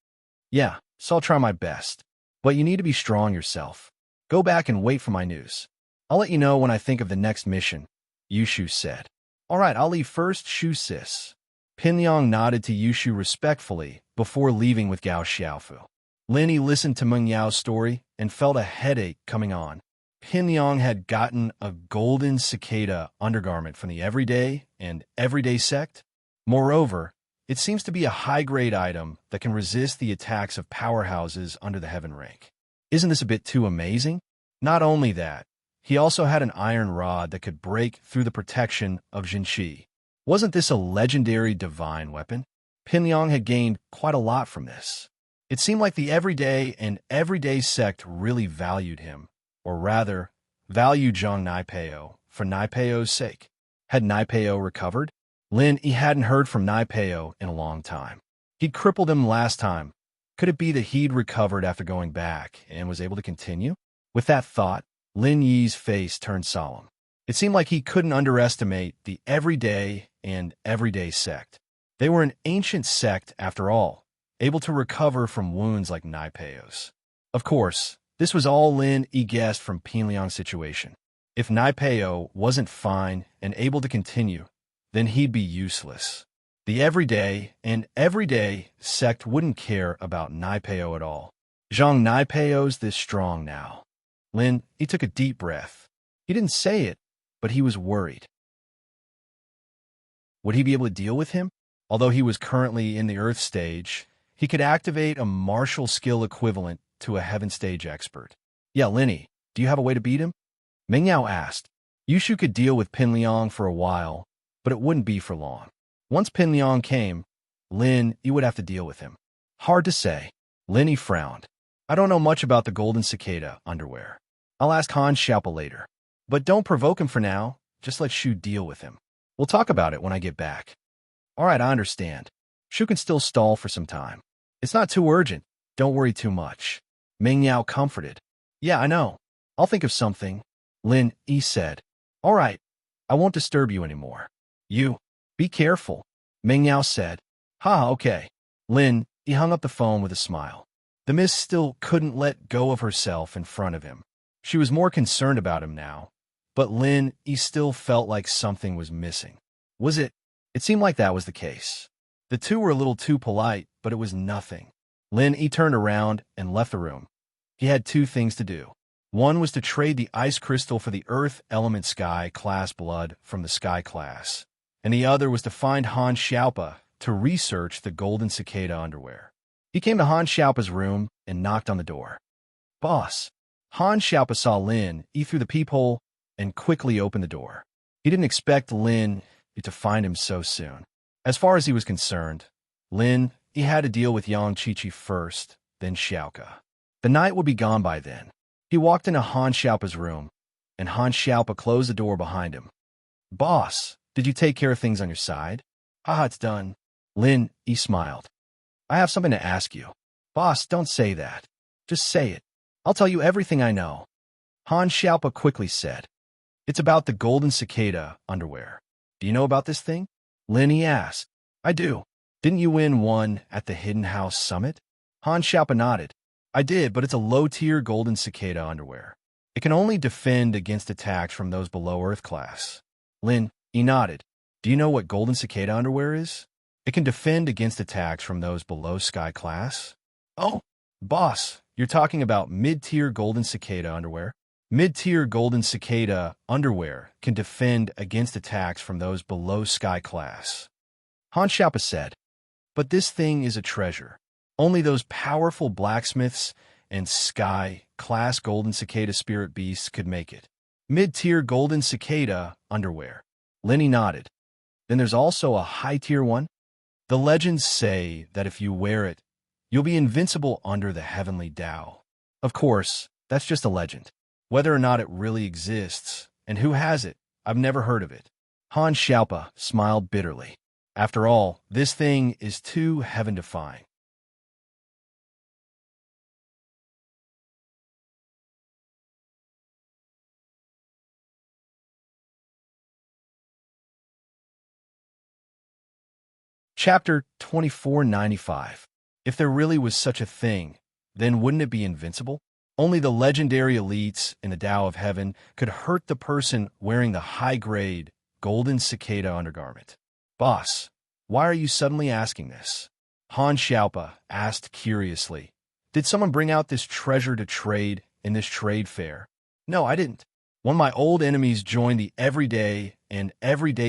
Yeah, so I'll try my best. But you need to be strong yourself. Go back and wait for my news. I'll let you know when I think of the next mission, Yushu said. All right, I'll leave first, Shu sis. Pin Liang nodded to Yushu respectfully before leaving with Gao Xiaofu. Lin Yi listened to Meng Yao's story and felt a headache coming on. Pin Liang had gotten a golden cicada undergarment from the Everyday and Everyday sect. Moreover, it seems to be a high-grade item that can resist the attacks of powerhouses under the heaven rank. Isn't this a bit too amazing? Not only that, he also had an iron rod that could break through the protection of Jinshi. Wasn't this a legendary divine weapon? Pin Liang had gained quite a lot from this. It seemed like the Everyday and Everyday sect really valued him, or rather, valued Zhang Naipeo for Naipeo's sake. Had Naipeo recovered? Lin Yi hadn't heard from Naipeo in a long time. He'd crippled him last time. Could it be that he'd recovered after going back and was able to continue? With that thought, Lin Yi's face turned solemn. It seemed like he couldn't underestimate the Everyday and Everyday sect. They were an ancient sect, after all, able to recover from wounds like Naipeo's. Of course, this was all Lin Yi guessed from Pin Liang's situation. If Naipeo wasn't fine and able to continue, then he'd be useless. The Everyday and Everyday sect wouldn't care about Naipeo at all. Zhang Naipeo's this strong now. Lin Yi took a deep breath. He didn't say it, but he was worried. Would he be able to deal with him? Although he was currently in the Earth stage, he could activate a martial skill equivalent to a Heaven stage expert. Yeah, Lin Yi, do you have a way to beat him? Meng Yao asked. Yushu could deal with Pin Liang for a while, but it wouldn't be for long. Once Pin Liang came, Lin Yi would have to deal with him. Hard to say. Lin Yi frowned. I don't know much about the golden cicada underwear. I'll ask Han Xiaopa later. But don't provoke him for now. Just let Shu deal with him. We'll talk about it when I get back. All right, I understand. Shu can still stall for some time. It's not too urgent. Don't worry too much. Meng Yao comforted. Yeah, I know. I'll think of something, Lin Yi said. All right, I won't disturb you anymore. You, be careful, Meng Yao said. Okay. Lin Yi hung up the phone with a smile. The miss still couldn't let go of herself in front of him. She was more concerned about him now, but Lin Yi still felt like something was missing. Was it? It seemed like that was the case. The two were a little too polite, but it was nothing. Lin Yi turned around and left the room. He had two things to do. One was to trade the ice crystal for the Earth Element Sky class blood from the Sky class, and the other was to find Han Xiaopa to research the golden cicada underwear. He came to Han Xiaopa's room and knocked on the door. "Boss." Han Xiaopa saw Lin Yi through the peephole and quickly opened the door. He didn't expect Lin Yi to find him so soon. As far as he was concerned, Lin Yi had to deal with Yang Qiqi first, then Xiaoka. The night would be gone by then. He walked into Han Xiaopa's room, and Han Xiaopa closed the door behind him. "Boss, did you take care of things on your side?" "Ah, it's done." Lin Yi smiled. "I have something to ask you." "Boss, don't say that. Just say it. I'll tell you everything I know." Han Xiaopa quickly said, "It's about the golden cicada underwear. Do you know about this thing?" Lin Yi asked. "I do. Didn't you win one at the Hidden House Summit?" Han Xiaopa nodded. "I did, but it's a low-tier golden cicada underwear. It can only defend against attacks from those below Earth class." Lin Yi nodded. "Do you know what golden cicada underwear is?" "It can defend against attacks from those below Sky class." "Oh, boss, you're talking about mid-tier golden cicada underwear?" "Mid-tier golden cicada underwear can defend against attacks from those below Sky class," Han Xiaopa said. "But this thing is a treasure. Only those powerful blacksmiths and Sky-class golden cicada spirit beasts could make it." "Mid-tier golden cicada underwear." Lin Yi nodded. "Then there's also a high-tier one?" "The legends say that if you wear it, you'll be invincible under the heavenly Tao." "Of course, that's just a legend. Whether or not it really exists, and who has it, I've never heard of it." Han Xiaopa smiled bitterly. "After all, this thing is too heaven-defying." Chapter 2495. If there really was such a thing, then wouldn't it be invincible? Only the legendary elites in the Tao of Heaven could hurt the person wearing the high-grade golden cicada undergarment. "Boss, why are you suddenly asking this?" Han Xiaopa asked curiously. "Did someone bring out this treasure to trade in this trade fair?" "No, I didn't. One of my old enemies joined the Everyday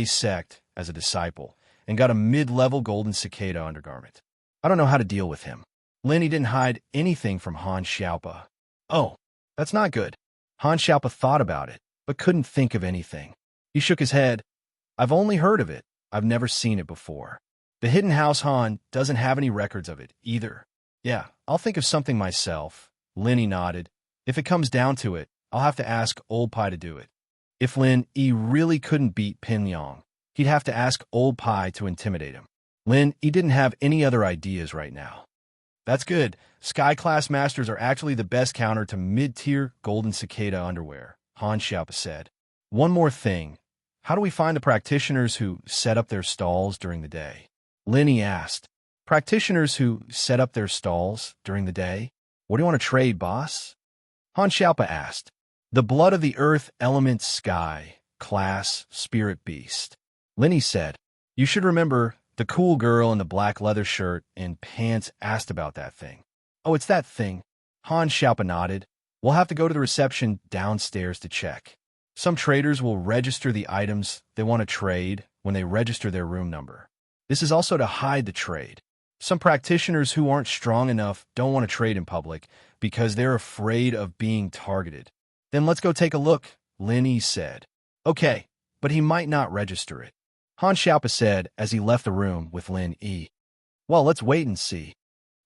sect as a disciple and got a mid-level golden cicada undergarment. I don't know how to deal with him." Lin Yi didn't hide anything from Han Xiaopa. "Oh, that's not good." Han Xiaopa thought about it, but couldn't think of anything. He shook his head. "I've only heard of it. I've never seen it before. The Hidden House Han doesn't have any records of it, either." "Yeah, I'll think of something myself." Lin Yi nodded. "If it comes down to it, I'll have to ask Old Pai to do it." If Lin Yi really couldn't beat Pin Yang, he'd have to ask Old Pai to intimidate him. Lin Yi didn't have any other ideas right now. "That's good. Sky-class masters are actually the best counter to mid-tier golden cicada underwear," Han Xiaopa said. "One more thing. How do we find the practitioners who set up their stalls during the day?" Lin Yi asked. "Practitioners who set up their stalls during the day? What do you want to trade, boss?" Han Xiaopa asked. "The blood of the Earth Element Sky class spirit beast." Lin Yi said. "You should remember, the cool girl in the black leather shirt and pants asked about that thing." "Oh, it's that thing." Han Xiaopa nodded. "We'll have to go to the reception downstairs to check. Some traders will register the items they want to trade when they register their room number. This is also to hide the trade. Some practitioners who aren't strong enough don't want to trade in public because they're afraid of being targeted." "Then let's go take a look," Lin Yi said. "Okay, but he might not register it," Han Xiaopa said as he left the room with Lin Yi. "Well, let's wait and see."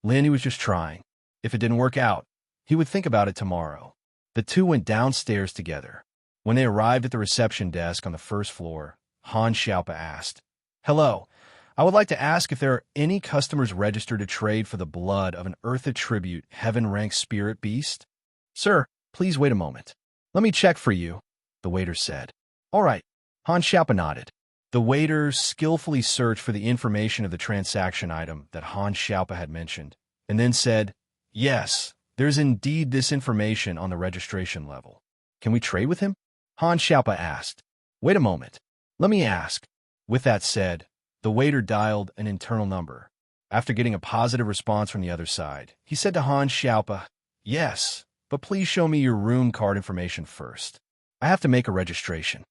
Lin Yi was just trying. If it didn't work out, he would think about it tomorrow. The two went downstairs together. When they arrived at the reception desk on the first floor, Han Xiaopa asked, "Hello, I would like to ask if there are any customers registered to trade for the blood of an Earth Attribute Heaven-ranked spirit beast?" "Sir, please wait a moment. Let me check for you," the waiter said. "All right." Han Xiaopa nodded. The waiter skillfully searched for the information of the transaction item that Han Xiaopa had mentioned, and then said, "Yes, there's indeed this information on the registration level. Can we trade with him?" Han Xiaopa asked. "Wait a moment. Let me ask." With that said, the waiter dialed an internal number. After getting a positive response from the other side, he said to Han Xiaopa, "Yes, but please show me your room card information first. I have to make a registration.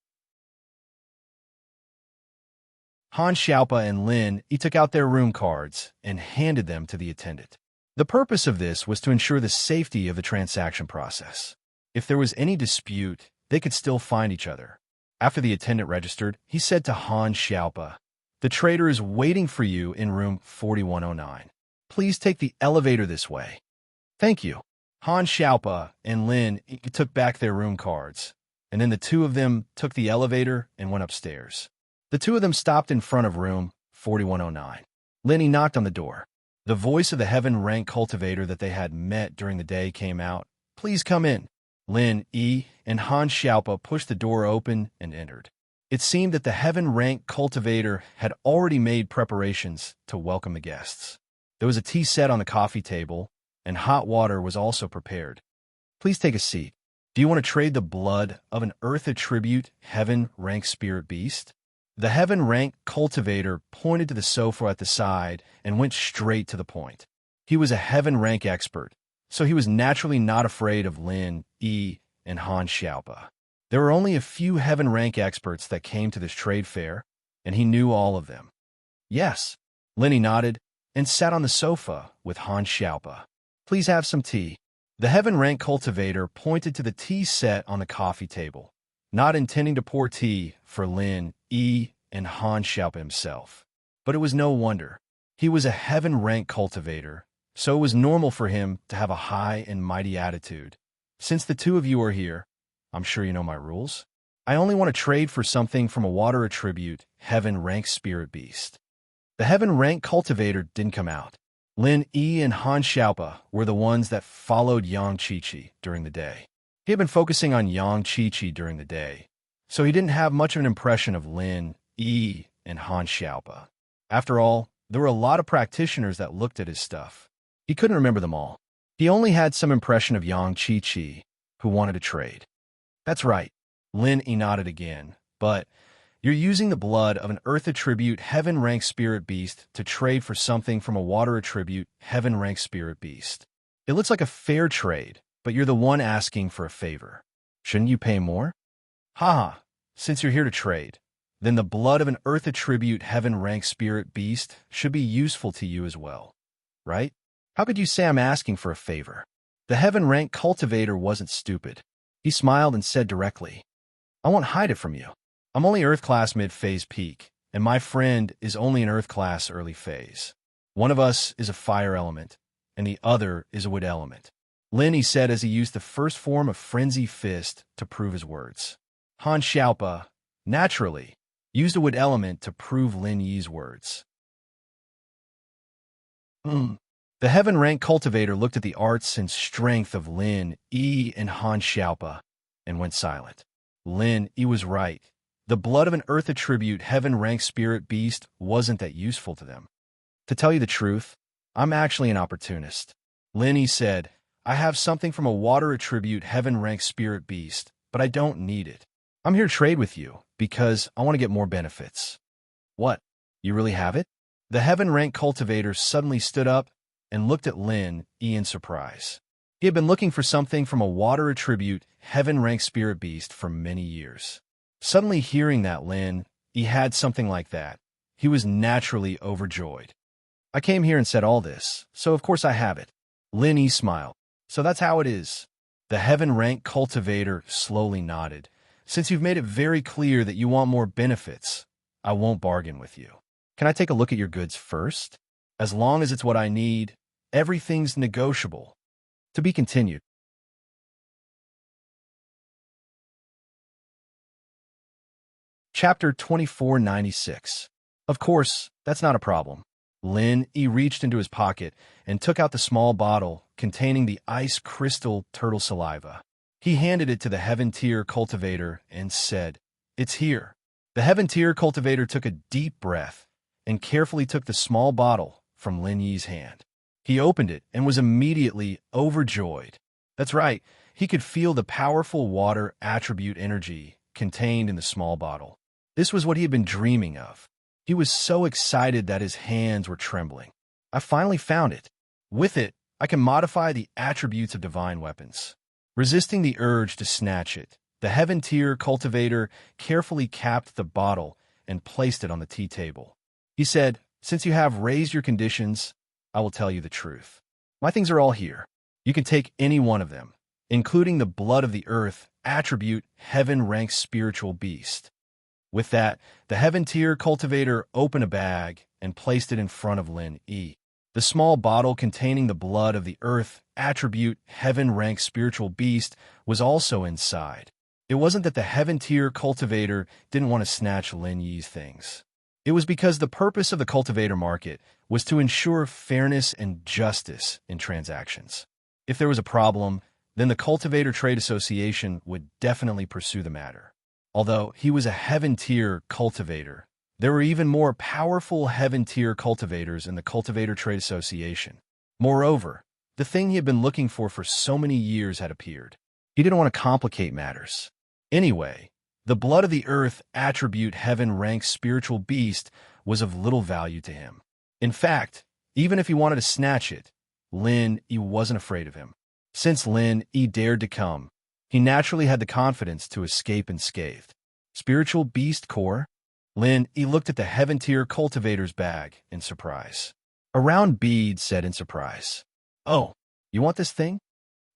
Han Xiaopa and Lin Yi took out their room cards and handed them to the attendant. The purpose of this was to ensure the safety of the transaction process. If there was any dispute, they could still find each other. After the attendant registered, he said to Han Xiaopa, "The trader is waiting for you in room 4109. Please take the elevator this way." "Thank you." Han Xiaopa and Lin Yi took back their room cards, and then the two of them took the elevator and went upstairs. The two of them stopped in front of room 4109. Lin Yi knocked on the door. The voice of the heaven rank cultivator that they had met during the day came out. "Please come in." Lin Yi and Han Xiaopa pushed the door open and entered. It seemed that the heaven rank cultivator had already made preparations to welcome the guests. There was a tea set on the coffee table, and hot water was also prepared. "Please take a seat. Do you want to trade the blood of an earth attribute heaven rank spirit beast?" The heaven rank cultivator pointed to the sofa at the side and went straight to the point. He was a heaven rank expert, so he was naturally not afraid of Lin Yi and Han Xiaopa. There were only a few heaven rank experts that came to this trade fair, and he knew all of them. "Yes." Lin Yi nodded and sat on the sofa with Han Xiaopa. "Please have some tea." The heaven rank cultivator pointed to the tea set on the coffee table, not intending to pour tea for Lin Yi and Han Xiaopa himself. But it was no wonder. He was a heaven rank cultivator, so it was normal for him to have a high and mighty attitude. "Since the two of you are here, I'm sure you know my rules. I only want to trade for something from a water attribute, heaven rank spirit beast." The heaven rank cultivator didn't come out. Lin Yi and Han Xiaopa were the ones that followed Yang Qiqi during the day. He had been focusing on Yang Qiqi during the day, so he didn't have much of an impression of Lin Yi and Han Xiaopa. After all, there were a lot of practitioners that looked at his stuff. He couldn't remember them all. He only had some impression of Yang Qiqi, who wanted to trade. "That's right." Lin Yi nodded again, "but you're using the blood of an earth attribute heaven rank spirit beast to trade for something from a water attribute heaven rank spirit beast. It looks like a fair trade, but you're the one asking for a favor. Shouldn't you pay more?" "Haha, since you're here to trade, then the blood of an earth attribute heaven rank spirit beast should be useful to you as well, right? How could you say I'm asking for a favor?" The heaven rank cultivator wasn't stupid. He smiled and said directly, "I won't hide it from you. I'm only Earth Class mid-phase peak, and my friend is only an Earth Class early phase. One of us is a fire element, and the other is a wood element." Lin Yi said as he used the first form of Frenzy Fist to prove his words. Han Xiaopa, naturally, used a wood element to prove Lin Yi's words. The heaven rank cultivator looked at the arts and strength of Lin Yi and Han Xiaopa and went silent. Lin Yi was right. The blood of an earth attribute heaven rank spirit beast wasn't that useful to them. "To tell you the truth, I'm actually an opportunist." Lin Yi said, "I have something from a water attribute heaven rank spirit beast, but I don't need it. I'm here to trade with you because I want to get more benefits." "What? You really have it?" The heaven rank cultivator suddenly stood up and looked at Lin Yi in surprise. He had been looking for something from a water attribute heaven rank spirit beast for many years. Suddenly hearing that Lin Yi had something like that, he was naturally overjoyed. "I came here and said all this, so of course I have it." Lin Yi smiled. "So that's how it is." The heaven rank cultivator slowly nodded. "Since you've made it very clear that you want more benefits, I won't bargain with you. Can I take a look at your goods first? As long as it's what I need, everything's negotiable." To be continued. Chapter 2496. Of course, that's not a problem. Lin Yi reached into his pocket and took out the small bottle containing the ice crystal turtle saliva. He handed it to the heaven tier cultivator and said, "It's here." The heaven tier cultivator took a deep breath and carefully took the small bottle from Lin Yi's hand. He opened it and was immediately overjoyed. That's right, he could feel the powerful water attribute energy contained in the small bottle. This was what he had been dreaming of. He was so excited that his hands were trembling. "I finally found it. With it, I can modify the attributes of divine weapons. Resisting the urge to snatch it, the Heaven-tier cultivator carefully capped the bottle and placed it on the tea table. He said, "Since you have raised your conditions, I will tell you the truth. My things are all here. You can take any one of them, including the blood of the earth, attribute, heaven-ranked spiritual beast." With that, the Heaven-tier cultivator opened a bag and placed it in front of Lin E. The small bottle containing the blood of the earth, attribute, heaven-ranked spiritual beast was also inside. It wasn't that the Heaven-tier cultivator didn't want to snatch Lin Yi's things. It was because the purpose of the cultivator market was to ensure fairness and justice in transactions. If there was a problem, then the Cultivator Trade Association would definitely pursue the matter. Although he was a Heaven-tier cultivator, there were even more powerful Heaven-tier cultivators in the Cultivator Trade Association. Moreover, the thing he had been looking for so many years had appeared. He didn't want to complicate matters. Anyway, the blood of the earth, attribute, heaven-ranked spiritual beast was of little value to him. In fact, even if he wanted to snatch it, Lin E wasn't afraid of him. Since Lin E dared to come, he naturally had the confidence to escape unscathed. Spiritual beast core? Lin E looked at the Heaven-tier cultivator's bag in surprise. A round bead said in surprise, "Oh, you want this thing?"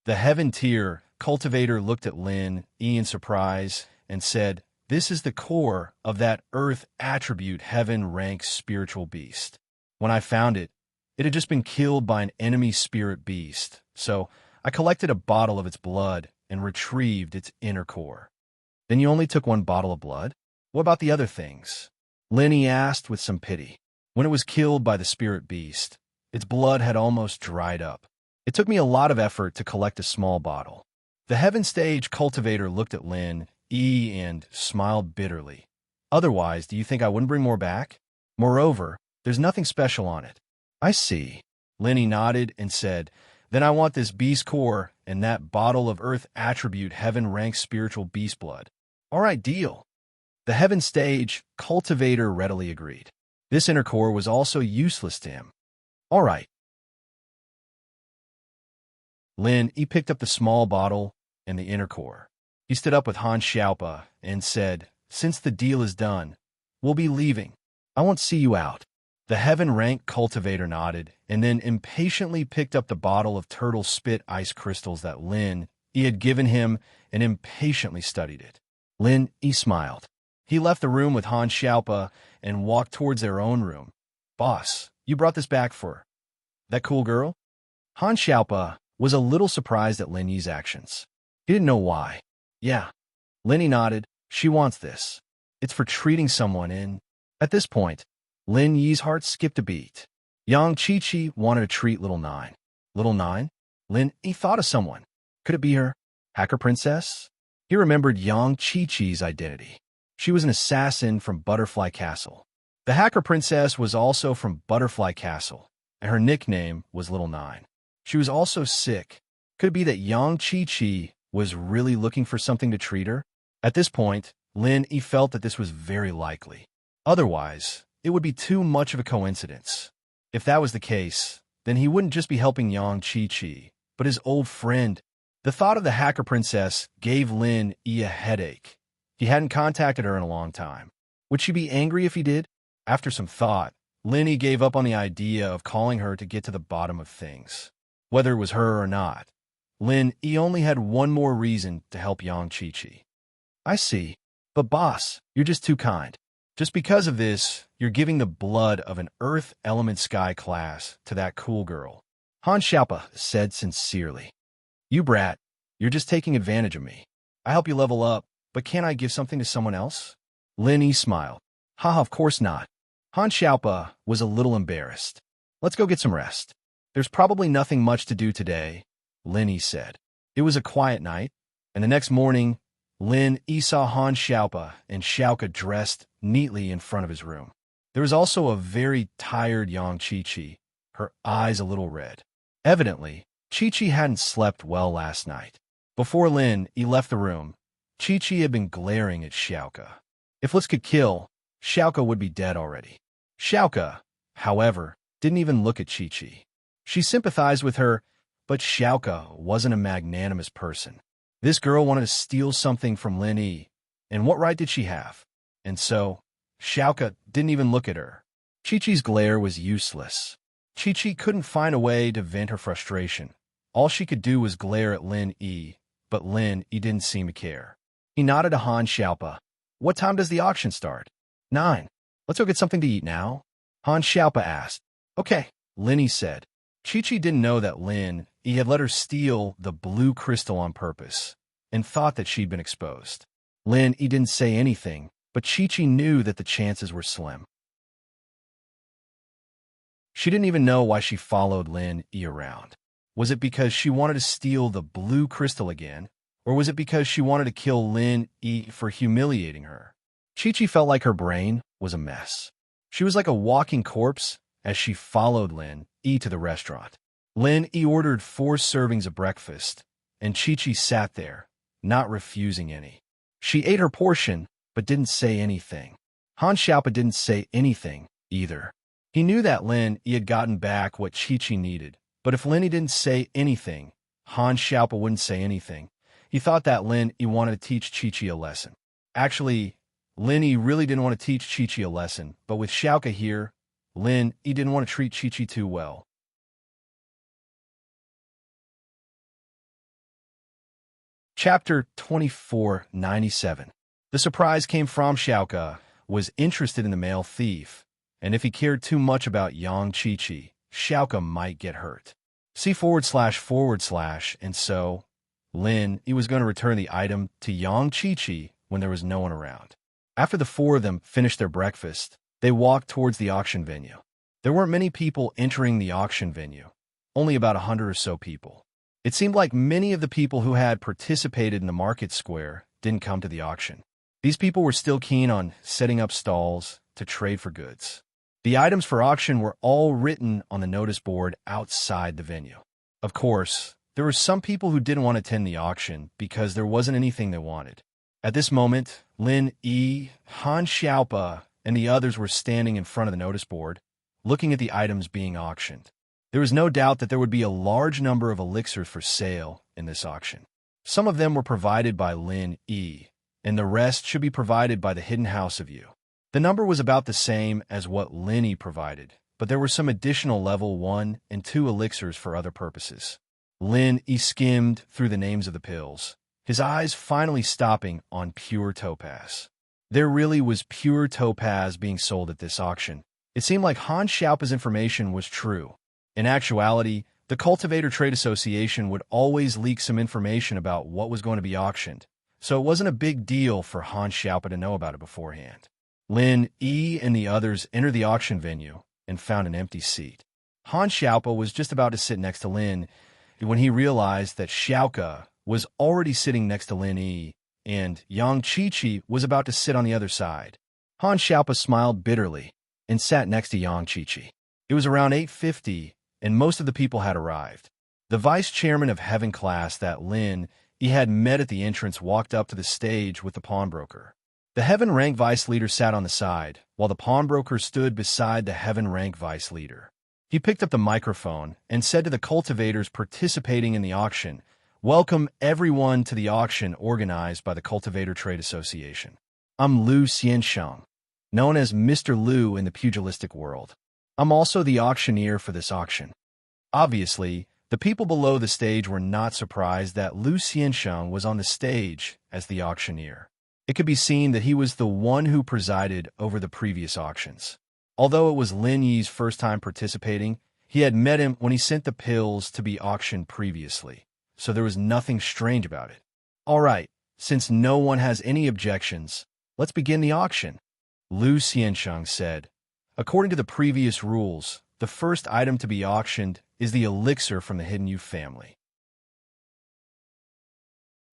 The Heaven-tier cultivator looked at Lin E in surprise and said, "This is the core of that earth attribute heaven-ranked spiritual beast. When I found it, it had just been killed by an enemy spirit beast, so I collected a bottle of its blood and retrieved its inner core." "Then you only took one bottle of blood? What about the other things?" Lin E asked with some pity. "When it was killed by the spirit beast, its blood had almost dried up. It took me a lot of effort to collect a small bottle." The Heaven Stage cultivator looked at Lin E and smiled bitterly. "Otherwise, do you think I wouldn't bring more back? Moreover, there's nothing special on it." "I see." Lin E nodded and said, "Then I want this beast core and that bottle of earth attribute heaven-ranked spiritual beast blood." "All right, deal." The Heaven Stage cultivator readily agreed. This inner core was also useless to him. "All right." Lin E picked up the small bottle and the inner core. He stood up with Han Xiaopa and said, "Since the deal is done, we'll be leaving. I won't see you out." The heaven-ranked cultivator nodded and then impatiently picked up the bottle of turtle spit ice crystals that Lin E had given him and impatiently studied it. Lin E smiled. He left the room with Han Xiaopa and walked towards their own room. "Boss, you brought this back for that cool girl?" Han Xiaopa was a little surprised at Lin Yi's actions. He didn't know why. "Yeah." Lin Yi nodded. "She wants this. It's for treating someone in." At this point, Lin Yi's heart skipped a beat. Yang Chi-Chi wanted to treat Little Nine. Little Nine? Lin Yi thought of someone. Could it be her hacker princess? He remembered Yang Chi-Chi's identity. She was an assassin from Butterfly Castle. The hacker princess was also from Butterfly Castle, and her nickname was Little Nine. She was also sick. Could it be that Yang Chi-Chi was really looking for something to treat her? At this point, Lin Yi felt that this was very likely. Otherwise, it would be too much of a coincidence. If that was the case, then he wouldn't just be helping Yang Chi-Chi, but his old friend. The thought of the hacker princess gave Lin Yi a headache. He hadn't contacted her in a long time. Would she be angry if he did? After some thought, Lin Yi gave up on the idea of calling her to get to the bottom of things. Whether it was her or not, Lin Yi only had one more reason to help Yang Chi-Chi. "I see. But boss, you're just too kind. Just because of this, you're giving the blood of an Earth Element Sky class to that cool girl," Han Xiaopa said sincerely. "You brat, you're just taking advantage of me. I help you level up, but can't I give something to someone else?" Lin Yi smiled. "Haha, of course not." Han Xiaopa was a little embarrassed. "Let's go get some rest. There's probably nothing much to do today," Lin Yi said. It was a quiet night, and the next morning, Lin Yi saw Han Xiaopa and Xiaoka dressed neatly in front of his room. There was also a very tired Yang Chi-Chi, her eyes a little red. Evidently, Chi-Chi hadn't slept well last night. Before Lin Yi left the room, Chi-Chi had been glaring at Xiaoka. If Litz could kill, Xiaoka would be dead already. Xiaoka, however, didn't even look at Chi-Chi. She sympathized with her, but Xiaoka wasn't a magnanimous person. This girl wanted to steal something from Lin Yi, and what right did she have? And so, Xiaoka didn't even look at her. Chi-Chi's glare was useless. Chi-Chi couldn't find a way to vent her frustration. All she could do was glare at Lin Yi, but Lin Yi didn't seem to care. He nodded to Han Xiaopa. What time does the auction start? 9. Let's go get something to eat now? Han Xiaopa asked. Okay, Lin Yi said. Chi-Chi didn't know that Lin Yi had let her steal the blue crystal on purpose, and thought that she'd been exposed. Lin Yi didn't say anything, but Chi-Chi knew that the chances were slim. She didn't even know why she followed Lin Yi around. Was it because she wanted to steal the blue crystal again, or was it because she wanted to kill Lin Yi for humiliating her? Chi-Chi felt like her brain was a mess. She was like a walking corpse as she followed Lin Yi to the restaurant. Lin Yi ordered 4 servings of breakfast, and Chi-Chi sat there, not refusing any. She ate her portion, but didn't say anything. Han Xiaopa didn't say anything either. He knew that Lin Yi had gotten back what Chi-Chi needed, but if Lin Yi didn't say anything, Han Xiaopa wouldn't say anything. He thought that Lin Yi wanted to teach Chi-Chi a lesson. Actually, Lin Yi really didn't want to teach Chi-Chi a lesson, but with Xiaoka here, Lin Yi didn't want to treat Chi-Chi too well. Chapter 2497. The surprise came from Xiaoka was interested in the male thief, and if he cared too much about Yang Chi-Chi, Xiaoka might get hurt. See /// and so, Lin Yi was going to return the item to Yang Chi-Chi when there was no one around. After the 4 of them finished their breakfast, they walked towards the auction venue. There weren't many people entering the auction venue, only about 100 or so people. It seemed like many of the people who had participated in the market square didn't come to the auction. These people were still keen on setting up stalls to trade for goods. The items for auction were all written on the notice board outside the venue. Of course, there were some people who didn't want to attend the auction because there wasn't anything they wanted. At this moment, Lin Yi, Han Xiaopa, and the others were standing in front of the notice board, looking at the items being auctioned. There was no doubt that there would be a large number of elixirs for sale in this auction. Some of them were provided by Lin Yi, and the rest should be provided by the Hidden House of You. The number was about the same as what Lin Yi provided, but there were some additional level 1 and 2 elixirs for other purposes. Lin Yi skimmed through the names of the pills, his eyes finally stopping on pure topaz. There really was pure topaz being sold at this auction. It seemed like Han Xiaopa's information was true. In actuality, the Cultivator Trade Association would always leak some information about what was going to be auctioned, so it wasn't a big deal for Han Xiaopa to know about it beforehand. Lin Yi and the others entered the auction venue and found an empty seat. Han Xiaopa was just about to sit next to Lin when he realized that Xiaoka was already sitting next to Lin Yi, and Yang Chi-Chi was about to sit on the other side. Han Xiaopa smiled bitterly and sat next to Yang Chi-Chi. It was around 8:50, and most of the people had arrived. The vice chairman of Heaven class that Lin Yi had met at the entrance walked up to the stage with the pawnbroker. The Heaven rank vice leader sat on the side, while the pawnbroker stood beside the Heaven rank vice leader. He picked up the microphone and said to the cultivators participating in the auction, "Welcome everyone to the auction organized by the Cultivator Trade Association. I'm Lu Xiansheng, known as Mr. Lu in the pugilistic world. I'm also the auctioneer for this auction." Obviously, the people below the stage were not surprised that Lu Xiansheng was on the stage as the auctioneer. It could be seen that he was the one who presided over the previous auctions. Although it was Lin Yi's first time participating, he had met him when he sent the pills to be auctioned previously, so there was nothing strange about it. "All right, since no one has any objections, let's begin the auction," Lu Xiansheng said. "According to the previous rules, the first item to be auctioned is the elixir from the Hidden You family.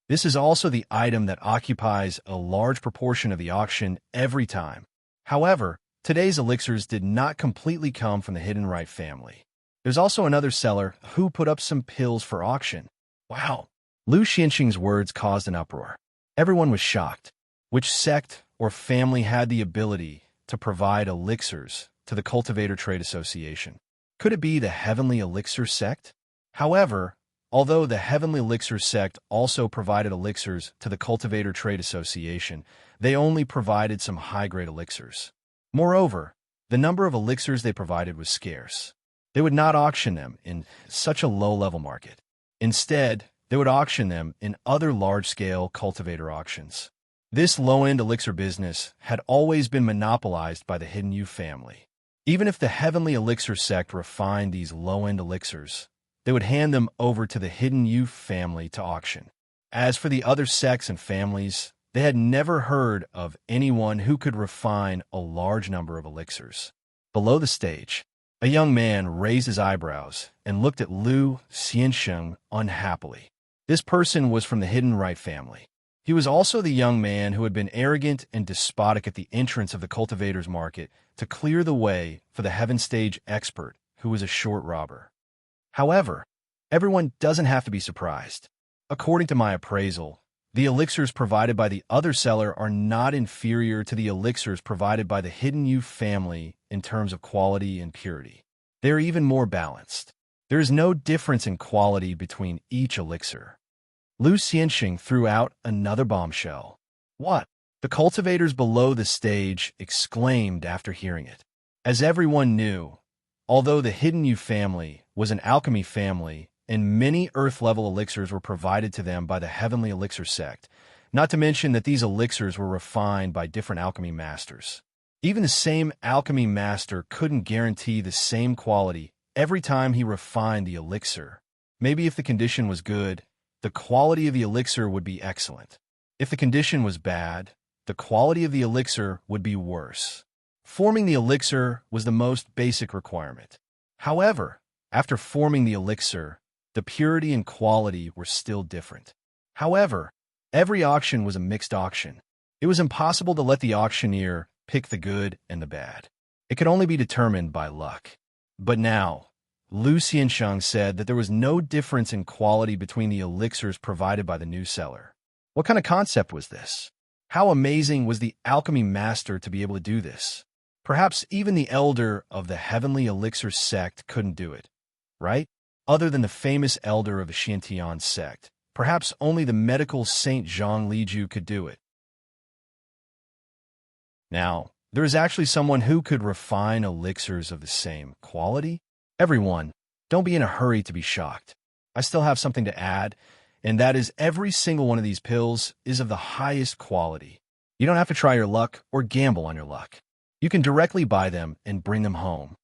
This is also the item that occupies a large proportion of the auction every time. However, today's elixirs did not completely come from the Hidden Right family. There's also another seller who put up some pills for auction." Wow! Lu Xiansheng's words caused an uproar. Everyone was shocked. Which sect or family had the ability to provide elixirs to the Cultivator Trade Association? Could it be the Heavenly Elixir sect? However, Although the Heavenly Elixir sect also provided elixirs to the Cultivator Trade Association, they only provided some high-grade elixirs. Moreover, the number of elixirs they provided was scarce. They would not auction them in such a low-level market. Instead, they would auction them in other large-scale cultivator auctions. This low-end elixir business had always been monopolized by the Hidden Youth family. Even if the Heavenly Elixir sect refined these low-end elixirs, they would hand them over to the Hidden Youth family to auction. As for the other sects and families, they had never heard of anyone who could refine a large number of elixirs. Below the stage, a young man raised his eyebrows and looked at Lu Xiansheng unhappily. This person was from the Hidden Right family. He was also the young man who had been arrogant and despotic at the entrance of the cultivators' market to clear the way for the Heaven Stage expert who was a short robber. However, everyone doesn't have to be surprised. According to my appraisal, the elixirs provided by the other seller are not inferior to the elixirs provided by the Hidden Youth family in terms of quality and purity. They are even more balanced. There is no difference in quality between each elixir. Lu Xianxing threw out another bombshell. What? The cultivators below the stage exclaimed after hearing it. As everyone knew, although the Hidden Youth family was an alchemy family, and many Earth-level elixirs were provided to them by the Heavenly Elixir sect, not to mention that these elixirs were refined by different alchemy masters. Even the same alchemy master couldn't guarantee the same quality every time he refined the elixir. Maybe if the condition was good, the quality of the elixir would be excellent. If the condition was bad, the quality of the elixir would be worse. Forming the elixir was the most basic requirement. However, after forming the elixir, the purity and quality were still different. However, every auction was a mixed auction. It was impossible to let the auctioneer pick the good and the bad. It could only be determined by luck. But now, Lu Xiansheng said that there was no difference in quality between the elixirs provided by the new seller. What kind of concept was this? How amazing was the alchemy master to be able to do this? Perhaps even the elder of the Heavenly Elixir sect couldn't do it, right? Other than the famous elder of the Xiantian sect, perhaps only the medical Saint Zhang Liju could do it. Now, there is actually someone who could refine elixirs of the same quality. Everyone, don't be in a hurry to be shocked. I still have something to add, and that is every single one of these pills is of the highest quality. You don't have to try your luck or gamble on your luck. You can directly buy them and bring them home.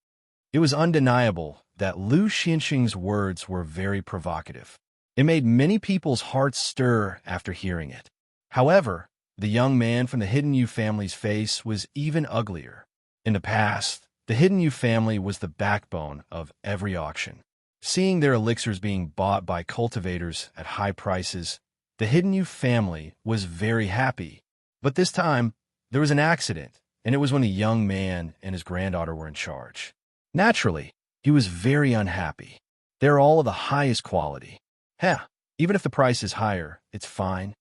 It was undeniable that Lu Xianxing's words were very provocative. It made many people's hearts stir after hearing it. However, the young man from the Hidden Youth family's face was even uglier. In the past, the Hidden Youth family was the backbone of every auction. Seeing their elixirs being bought by cultivators at high prices, the Hidden Youth family was very happy. But this time, there was an accident, and it was when the young man and his granddaughter were in charge. Naturally, he was very unhappy. They're all of the highest quality. Even if the price is higher, it's fine.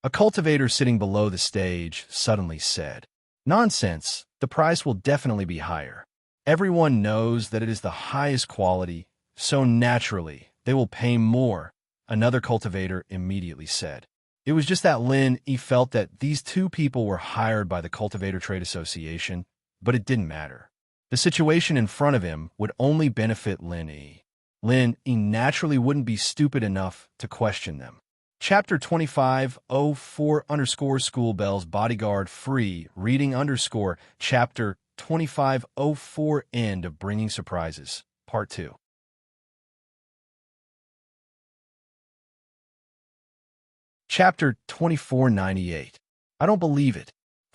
A cultivator sitting below the stage suddenly said, "Nonsense, the price will definitely be higher. Everyone knows that it is the highest quality, so naturally, they will pay more," another cultivator immediately said. It was just that Lin Yi felt that these two people were hired by the Cultivator Trade Association, but it didn't matter. The situation in front of him would only benefit Lin Yi. Lin Yi naturally wouldn't be stupid enough to question them. Chapter 2504 School Bells Bodyguard Free Reading Chapter 2504 End of Bringing Surprises Part 2. Chapter 2498. I don't believe it.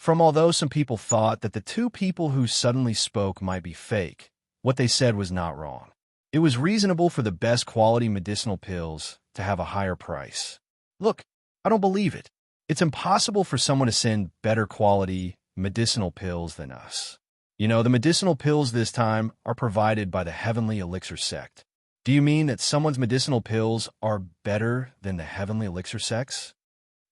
Although some people thought that the two people who suddenly spoke might be fake, what they said was not wrong. It was reasonable for the best quality medicinal pills to have a higher price. Look, I don't believe it. It's impossible for someone to send better quality medicinal pills than us. The medicinal pills this time are provided by the Heavenly Elixir sect. Do you mean that someone's medicinal pills are better than the Heavenly Elixir sects?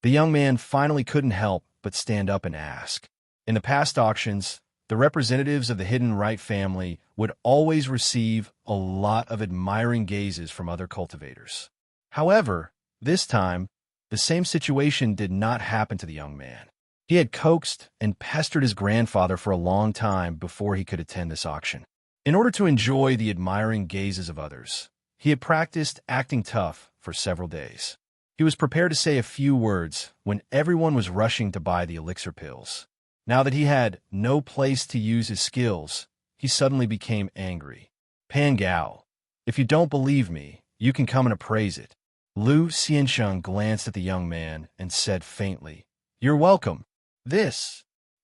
The young man finally couldn't help but stand up and ask. In the past auctions, the representatives of the Hidden Right family would always receive a lot of admiring gazes from other cultivators. However, this time, the same situation did not happen to the young man. He had coaxed and pestered his grandfather for a long time before he could attend this auction. In order to enjoy the admiring gazes of others, he had practiced acting tough for several days. He was prepared to say a few words when everyone was rushing to buy the elixir pills. Now that he had no place to use his skills, he suddenly became angry. Pan Gao, if you don't believe me, you can come and appraise it. Lu Xiansheng glanced at the young man and said faintly, "You're welcome." The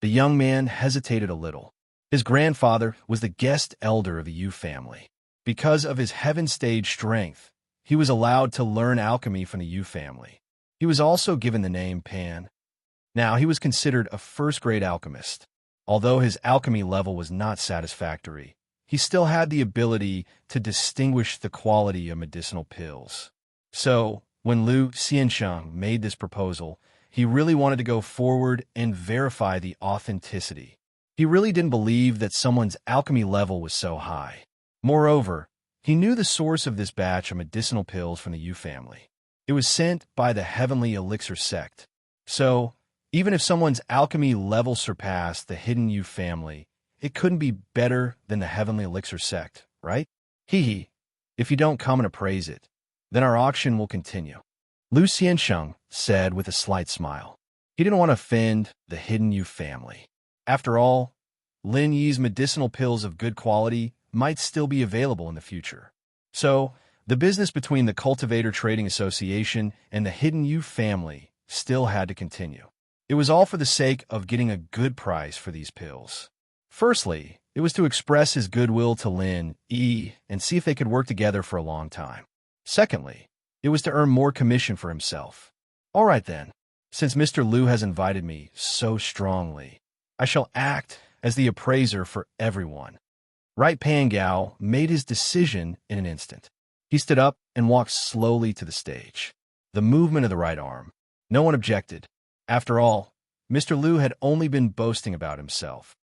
young man hesitated a little. His grandfather was the guest elder of the Yu family. Because of his heaven stage strength, he was allowed to learn alchemy from the Yu family. He was also given the name Pan. Now, he was considered a first-grade alchemist. Although his alchemy level was not satisfactory, he still had the ability to distinguish the quality of medicinal pills. So, when Lu Xiansheng made this proposal, he really wanted to go forward and verify the authenticity. He really didn't believe that someone's alchemy level was so high. Moreover, he knew the source of this batch of medicinal pills from the Yu family. It was sent by the Heavenly Elixir sect. So, even if someone's alchemy level surpassed the hidden Yu family, it couldn't be better than the Heavenly Elixir sect, right? Hee. If you don't come and appraise it, then our auction will continue. Lu Xiansheng said with a slight smile. He didn't want to offend the hidden Yu family. After all, Lin Yi's medicinal pills of good quality might still be available in the future. So, the business between the Cultivator Trading Association and the hidden Yu family still had to continue. It was all for the sake of getting a good price for these pills. Firstly, it was to express his goodwill to Lin Yi and see if they could work together for a long time. Secondly, it was to earn more commission for himself. All right then, since Mr. Lu has invited me so strongly, I shall act as the appraiser for everyone. Right Pan Gao made his decision in an instant. He stood up and walked slowly to the stage. The movement of the right arm. No one objected. After all, Mr. Lu had only been boasting about himself.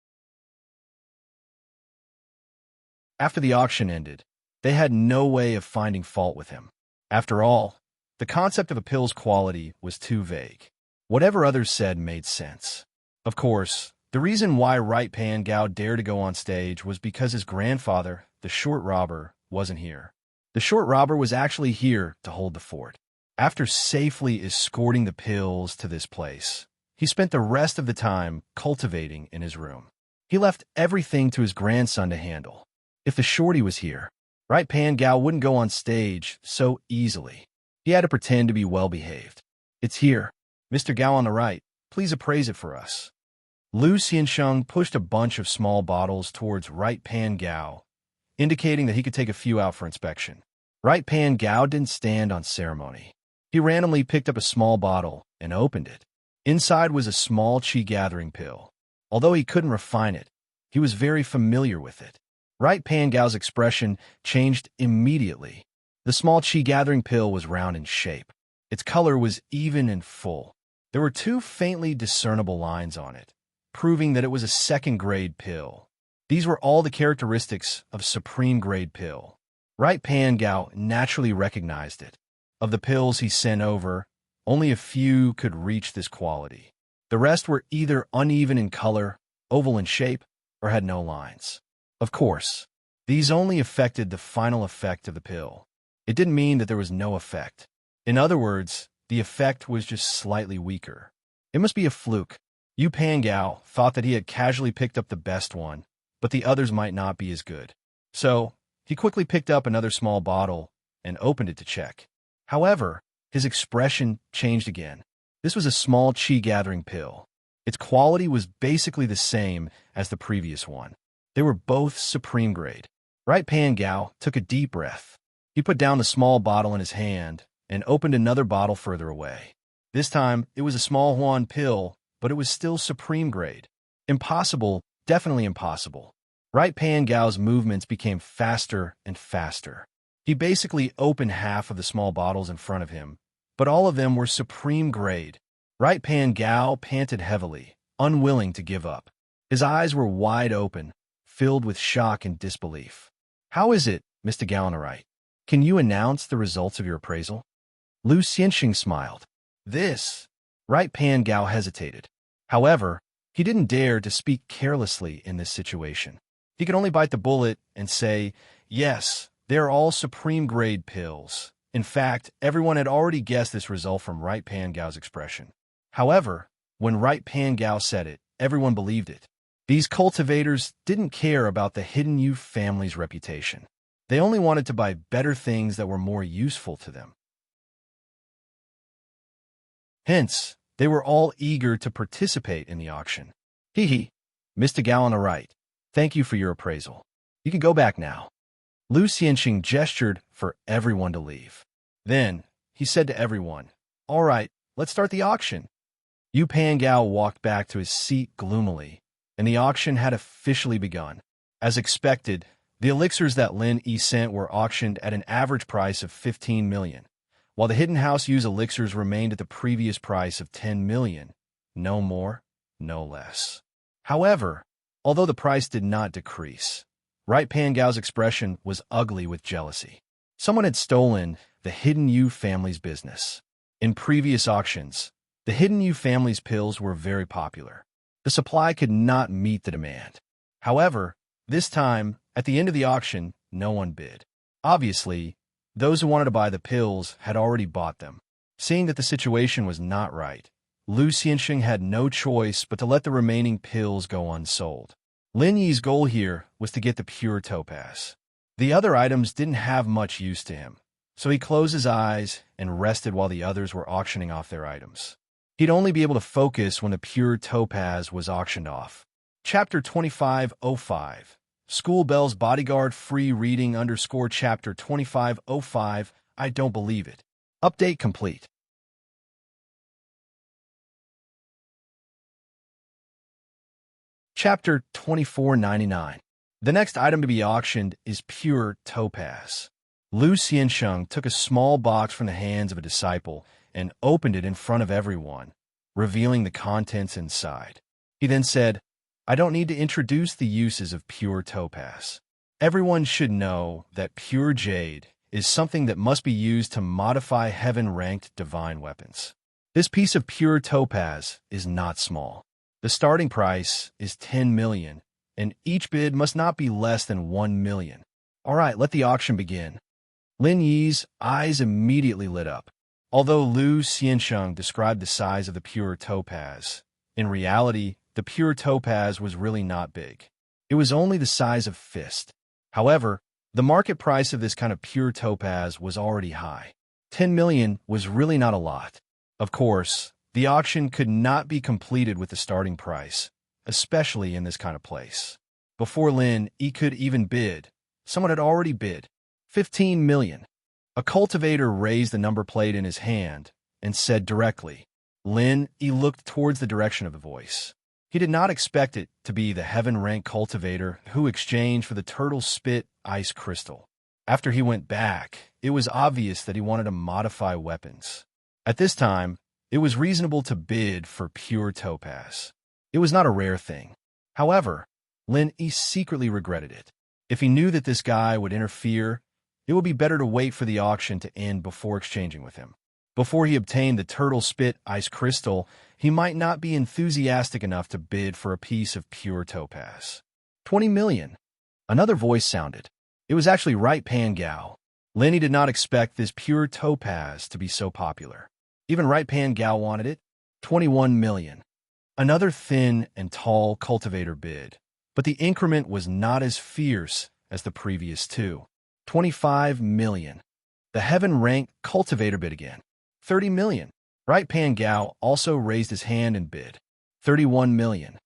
After the auction ended, they had no way of finding fault with him. After all, the concept of a pill's quality was too vague. Whatever others said made sense. Of course, the reason why Right Pan Gao dared to go on stage was because his grandfather, the short robber, wasn't here. The short robber was actually here to hold the fort. After safely escorting the pills to this place, he spent the rest of the time cultivating in his room. He left everything to his grandson to handle. If the shorty was here, Right Pan Gao wouldn't go on stage so easily. He had to pretend to be well-behaved. "It's here. Mr. Gao on the right, please appraise it for us." Lu Xiansheng pushed a bunch of small bottles towards Right Pan Gao, indicating that he could take a few out for inspection. Right Pan Gao didn't stand on ceremony. He randomly picked up a small bottle and opened it. Inside was a small qi-gathering pill. Although he couldn't refine it, he was very familiar with it. Right Pan Gao's expression changed immediately. The small qi-gathering pill was round in shape. Its color was even and full. There were two faintly discernible lines on it, proving that it was a second-grade pill. These were all the characteristics of a supreme-grade pill. Right Pan Gao naturally recognized it. Of the pills he sent over, only a few could reach this quality. The rest were either uneven in color, oval in shape, or had no lines. Of course, these only affected the final effect of the pill. It didn't mean that there was no effect. In other words, the effect was just slightly weaker. It must be a fluke. Yu Pan Gao thought that he had casually picked up the best one, but the others might not be as good. So, he quickly picked up another small bottle and opened it to check. However, his expression changed again. This was a small qi-gathering pill. Its quality was basically the same as the previous one. They were both supreme grade. Right Pan Gao took a deep breath. He put down the small bottle in his hand and opened another bottle further away. This time, it was a small Huan pill, but it was still supreme grade. Impossible, definitely impossible. Right Pan Gao's movements became faster and faster. He basically opened half of the small bottles in front of him, but all of them were supreme grade. Right Pan Gao panted heavily, unwilling to give up. His eyes were wide open, filled with shock and disbelief. "How is it, Mr. Gao on the right? Can you announce the results of your appraisal?" Lu Xianxing smiled. This. Right Pan Gao hesitated. However, he didn't dare to speak carelessly in this situation. He could only bite the bullet and say, yes, they're all supreme-grade pills. In fact, everyone had already guessed this result from Right Pan Gao's expression. However, when Right Pan Gao said it, everyone believed it. These cultivators didn't care about the Hidden Yu family's reputation. They only wanted to buy better things that were more useful to them. Hence, they were all eager to participate in the auction. Hee, Mr. Gao on the right. Thank you for your appraisal. You can go back now. Lu Xianxing gestured for everyone to leave. Then, he said to everyone, all right, let's start the auction. Yu Pan Gao walked back to his seat gloomily, and the auction had officially begun. As expected, the elixirs that Lin Yi sent were auctioned at an average price of 15 million, while the Hidden House Yu's elixirs remained at the previous price of 10 million, no more, no less. However, although the price did not decrease, Right Pan Gao's expression was ugly with jealousy. Someone had stolen the Hidden Yu family's business. In previous auctions, the Hidden Yu family's pills were very popular. The supply could not meet the demand. However, this time, at the end of the auction, no one bid. Obviously, those who wanted to buy the pills had already bought them. Seeing that the situation was not right, Lu Xianxing had no choice but to let the remaining pills go unsold. Lin Yi's goal here was to get the pure topaz. The other items didn't have much use to him, so he closed his eyes and rested while the others were auctioning off their items. He'd only be able to focus when the pure topaz was auctioned off. Chapter 2505. School Bell's Bodyguard Free Reading _ Chapter 2505. I don't believe it. Update complete. Chapter 2499. The next item to be auctioned is pure topaz. Lu Xianxing took a small box from the hands of a disciple and opened it in front of everyone, revealing the contents inside. He then said, I don't need to introduce the uses of pure topaz. Everyone should know that pure jade is something that must be used to modify heaven-ranked divine weapons. This piece of pure topaz is not small. The starting price is 10 million, and each bid must not be less than 1 million. All right, let the auction begin. Lin Yi's eyes immediately lit up. Although Lu Xianxing described the size of the pure topaz, in reality, the pure topaz was really not big. It was only the size of fist. However, the market price of this kind of pure topaz was already high. 10 million was really not a lot. Of course, the auction could not be completed with the starting price, especially in this kind of place. Before Lin Yi could even bid, someone had already bid 15 million. A cultivator raised the number plate in his hand and said directly. Lin Yi looked towards the direction of the voice. He did not expect it to be the heaven-ranked cultivator who exchanged for the turtle spit ice crystal. After he went back, it was obvious that he wanted to modify weapons. At this time, it was reasonable to bid for pure topaz. It was not a rare thing. However, Lin Yi secretly regretted it. If he knew that this guy would interfere, it would be better to wait for the auction to end before exchanging with him. Before he obtained the turtle spit ice crystal, he might not be enthusiastic enough to bid for a piece of pure topaz. 20 million. Another voice sounded. It was actually Right Pan Gao. Lin Yi did not expect this pure topaz to be so popular. Even Right Pan Gao wanted it. 21 million. Another thin and tall cultivator bid, but the increment was not as fierce as the previous two. 25 million. The heaven-ranked cultivator bid again. 30 million. Right Pan Gao also raised his hand and bid. 31 million.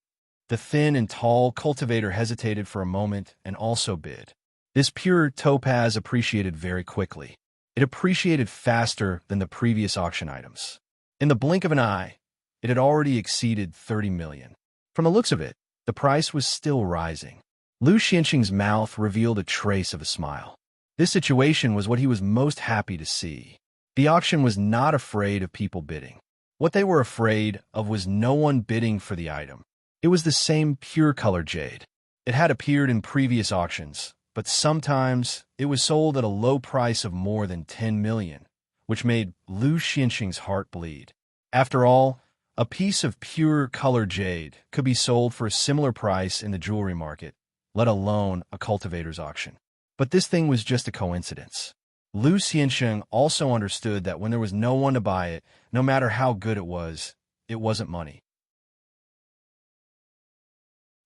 The thin and tall cultivator hesitated for a moment and also bid. This pure topaz appreciated very quickly. It appreciated faster than the previous auction items. In the blink of an eye, it had already exceeded 30 million. From the looks of it, the price was still rising. Lu Xianxing's mouth revealed a trace of a smile. This situation was what he was most happy to see. The auction was not afraid of people bidding. What they were afraid of was no one bidding for the item. It was the same pure color jade. It had appeared in previous auctions, but sometimes it was sold at a low price of more than 10 million, which made Lu Xianxing's heart bleed. After all, a piece of pure colored jade could be sold for a similar price in the jewelry market, let alone a cultivator's auction. But this thing was just a coincidence. Lu Xianxing also understood that when there was no one to buy it, no matter how good it wasn't money.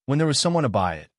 When there was someone to buy it,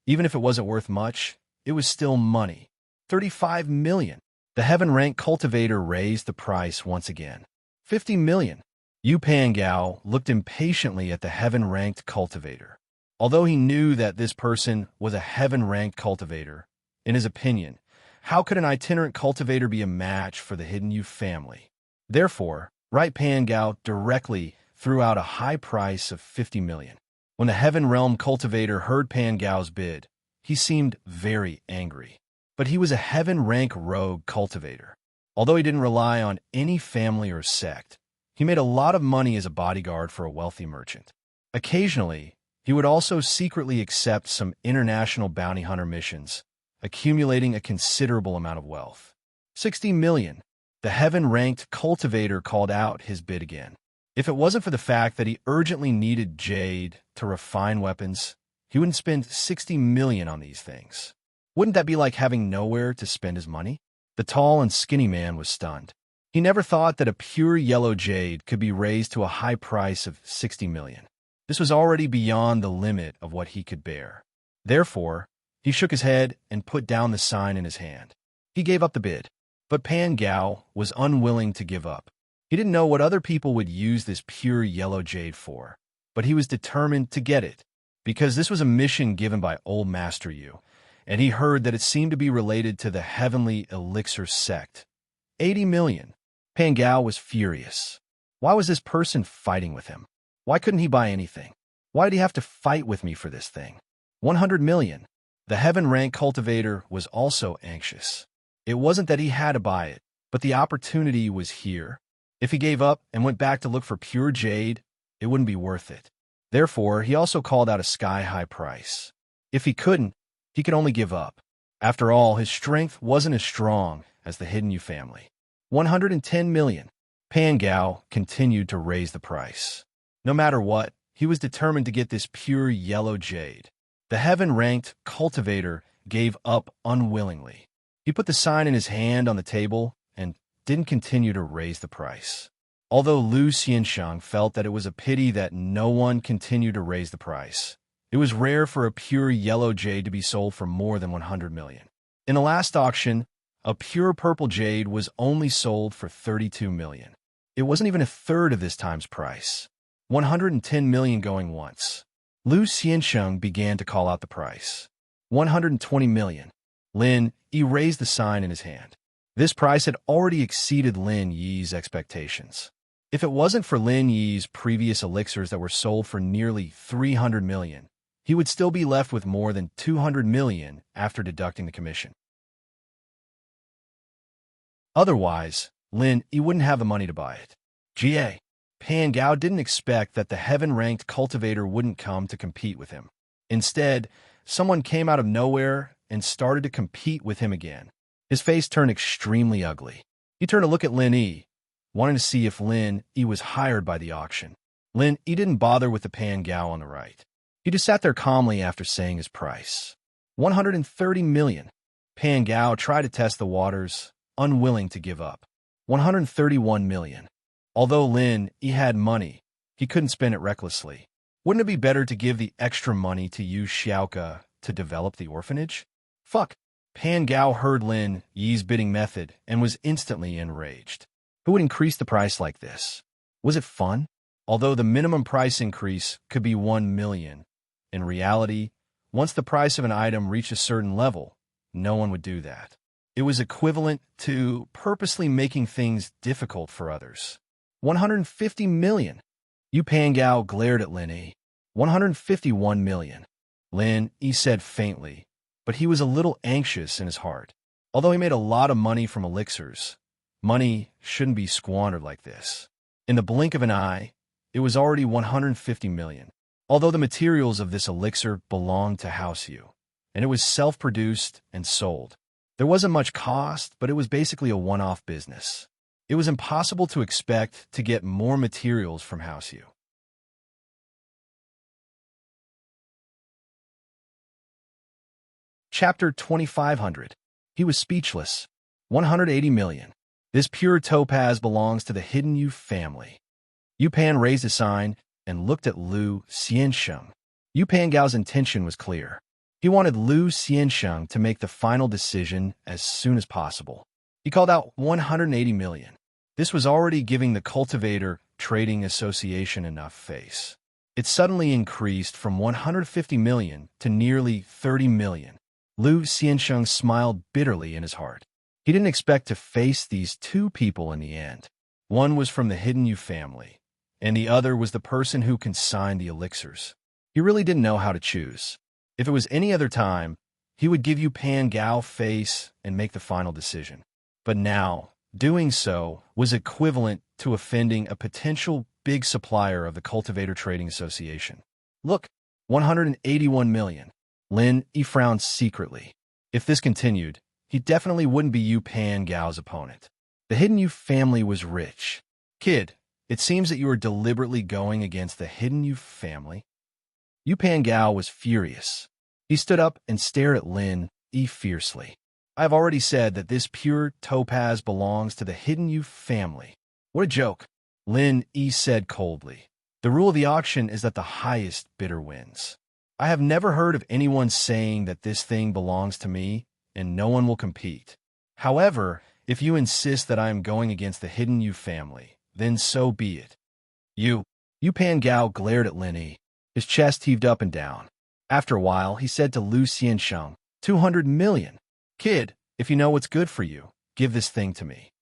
even if it wasn't worth much, it was still money. 35 million. The heaven-rank cultivator raised the price once again. 50 million. Yu Pangao looked impatiently at the heaven-ranked cultivator. Although he knew that this person was a heaven-ranked cultivator, in his opinion, how could an itinerant cultivator be a match for the Hidden Yu family? Therefore, Right Pangao directly threw out a high price of 50 million. When the Heaven Realm cultivator heard Pangao's bid, he seemed very angry. But he was a heaven-rank rogue cultivator. Although he didn't rely on any family or sect, he made a lot of money as a bodyguard for a wealthy merchant. Occasionally, he would also secretly accept some international bounty hunter missions, accumulating a considerable amount of wealth. 60 million. The heaven-ranked cultivator called out his bid again. If it wasn't for the fact that he urgently needed jade to refine weapons, he wouldn't spend 60 million on these things. Wouldn't that be like having nowhere to spend his money? The tall and skinny man was stunned. He never thought that a pure yellow jade could be raised to a high price of 60 million. This was already beyond the limit of what he could bear. Therefore, he shook his head and put down the sign in his hand. He gave up the bid. But Pangao was unwilling to give up. He didn't know what other people would use this pure yellow jade for, but he was determined to get it, because this was a mission given by Old Master Yu, and he heard that it seemed to be related to the Heavenly Elixir sect. 80 million. Pangao was furious. Why was this person fighting with him? Why couldn't he buy anything? Why did he have to fight with me for this thing? 100 million. The heaven-rank cultivator was also anxious. It wasn't that he had to buy it, but the opportunity was here. If he gave up and went back to look for pure jade, it wouldn't be worth it. Therefore, he also called out a sky-high price. If he couldn't, he could only give up. After all, his strength wasn't as strong as the Hidden Yu family. 110 million. Pangao continued to raise the price. No matter what, he was determined to get this pure yellow jade. The heaven-ranked cultivator gave up unwillingly. He put the sign in his hand on the table and didn't continue to raise the price. Although Lu Xianxing felt that it was a pity that no one continued to raise the price, it was rare for a pure yellow jade to be sold for more than 100 million. In the last auction, a pure purple jade was only sold for 32 million. It wasn't even a third of this time's price. 110 million going once. Lu Xianxing began to call out the price. 120 million. Lin Yi raised the sign in his hand. This price had already exceeded Lin Yi's expectations. If it wasn't for Lin Yi's previous elixirs that were sold for nearly 300 million, he would still be left with more than 200 million after deducting the commission. Otherwise, Lin Yi wouldn't have the money to buy it. Jie Pangao didn't expect that the heaven-ranked cultivator wouldn't come to compete with him. Instead, someone came out of nowhere and started to compete with him again. His face turned extremely ugly. He turned to look at Lin Yi, wanting to see if Lin Yi was hired by the auction. Lin Yi didn't bother with the Pangao on the right. He just sat there calmly after saying his price. 130 million. Pangao tried to test the waters, unwilling to give up. 131 million. Although Lin Yi had money, he couldn't spend it recklessly. Wouldn't it be better to give the extra money to Yu Xiaoke to develop the orphanage? Fuck. Pangao heard Lin Yi's bidding method and was instantly enraged. Who would increase the price like this? Was it fun? Although the minimum price increase could be 1 million, in reality, once the price of an item reached a certain level, no one would do that. It was equivalent to purposely making things difficult for others. 150 million. Yu Pangao glared at Lin Yi. 151 million. Lin Yi said faintly, but he was a little anxious in his heart. Although he made a lot of money from elixirs, money shouldn't be squandered like this. In the blink of an eye, it was already 150 million. Although the materials of this elixir belonged to House Yu, and it was self-produced and sold. There wasn't much cost, but it was basically a one-off business. It was impossible to expect to get more materials from House U. Chapter 2500. He was speechless. 180 million. This pure topaz belongs to the Hidden Yu family. Yu Pan raised a sign and looked at Lu Xiansheng. Yu Pangao's intention was clear. He wanted Lu Xiansheng to make the final decision as soon as possible. He called out 180 million. This was already giving the Cultivator Trading Association enough face. It suddenly increased from 150 million to nearly 30 million. Lu Xiansheng smiled bitterly in his heart. He didn't expect to face these two people in the end. One was from the Hidden Yu family, and the other was the person who consigned the elixirs. He really didn't know how to choose. If it was any other time, he would give Yu Pan Gao face and make the final decision. But now, doing so was equivalent to offending a potential big supplier of the Cultivator Trading Association. Look, 181 million. Lin Yi frowned secretly. If this continued, he definitely wouldn't be Yu Pan Gao's opponent. The Hidden Yu family was rich. Kid, it seems that you are deliberately going against the Hidden Yu family. Yu Pan Gao was furious. He stood up and stared at Lin Yi fiercely. I have already said that this pure topaz belongs to the Hidden Yu family. What a joke, Lin Yi said coldly. The rule of the auction is that the highest bidder wins. I have never heard of anyone saying that this thing belongs to me and no one will compete. However, if you insist that I am going against the Hidden Yu family, then so be it. Yu Pan Gao glared at Lin Yi. His chest heaved up and down. After a while, he said to Lu Xiansheng, 200 million. Kid, if you know what's good for you, give this thing to me.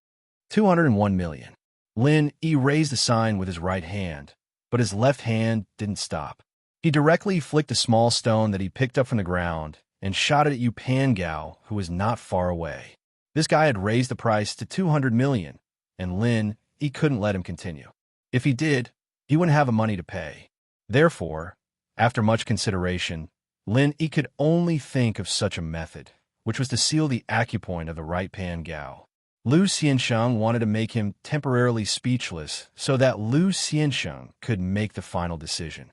201 million. Lin Yi raised the sign with his right hand, but his left hand didn't stop. He directly flicked a small stone that he picked up from the ground and shot it at Yu Pan Gao, who was not far away. This guy had raised the price to 200 million, and Lin Yi couldn't let him continue. If he did, he wouldn't have the money to pay. Therefore, after much consideration, Lin Yi could only think of such a method, which was to seal the acupoint of the right Pan Gao. Lu Xiansheng wanted to make him temporarily speechless so that Lu Xiansheng could make the final decision.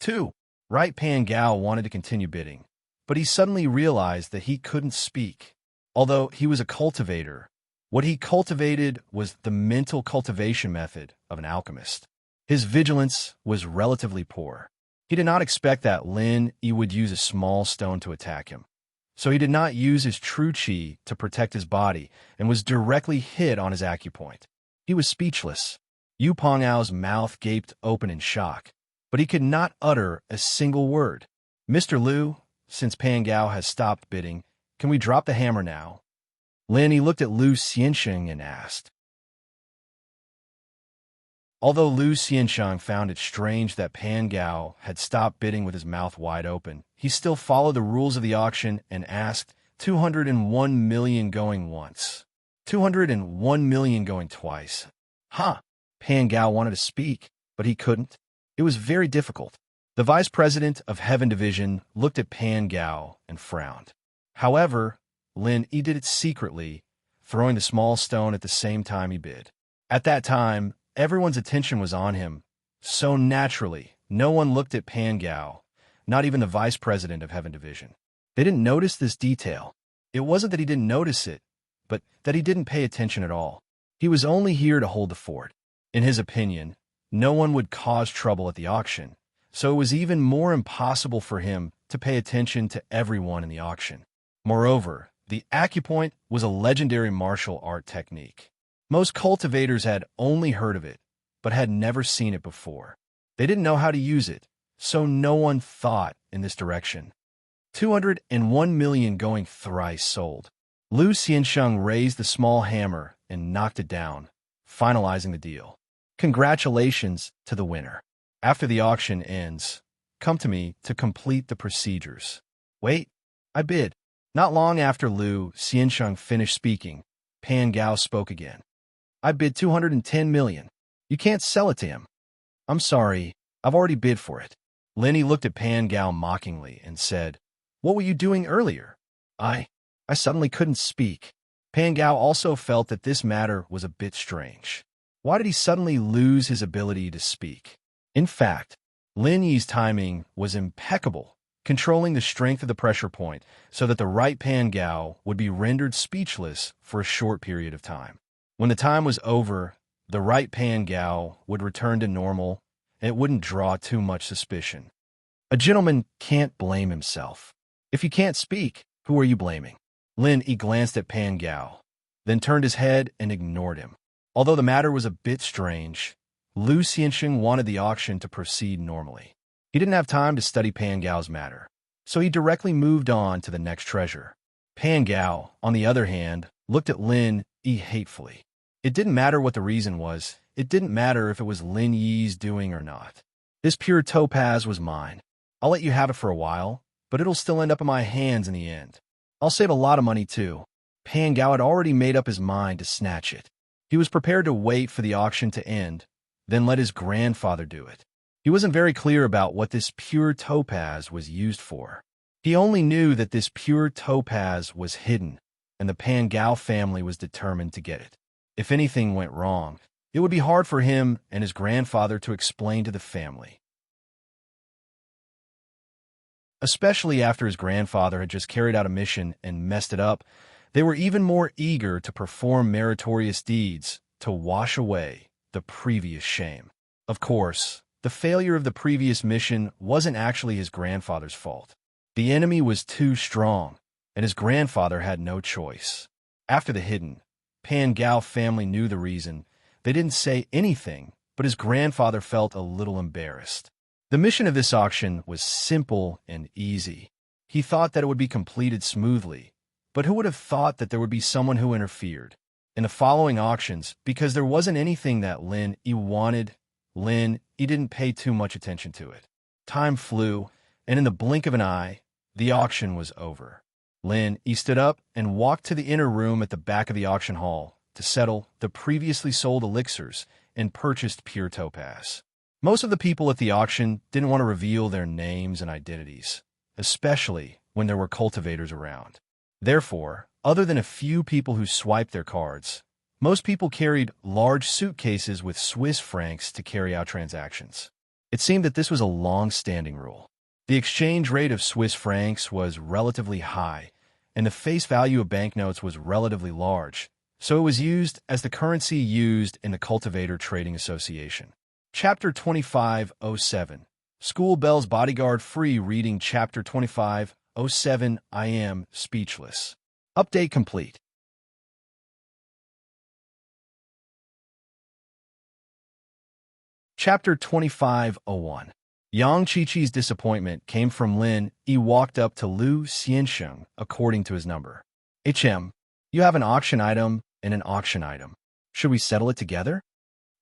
2. Right Pan Gao wanted to continue bidding, but he suddenly realized that he couldn't speak. Although he was a cultivator, what he cultivated was the mental cultivation method of an alchemist. His vigilance was relatively poor. He did not expect that Lin Yi would use a small stone to attack him. So he did not use his true qi to protect his body and was directly hit on his acupoint. He was speechless. Yu Pangao's mouth gaped open in shock, but he could not utter a single word. Mr. Lu, since Pan Gao has stopped bidding, can we drop the hammer now? Lin Yi looked at Lu Xiansheng and asked. Although Lu Xiansheng found it strange that Pan Gao had stopped bidding with his mouth wide open, he still followed the rules of the auction and asked, 201 million going once. 201 million going twice. Huh. Pan Gao wanted to speak, but he couldn't. It was very difficult. The vice president of Heaven Division looked at Pan Gao and frowned. However, Lin Yi did it secretly, throwing the small stone at the same time he bid. At that time, everyone's attention was on him, so naturally, no one looked at Pan Gao, not even the vice president of Heaven Division. They didn't notice this detail. It wasn't that he didn't notice it, but that he didn't pay attention at all. He was only here to hold the fort. In his opinion, no one would cause trouble at the auction, so it was even more impossible for him to pay attention to everyone in the auction. Moreover, the acupoint was a legendary martial art technique. Most cultivators had only heard of it, but had never seen it before. They didn't know how to use it, so no one thought in this direction. 201 million going thrice sold. Lu Xiansheng raised the small hammer and knocked it down, finalizing the deal. Congratulations to the winner. After the auction ends, come to me to complete the procedures. Wait, I bid. Not long after Lu Xiansheng finished speaking, Pan Gao spoke again. I bid 210 million. You can't sell it to him. I'm sorry, I've already bid for it. Lin Yi looked at Pan Gao mockingly and said, What were you doing earlier? I suddenly couldn't speak. Pan Gao also felt that this matter was a bit strange. Why did he suddenly lose his ability to speak? In fact, Lin Yi's timing was impeccable, controlling the strength of the pressure point so that the right Pan Gao would be rendered speechless for a short period of time. When the time was over, the right Pan Gao would return to normal, and it wouldn't draw too much suspicion. A gentleman can't blame himself. If you can't speak, who are you blaming? Lin Yi glanced at Pan Gao, then turned his head and ignored him. Although the matter was a bit strange, Lu Xianxing wanted the auction to proceed normally. He didn't have time to study Pan Gao's matter, so he directly moved on to the next treasure. Pan Gao, on the other hand, looked at Lin Yi hatefully. It didn't matter what the reason was. It didn't matter if it was Lin Yi's doing or not. This pure topaz was mine. I'll let you have it for a while, but it'll still end up in my hands in the end. I'll save a lot of money too. Pan Gao had already made up his mind to snatch it. He was prepared to wait for the auction to end, then let his grandfather do it. He wasn't very clear about what this pure topaz was used for. He only knew that this pure topaz was hidden, and the Pan Gao family was determined to get it. If anything went wrong, it would be hard for him and his grandfather to explain to the family. Especially after his grandfather had just carried out a mission and messed it up, they were even more eager to perform meritorious deeds to wash away the previous shame. Of course, the failure of the previous mission wasn't actually his grandfather's fault. The enemy was too strong, and his grandfather had no choice. After the hidden, Pan Gao family knew the reason. They didn't say anything, but his grandfather felt a little embarrassed. The mission of this auction was simple and easy. He thought that it would be completed smoothly, but who would have thought that there would be someone who interfered? In the following auctions, because there wasn't anything that Lin Yi wanted, Lin Yi didn't pay too much attention to it. Time flew, and in the blink of an eye, the auction was over. Lin Yi stood up and walked to the inner room at the back of the auction hall to settle the previously sold elixirs and purchased pure topaz. Most of the people at the auction didn't want to reveal their names and identities, especially when there were cultivators around. Therefore, other than a few people who swiped their cards, most people carried large suitcases with Swiss francs to carry out transactions. It seemed that this was a long-standing rule. The exchange rate of Swiss francs was relatively high, and the face value of banknotes was relatively large, so it was used as the currency used in the Cultivator Trading Association. Chapter 2507. School Bells Bodyguard Free Reading Chapter 2507. I am speechless. Update complete. Chapter 2501. Yang Qiqi's disappointment came from Lin Yi walked up to Lu Xianxing according to his number. You have an auction item and an auction item. Should we settle it together?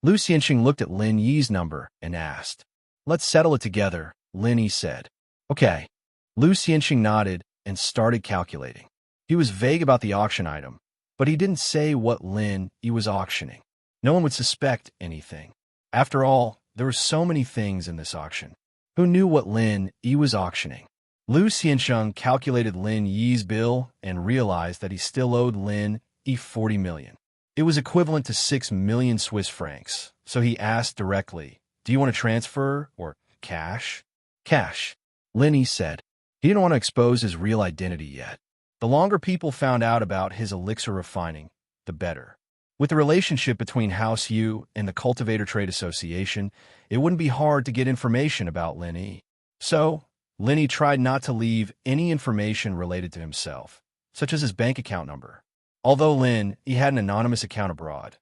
Lu Xianxing looked at Lin Yi's number and asked. Let's settle it together, Lin Yi said. Okay. Lu Xianxing nodded and started calculating. He was vague about the auction item, but he didn't say what Lin Yi was auctioning. No one would suspect anything. After all, there were so many things in this auction. Who knew what Lin Yi was auctioning? Lu Xianxing calculated Lin Yi's bill and realized that he still owed Lin Yi 40 million. It was equivalent to 6 million Swiss francs, so he asked directly, do you want to transfer or cash? Cash, Lin Yi said. He didn't want to expose his real identity yet. The longer people found out about his elixir refining, the better. With the relationship between House Yu and the Cultivator Trade Association, it wouldn't be hard to get information about Lin Yi. So, Lin Yi tried not to leave any information related to himself, such as his bank account number. Although Lin Yi had an anonymous account abroad,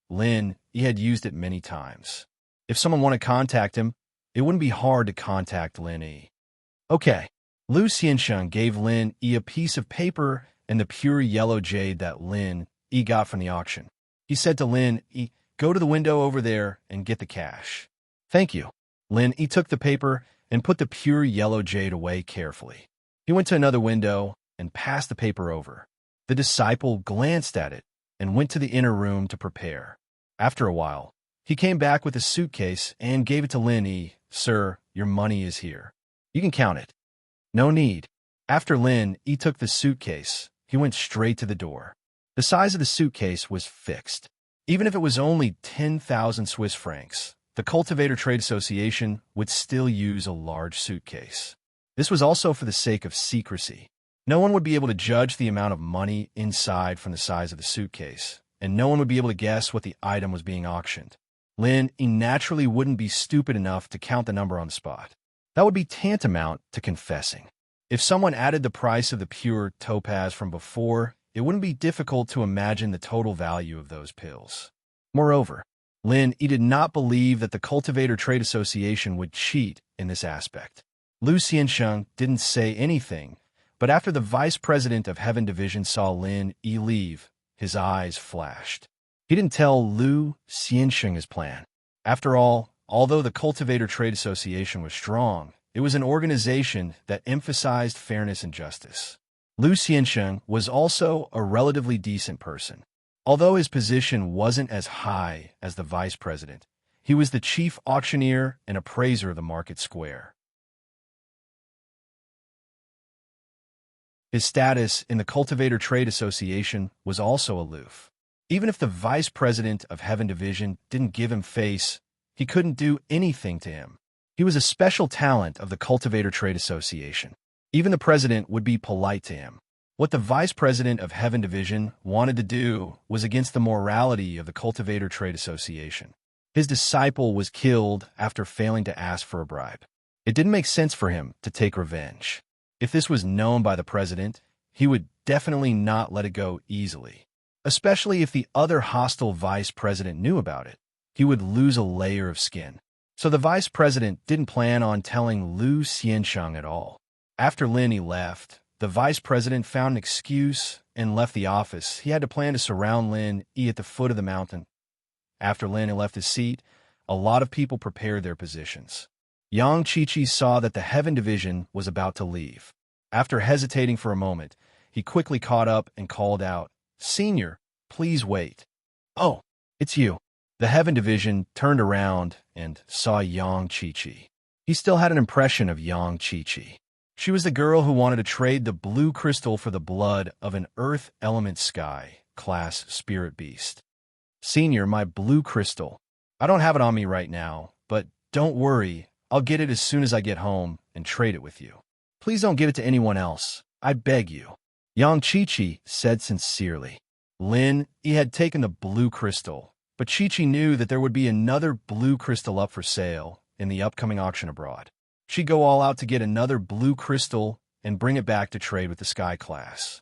Lin Yi had used it many times. If someone wanted to contact him, it wouldn't be hard to contact Lin Yi. Okay. Lu Xianxing gave Lin Yi a piece of paper and the pure yellow jade that Lin Yi got from the auction. He said to Lin Yi, go to the window over there and get the cash. Thank you. Lin Yi took the paper and put the pure yellow jade away carefully. He went to another window and passed the paper over. The disciple glanced at it and went to the inner room to prepare. After a while, he came back with a suitcase and gave it to Lin Yi. Sir, your money is here. You can count it. No need. After Lin Yi took the suitcase, he went straight to the door. The size of the suitcase was fixed. Even if it was only 10,000 Swiss francs, the Cultivator Trade Association would still use a large suitcase. This was also for the sake of secrecy. No one would be able to judge the amount of money inside from the size of the suitcase, and no one would be able to guess what the item was being auctioned. Lin naturally wouldn't be stupid enough to count the number on the spot. That would be tantamount to confessing. If someone added the price of the pure topaz from before, it wouldn't be difficult to imagine the total value of those pills. Moreover, Lin did not believe that the Cultivator Trade Association would cheat in this aspect. Lu Xiansheng didn't say anything, but after the vice president of Heaven Division saw Lin leave, his eyes flashed. He didn't tell Lu Xiansheng his plan. After all, although the Cultivator Trade Association was strong, it was an organization that emphasized fairness and justice. Lu Xiansheng was also a relatively decent person. Although his position wasn't as high as the vice president, he was the chief auctioneer and appraiser of the market square. His status in the Cultivator Trade Association was also aloof. Even if the vice president of Heaven Division didn't give him face, he couldn't do anything to him. He was a special talent of the Cultivator Trade Association. Even the president would be polite to him. What the vice president of Heaven Division wanted to do was against the morality of the Cultivator Trade Association. His disciple was killed after failing to ask for a bribe. It didn't make sense for him to take revenge. If this was known by the president, he would definitely not let it go easily. Especially if the other hostile vice president knew about it, he would lose a layer of skin. So the vice president didn't plan on telling Lu Xiansheng at all. After Lin left, the vice president found an excuse and left the office. He had to plan to surround Lin at the foot of the mountain. After Lin left his seat, a lot of people prepared their positions. Yang Qiqi saw that the Heaven Division was about to leave. After hesitating for a moment, he quickly caught up and called out, "Senior, please wait." "Oh, it's you." The Heaven Division turned around and saw Yang Qiqi. He still had an impression of Yang Qiqi. She was the girl who wanted to trade the blue crystal for the blood of an Earth Element Sky class spirit beast. "Senior, my blue crystal. I don't have it on me right now, but don't worry, I'll get it as soon as I get home and trade it with you. Please don't give it to anyone else. I beg you." Yang Qiqi said sincerely. Lin had taken the blue crystal, but Qiqi knew that there would be another blue crystal up for sale in the upcoming auction abroad. She'd go all out to get another blue crystal and bring it back to trade with the Sky class.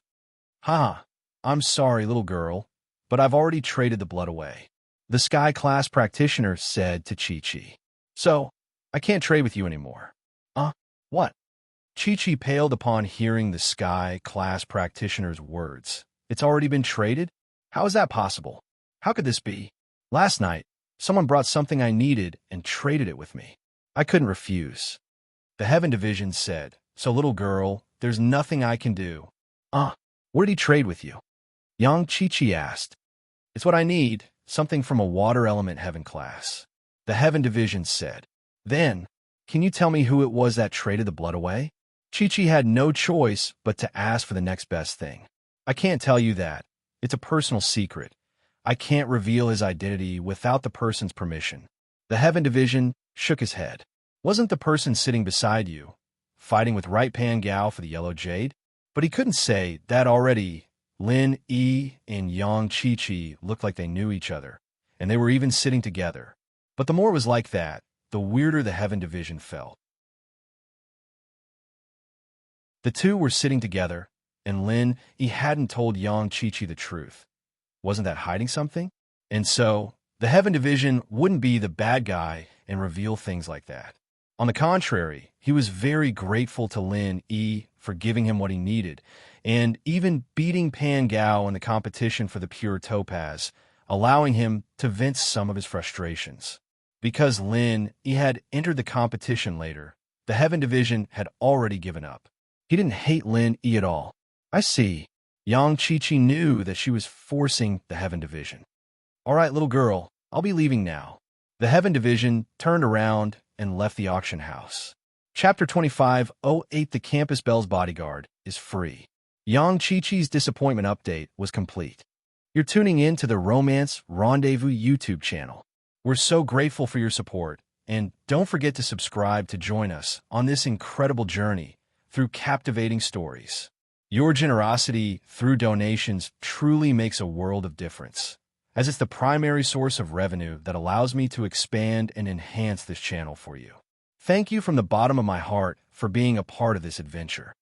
"Ha, I'm sorry, little girl, but I've already traded the blood away," the Sky class practitioner said to Qiqi. "So, I can't trade with you anymore." What?" Qiqi paled upon hearing the Sky class practitioner's words. "It's already been traded? How is that possible? How could this be? Last night, someone brought something I needed and traded it with me. I couldn't refuse." The Heaven Division said, "So little girl, there's nothing I can do." What did he trade with you?" Yang Qiqi asked. "It's what I need, something from a water element heaven class," the Heaven Division said. "Then, can you tell me who it was that traded the blood away?" Qiqi had no choice but to ask for the next best thing. "I can't tell you that. It's a personal secret. I can't reveal his identity without the person's permission." The Heaven Division shook his head. "Wasn't the person sitting beside you, fighting with Right Pan Gao for the yellow jade?" But he couldn't say that already. Lin and Yang Qiqi looked like they knew each other, and they were even sitting together. But the more it was like that, the weirder the Heaven Division felt. The two were sitting together, and Lin hadn't told Yang Qiqi the truth. Wasn't that hiding something? And so, the Heaven Division wouldn't be the bad guy and reveal things like that. On the contrary, he was very grateful to Lin for giving him what he needed, and even beating Pan Gao in the competition for the pure topaz, allowing him to vent some of his frustrations. Because Lin had entered the competition later, the Heaven Division had already given up. He didn't hate Lin at all. "I see." Yang Qiqi knew that she was forcing the Heaven Division. "All right, little girl, I'll be leaving now." The Heaven Division turned around and left the auction house. Chapter 25:08 The Campus Belle's Bodyguard is free. Yang Qiqi's disappointment update was complete. You're tuning in to the Romance Rendezvous YouTube channel. We're so grateful for your support, and don't forget to subscribe to join us on this incredible journey through captivating stories. Your generosity through donations truly makes a world of difference, as it's the primary source of revenue that allows me to expand and enhance this channel for you. Thank you from the bottom of my heart for being a part of this adventure.